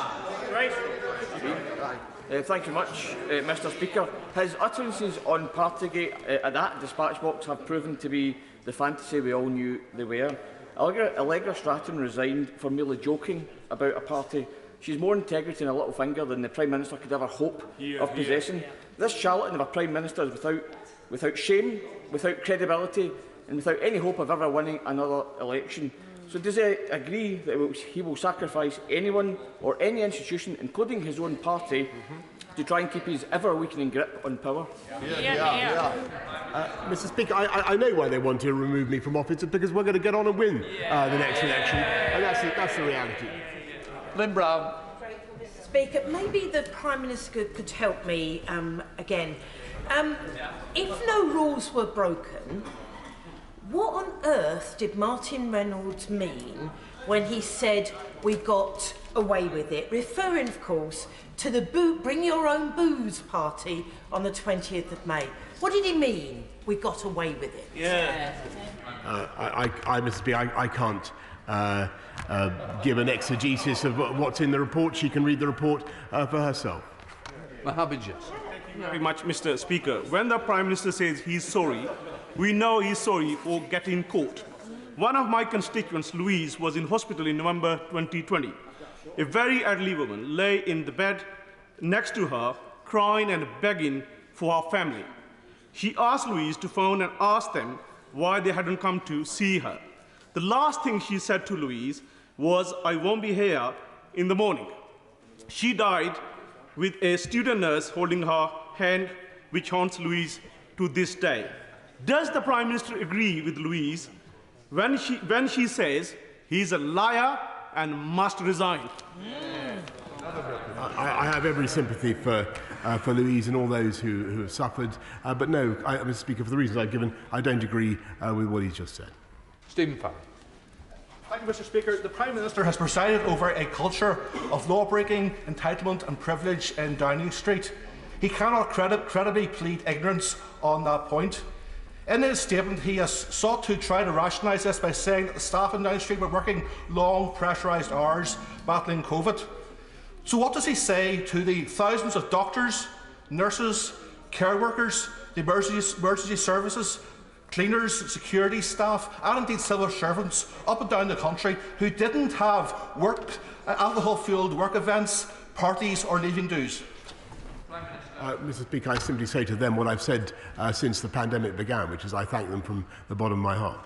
Thank you much, Mr. Speaker. His utterances on Partygate at that dispatch box have proven to be the fantasy we all knew they were. Allegra Stratton resigned for merely joking about a party. She's more integrity in a little finger than the Prime Minister could ever hope of possessing. This charlatan of a Prime Minister is without shame, without credibility, and without any hope of ever winning another election. So does he agree that he will sacrifice anyone or any institution, including his own party, to try and keep his ever-weakening grip on power? Mr. Speaker, I know why they want to remove me from office, because we're going to get on and win the next election, and that's the reality. Lynn Brown. Speaker, maybe the Prime Minister could help me again. If no rules were broken, what on earth did Martin Reynolds mean when he said we got away with it, referring, of course, to the Bring Your Own Booze party on the 20th of May? What did he mean, we got away with it? Mr. Speaker, I can't give an exegesis of what's in the report. She can read the report for herself. Mohammed Yes. Thank you very much, Mr. Speaker. When the Prime Minister says he's sorry, we know he's sorry for getting caught. One of my constituents, Louise, was in hospital in November 2020. A very elderly woman lay in the bed next to her, crying and begging for her family. She asked Louise to phone and ask them why they hadn't come to see her. The last thing she said to Louise was, "I won't be here in the morning." She died with a student nurse holding her hand, which haunts Louise to this day. Does the Prime Minister agree with Louise when she says he's a liar and must resign? I have every sympathy for Louise and all those who have suffered. But no, Mr. Speaker, for the reasons I've given, I don't agree with what he's just said. Stephen Farr. Thank you, Mr. Speaker. The Prime Minister has presided over a culture of law-breaking, entitlement and privilege in Downing Street. He cannot credibly plead ignorance on that point. In his statement, he has sought to try to rationalise this by saying that the staff in Downing Street were working long, pressurised hours battling COVID. So what does he say to the thousands of doctors, nurses, care workers, the emergency services, cleaners, security staff and indeed civil servants up and down the country who didn't have alcohol-fuelled work events, parties or leaving dues? Mr. Speaker, I simply say to them what I've said since the pandemic began, which is I thank them from the bottom of my heart.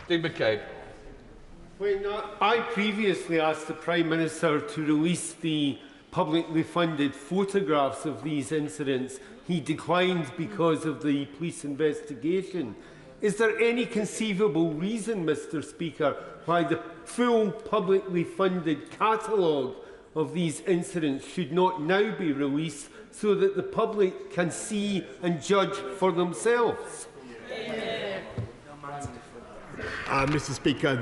Steve McCabe. When I previously asked the Prime Minister to release the publicly funded photographs of these incidents, he declined because of the police investigation. Is there any conceivable reason, Mr. Speaker, why the full publicly funded catalogue of these incidents should not now be released so that the public can see and judge for themselves? Mr. Speaker,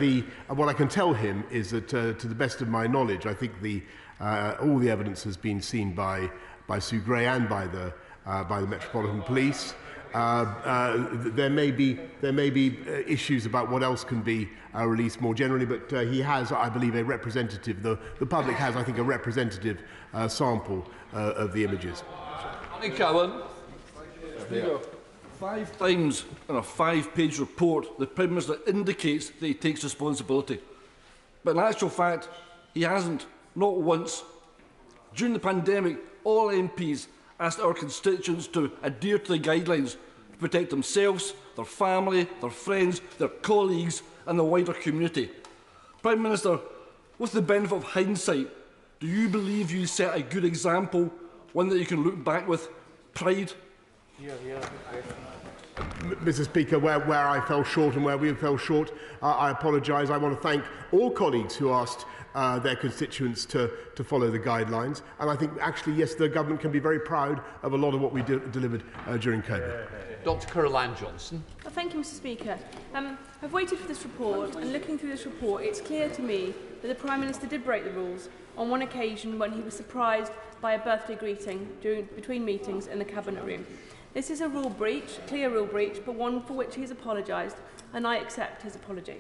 what I can tell him is that, to the best of my knowledge, I think all the evidence has been seen by Sue Gray and by the Metropolitan Police. There may be issues about what else can be released more generally, but he has, I believe, a representative. The public has, I think, a representative sample of the images. Cowan. Speaker, 5 times in a 5-page report, the Prime Minister indicates that he takes responsibility. But in actual fact, he hasn't, not once. During the pandemic, all MPs asked our constituents to adhere to the guidelines to protect themselves, their family, their friends, their colleagues and the wider community. Prime Minister, with the benefit of hindsight, do you believe you set a good example, one that you can look back with pride? Mr. Speaker, where I fell short and where we fell short, I apologise. I want to thank all colleagues who asked their constituents to follow the guidelines. And I think, actually, yes, the government can be very proud of a lot of what we delivered during COVID. Dr Caroline Johnson. Well, thank you, Mr. Speaker. I've waited for this report, and looking through this report, it's clear to me that the Prime Minister did break the rules on one occasion when he was surprised by a birthday greeting between meetings in the Cabinet room. This is a rule breach, clear rule breach, but one for which he has apologised, and I accept his apology.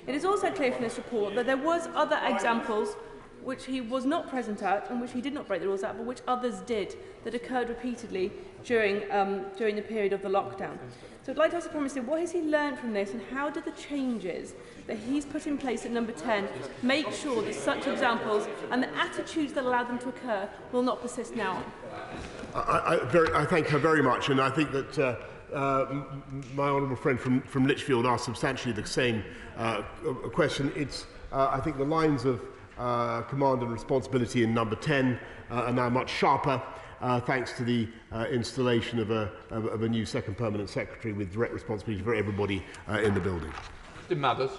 It is also clear from this report that there was other examples which he was not present at and which he did not break the rules at, but which others did, that occurred repeatedly during the period of the lockdown. So I'd like to ask the Prime Minister, what has he learned from this, and how do the changes that he's put in place at number 10 make sure that such examples and the attitudes that allow them to occur will not persist now on? I thank her very much, and I think that my honourable friend from Lichfield asked substantially the same question. It's, I think the lines of command and responsibility in number 10 are now much sharper, thanks to the installation of a new second permanent secretary with direct responsibility for everybody in the building. Mr Mathers.